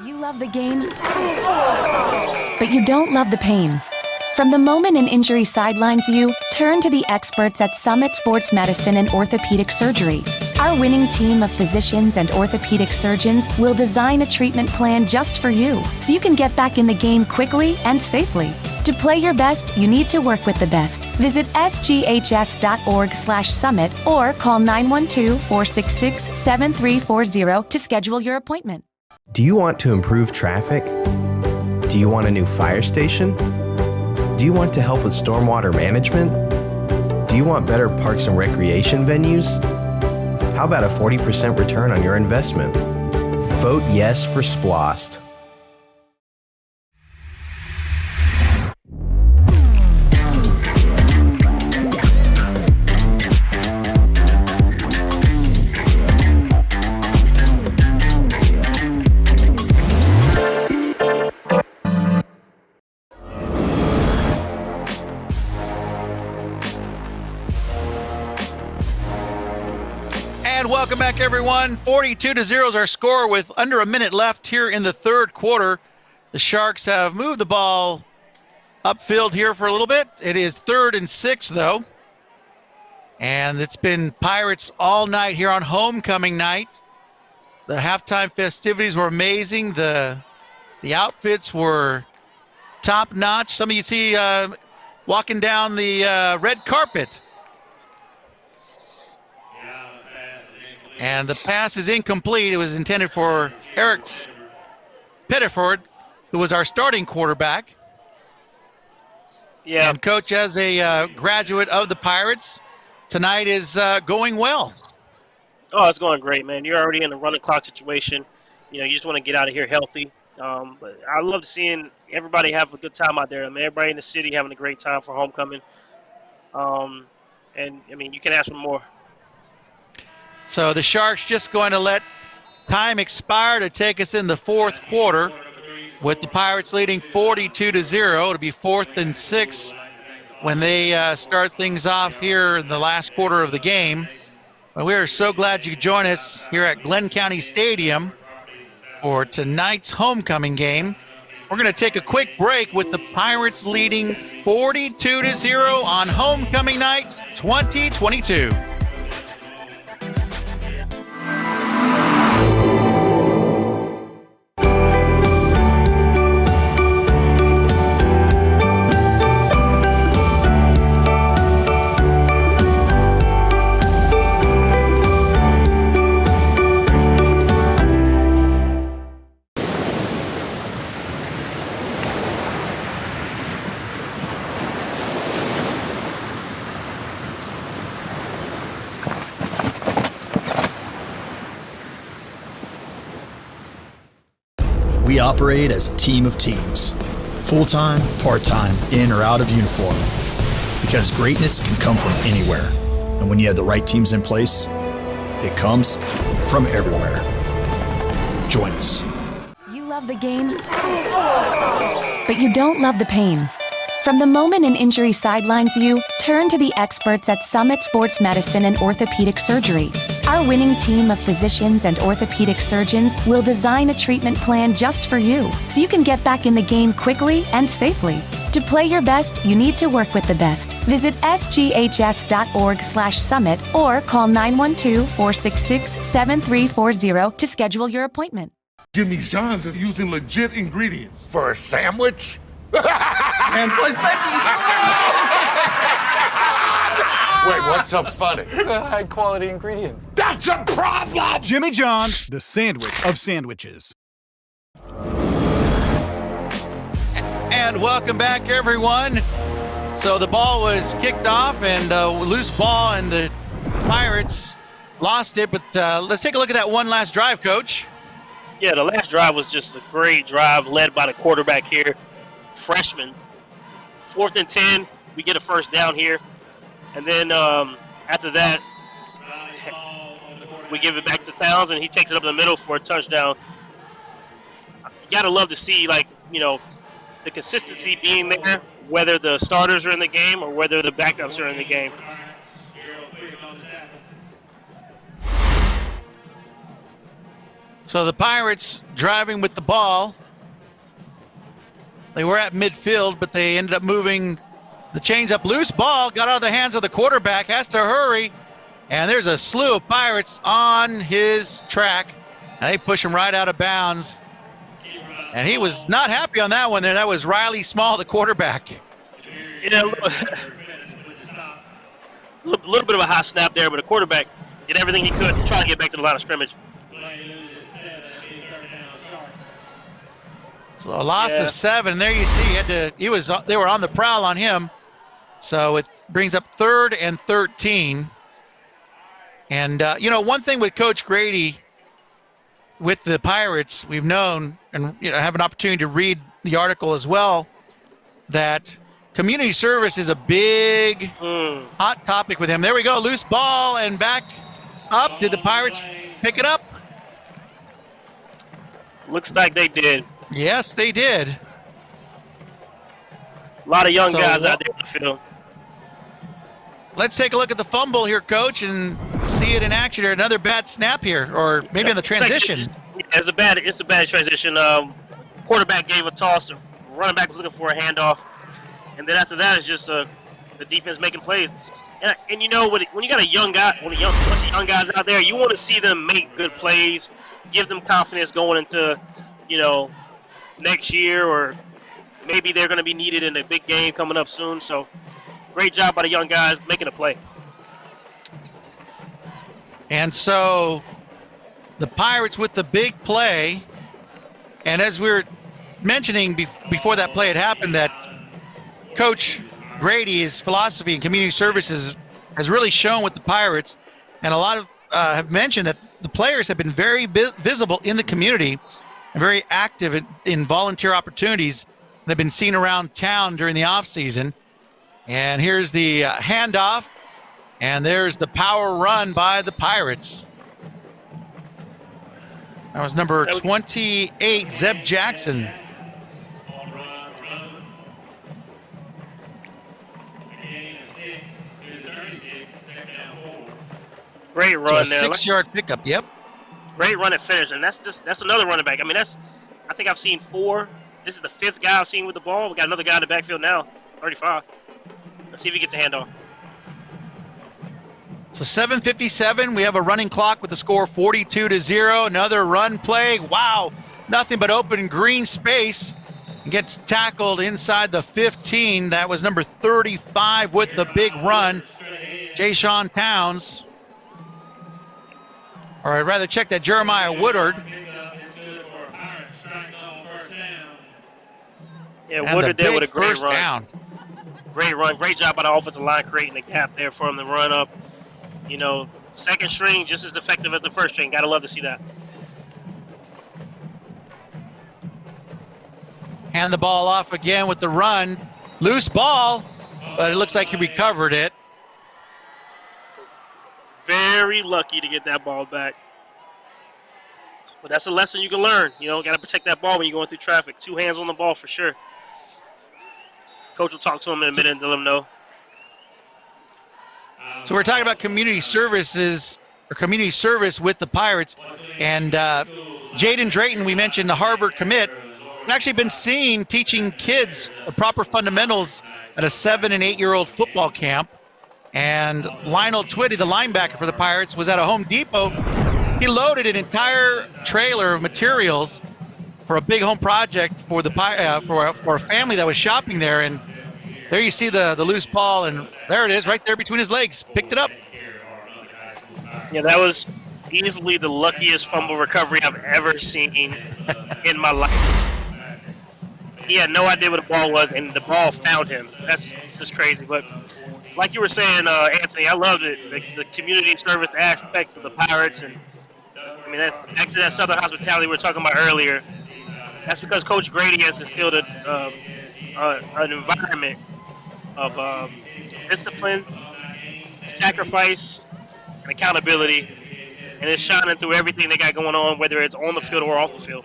You love the game, but you don't love the pain. From the moment an injury sidelines you, turn to the experts at Summit Sports Medicine and Orthopedic Surgery. Our winning team of physicians and orthopedic surgeons will design a treatment plan just for you, so you can get back in the game quickly and safely. To play your best, you need to work with the best. Visit sghs.org/summit or call 912-466-7340 to schedule your appointment. Do you want to improve traffic? Do you want a new fire station? Do you want to help with stormwater management? Do you want better parks and recreation venues? How about a 40% return on your investment? Vote yes for SPLOST. Welcome back, everyone. 42-0 is our score with under a minute left here in the third quarter. The Sharks have moved the ball upfield here for a little bit. It is 3rd and 6, though. And it's been Pirates all night here on homecoming night. The halftime festivities were amazing. The outfits were top-notch. Some of you see walking down the red carpet. And the pass is incomplete. It was intended for Eric Pettiford, who was our starting quarterback. Yeah. And Coach, as a graduate of the Pirates, tonight is going well. Oh, it's going great, man. You're already in a running clock situation. You know, you just want to get out of here healthy. But I love seeing everybody have a good time out there. I mean, everybody in the city having a great time for homecoming. And, I mean, you can ask for more. So the Sharks just going to let time expire to take us in the fourth quarter with the Pirates leading 42-0. It'll be 4th and 6 when they start things off here in the last quarter of the game. But we are so glad you could join us here at Glynn County Stadium for tonight's homecoming game. We're going to take a quick break with the Pirates leading 42-0 on homecoming night 2022. We operate as a team of teams. Full-time, part-time, in or out of uniform. Because greatness can come from anywhere. And when you have the right teams in place, it comes from everywhere. Join us. You love the game, but you don't love the pain. From the moment an injury sidelines you, turn to the experts at Summit Sports Medicine and Orthopedic Surgery. Our winning team of physicians and orthopedic surgeons will design a treatment plan just for you, so you can get back in the game quickly and safely. To play your best, you need to work with the best. Visit sghs.org/summit or call 912-466-7340 to schedule your appointment. Jimmy John's is using legit ingredients. For a sandwich? And sliced veggies. Wait, what's so funny? High quality ingredients. That's a problem! Jimmy John's, the sandwich of sandwiches. And welcome back, everyone. So the ball was kicked off, and loose ball, and the Pirates lost it. But let's take a look at that one last drive, Coach. Yeah, the last drive was just a great drive led by the quarterback here, freshman. 4th and 10, we get a first down here. And then after that, we give it back to Towns, and he takes it up in the middle for a touchdown. You got to love to see, like, you know, the consistency being there, whether the starters are in the game or whether the backups are in the game. So the Pirates driving with the ball. They were at midfield, but they ended up moving the chains up. Loose ball got out of the hands of the quarterback, has to hurry. And there's a slew of Pirates on his track. And they push him right out of bounds. And he was not happy on that one there. That was Riley Small, the quarterback. Yeah, a little bit of a hot snap there, but the quarterback did everything he could to try to get back to the line of scrimmage. So a loss of 7. There you see, they were on the prowl on him. So it brings up 3rd and 13. And, you know, one thing with Coach Grady with the Pirates, we've known, and have an opportunity to read the article as well, that community service is a big hot topic with him. There we go, loose ball and back up. Did the Pirates pick it up? Looks like they did. Yes, they did. A lot of young guys out there in the field. Let's take a look at the fumble here, Coach, and see it in action here. Another bad snap here, or maybe in the transition. It's a bad transition. Quarterback gave a toss. Running back was looking for a handoff. And then after that, it's just the defense making plays. And you know, when you got a bunch of young guys out there, you want to see them make good plays, give them confidence going into, you know, next year, or maybe they're going to be needed in a big game coming up soon. So great job by the young guys making a play. And so the Pirates with the big play. And as we were mentioning before that play had happened, that Coach Grady, his philosophy in community services has really shown with the Pirates, and a lot of have mentioned that the players have been very visible in the community and very active in volunteer opportunities that have been seen around town during the offseason. And here's the handoff, and there's the power run by the Pirates. That was number 28, Zeb Jackson. Great run so there. 6-yard pickup, yep. Great run at finish, and that's another running back. I mean, I think I've seen 4. This is the 5th guy I've seen with the ball. We got another guy in the backfield now, 35. Let's see if he gets a handoff. So 7:57, we have a running clock with the score 42-0. Another run play. Wow, nothing but open green space. Gets tackled inside the 15. That was number 35 with the big run, Jay-Sean Towns. Or I'd rather check that, Jeremiah Woodard. Yeah, and Woodard there with a great first run. Down. Great run. Great job by the offensive line creating a gap there for him to run up. You know, second string just as effective as the first string. Gotta love to see that. Hand the ball off again with the run. Loose ball, but it looks like he recovered it. Very lucky to get that ball back. But that's a lesson you can learn. You know, got to protect that ball when you're going through traffic. 2 hands on the ball for sure. Coach will talk to him in a minute and let him know. So we're talking about community services, or community service with the Pirates. And Jaden Drayton, we mentioned the Harvard commit, actually been seen teaching kids the proper fundamentals at a 7- and 8-year-old football camp. And Lionel Twitty, the linebacker for the Pirates, was at a Home Depot. He loaded an entire trailer of materials for a big home project for the for a family that was shopping there. And there you see the loose ball, and there it is right there between his legs. Picked it up. Yeah, that was easily the luckiest fumble recovery I've ever seen in my life. He had no idea what the ball was, and the ball found him. That's just crazy. But like you were saying, Anthony, I loved it. The community service aspect of the Pirates, and I mean, that's back to that Southern hospitality we were talking about earlier. That's because Coach Grady has instilled an environment of discipline, sacrifice, and accountability, and it's shining through everything they got going on, whether it's on the field or off the field.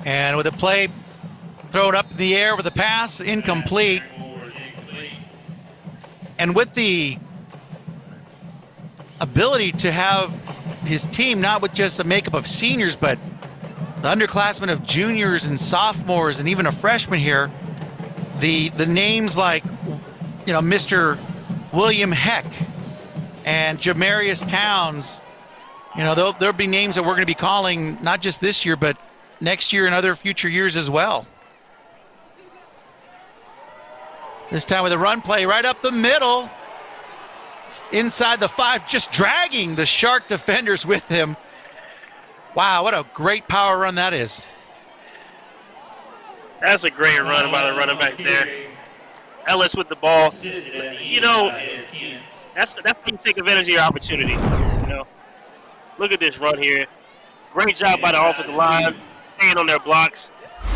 And with a play thrown up in the air with a pass, incomplete. And with the ability to have his team not with just a makeup of seniors, but the underclassmen of juniors and sophomores and even a freshman here, the names like, you know, Mr. William Heck and Jamarius Towns, you know, there'll be names that we're going to be calling not just this year, but next year and other future years as well. This time with a run play right up the middle. Inside the 5, just dragging the Shark defenders with him. Wow, what a great power run that is. That's a great run by the running back there. Ellis with the ball. You know, that's when you take advantage of your opportunity. You know, look at this run here. Great job by the offensive line, staying on their blocks,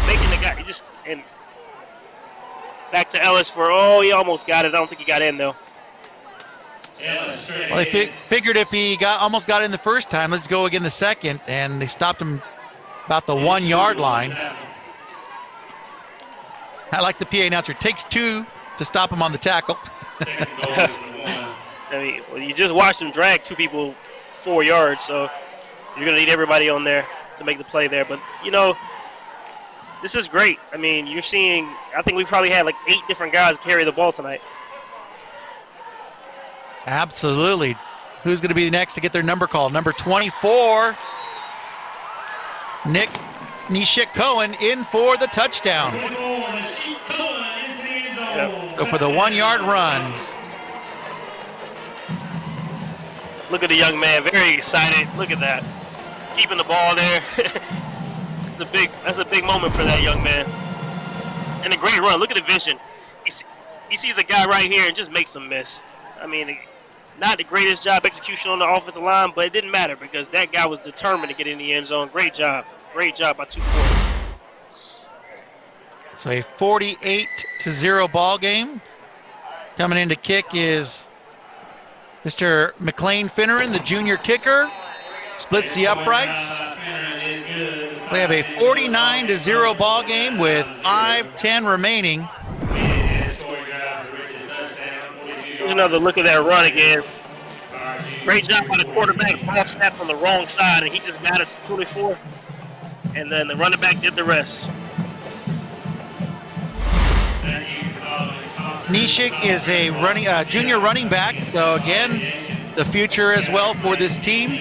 making the guy and back to Ellis for he almost got it. I don't think he got in though. Well, they figured if he almost got in the first time, let's go again the second, and they stopped him about the 1-yard line. I like the PA announcer. Takes 2 to stop him on the tackle. I mean, well, you just watched him drag 2 people 4 yards, so you're going to need everybody on there to make the play there. But, you know, this is great. I mean, you're seeing, I think we probably had like 8 different guys carry the ball tonight. Absolutely. Who's going to be the next to get their number called? Number 24, Nick Nishik-Cohen in for the touchdown. Yep. So for the 1-yard run. Look at the young man, very excited. Look at that. Keeping the ball there. That's a big moment for that young man. And a great run. Look at the vision. He sees a guy right here and just makes him miss. I mean, not the greatest job execution on the offensive line, but it didn't matter because that guy was determined to get in the end zone. Great job by 240. So a 48-0 ball game. Coming in to kick is Mr. McLean Finneran, the junior kicker. Splits the uprights. We have a 49-0 ball game with 5:10 remaining. Here's another look at that run again. Great job by the quarterback. Ball snapped on the wrong side, and he just got us to 24. And then the running back did the rest. Nishik is a junior running back, so again, the future as well for this team.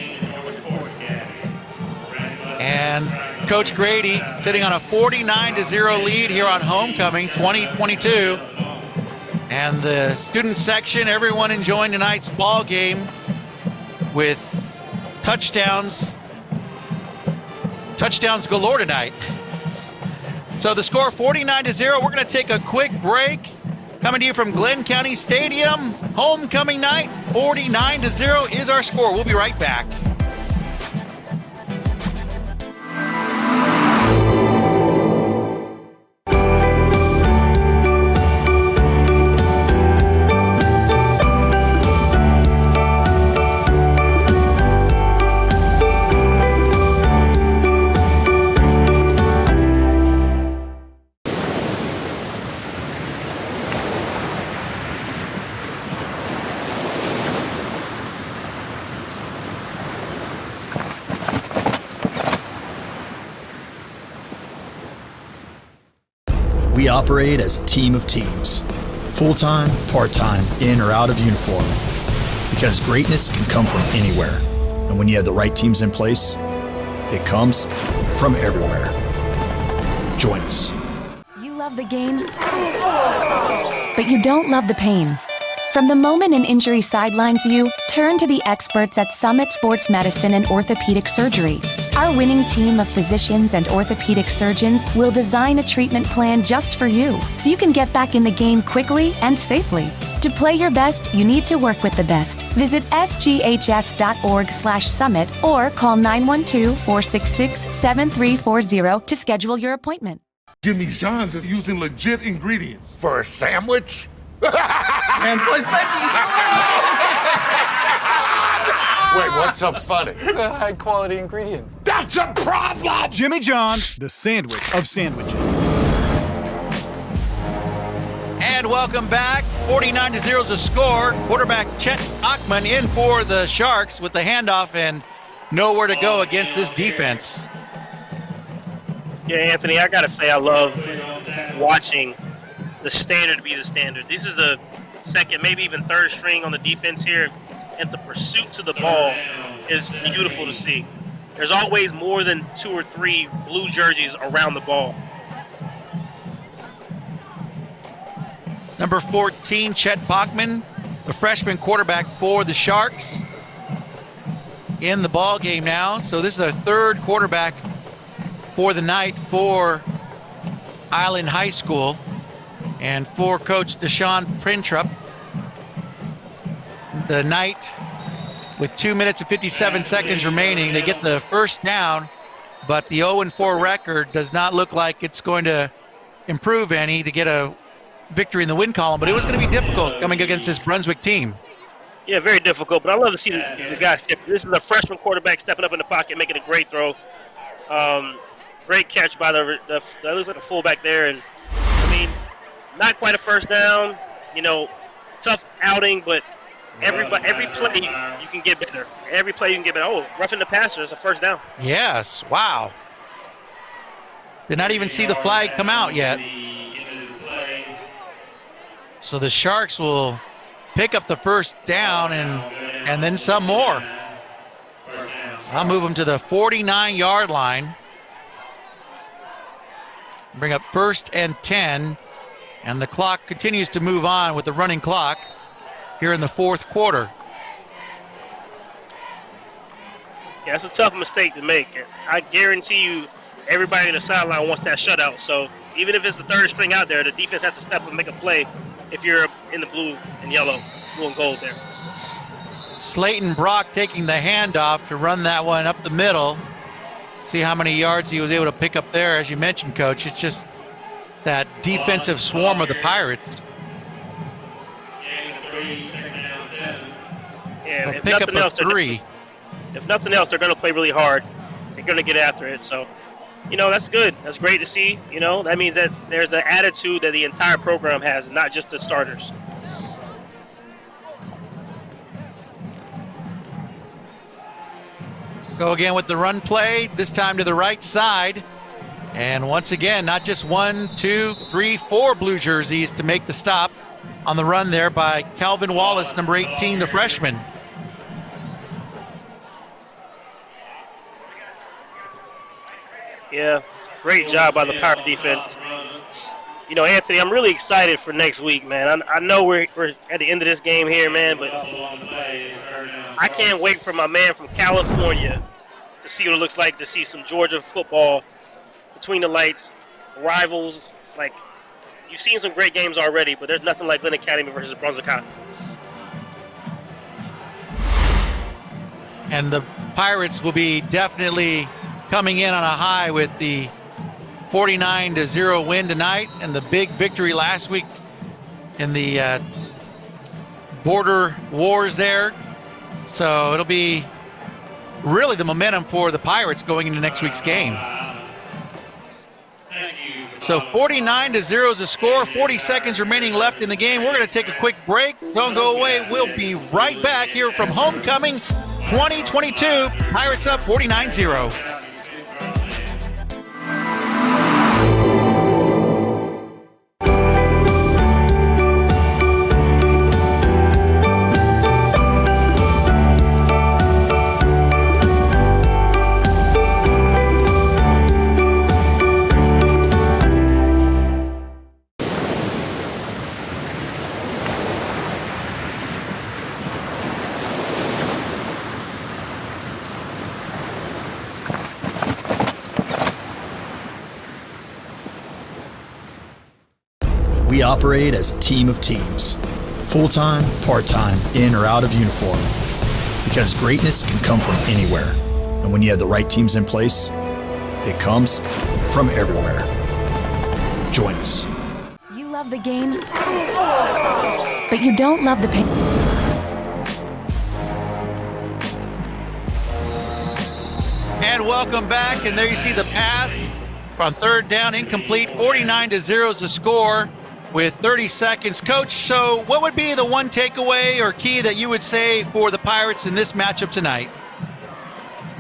And Coach Grady sitting on a 49-0 lead here on homecoming 2022. And the student section, everyone enjoying tonight's ball game with touchdowns galore tonight. So the score 49-0. We're going to take a quick break. Coming to you from Glynn County Stadium, homecoming night, 49-0 is our score. We'll be right back. We operate as a team of teams. Full-time, part-time, in or out of uniform. Because greatness can come from anywhere. And when you have the right teams in place, it comes from everywhere. Join us. You love the game, but you don't love the pain. From the moment an injury sidelines you, turn to the experts at Summit Sports Medicine and Orthopedic Surgery. Our winning team of physicians and orthopedic surgeons will design a treatment plan just for you, so you can get back in the game quickly and safely. To play your best, you need to work with the best. Visit sghs.org/summit or call 912-466-7340 to schedule your appointment. Jimmy John's is using legit ingredients. For a sandwich? And sliced veggies. Wait, what's so funny? The high-quality ingredients. That's a problem! Jimmy John's, the sandwich of sandwiches. And welcome back. 49-0 is the score. Quarterback Chet Bachmann in for the Sharks with the handoff and nowhere to go against this defense. Yeah, Anthony, I got to say I love watching the standard be the standard. This is the second, maybe even third string on the defense here, and the pursuit to the ball is beautiful to see. There's always more than 2 or 3 blue jerseys around the ball. Number 14, Chet Bachmann, the freshman quarterback for the Sharks, in the ball game now. So this is our third quarterback for the night for Island High School. And for Coach Deshaun Printrup, the night with 2 minutes and 57 seconds remaining, they get the first down, but the 0-4 record does not look like it's going to improve any to get a victory in the win column, but it was going to be difficult coming against this Brunswick team. Yeah, very difficult, but I love to see the guy step. This is a freshman quarterback stepping up in the pocket, making a great throw. Great catch by that looks like a fullback there, and I mean, not quite a first down, tough outing, but every play you can get better. Every play you can get better. Oh, roughing the passer is a first down. Yes, wow. Did not even see the flag come out yet. So the Sharks will pick up the first down and then some more. I'll move them to the 49-yard line. Bring up 1st and 10. And the clock continues to move on with the running clock here in the fourth quarter. Yeah, it's a tough mistake to make. I guarantee you everybody on the sideline wants that shutout. So even if it's the third string out there, the defense has to step up and make a play if you're in the blue and yellow, blue and gold there. Slayton Brock taking the handoff to run that one up the middle. See how many yards he was able to pick up there. As you mentioned, Coach, it's just that defensive swarm of the Pirates. Yeah, if nothing else, if nothing else, they're going to play really hard. They're going to get after it. So, that's good. That's great to see. That means that there's an attitude that the entire program has, not just the starters. Go again with the run play, this time to the right side. And once again, not just 1, 2, 3, 4 blue jerseys to make the stop on the run there by Calvin Wallace, number 18, the freshman. Yeah, great job by the Pirate defense. Anthony, I'm really excited for next week, man. I know we're at the end of this game here, man, but I can't wait for my man from California to see what it looks like to see some Georgia football between the lights, rivals. Like, you've seen some great games already, but there's nothing like Glynn Academy versus Brunswick High. And the Pirates will be definitely coming in on a high with the 49-0 win tonight and the big victory last week in the border wars there. So it'll be really the momentum for the Pirates going into next week's game. So 49-0 is the score, 40 seconds remaining left in the game. We're going to take a quick break. Don't go away. We'll be right back here from Homecoming 2022. Pirates up 49-0. We operate as a team of teams. Full-time, part-time, in or out of uniform. Because greatness can come from anywhere. And when you have the right teams in place, it comes from everywhere. Join us. You love the game, but you don't love the pain. And welcome back. And there you see the pass on third down, incomplete. 49-0 is the score with 30 seconds. Coach, so what would be the one takeaway or key that you would say for the Pirates in this matchup tonight?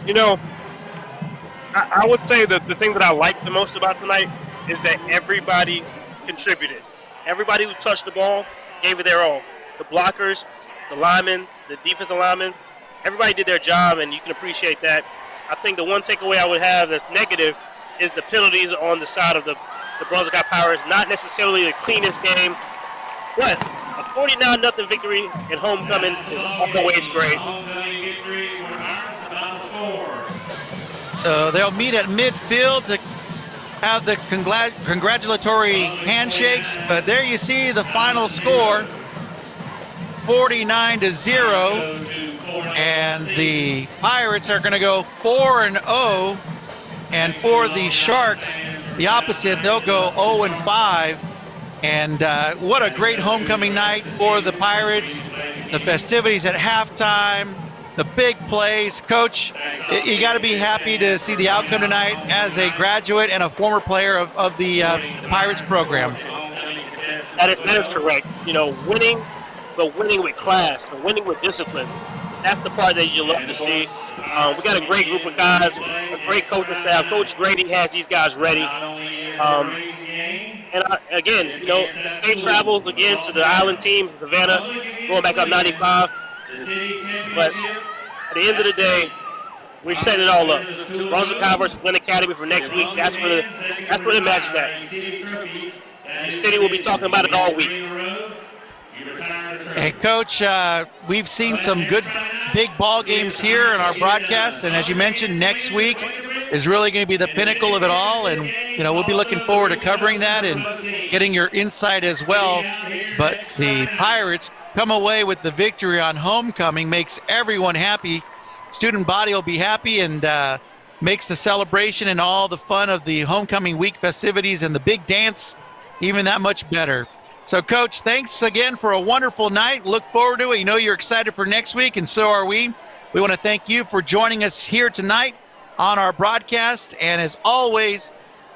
I would say that the thing that I like the most about tonight is that everybody contributed. Everybody who touched the ball gave it their all. The blockers, the linemen, the defensive linemen, everybody did their job, and you can appreciate that. I think the one takeaway I would have that's negative is the penalties on the side of the Brunswick Pirates. Not necessarily the cleanest game, but a 49-0 victory in homecoming is always great. So they'll meet at midfield to have the congratulatory handshakes, but there you see the final score, 49-0, and the Pirates are going to go 4-0, and for the Sharks, the opposite, they'll go 0-5. And what a great homecoming night for the Pirates. The festivities at halftime, the big plays. Coach, you got to be happy to see the outcome tonight as a graduate and a former player of the Pirates program. That is correct. Winning, but winning with class, and winning with discipline. That's the part that you love to see. We got a great group of guys, a great coaching staff. Coach Grady has these guys ready. Again, safe travels again to the island team, Savannah, going back up 95. But at the end of the day, we're setting it all up. Brunswick High versus Glynn Academy for next week. That's where the match is at. The city will be talking about it all week. Hey, Coach, we've seen some good big ball games here in our broadcast, and as you mentioned, next week is really going to be the pinnacle of it all, and we'll be looking forward to covering that and getting your insight as well. But the Pirates come away with the victory on homecoming, makes everyone happy. Student body will be happy, and makes the celebration and all the fun of the homecoming week festivities and the big dance even that much better. So, Coach, thanks again for a wonderful night. Look forward to it. You're excited for next week, and so are we. We want to thank you for joining us here tonight on our broadcast. And as always,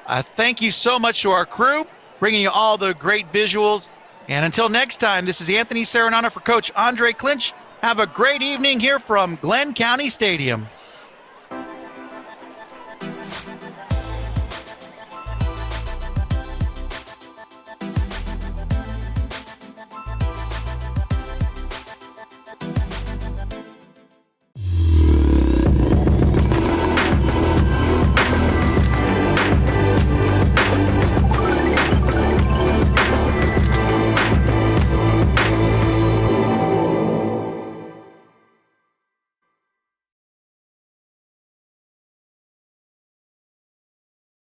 thank you so much to our crew, bringing you all the great visuals. And until next time, this is Anthony Serenana for Coach Andre Clinch. Have a great evening here from Glynn County Stadium.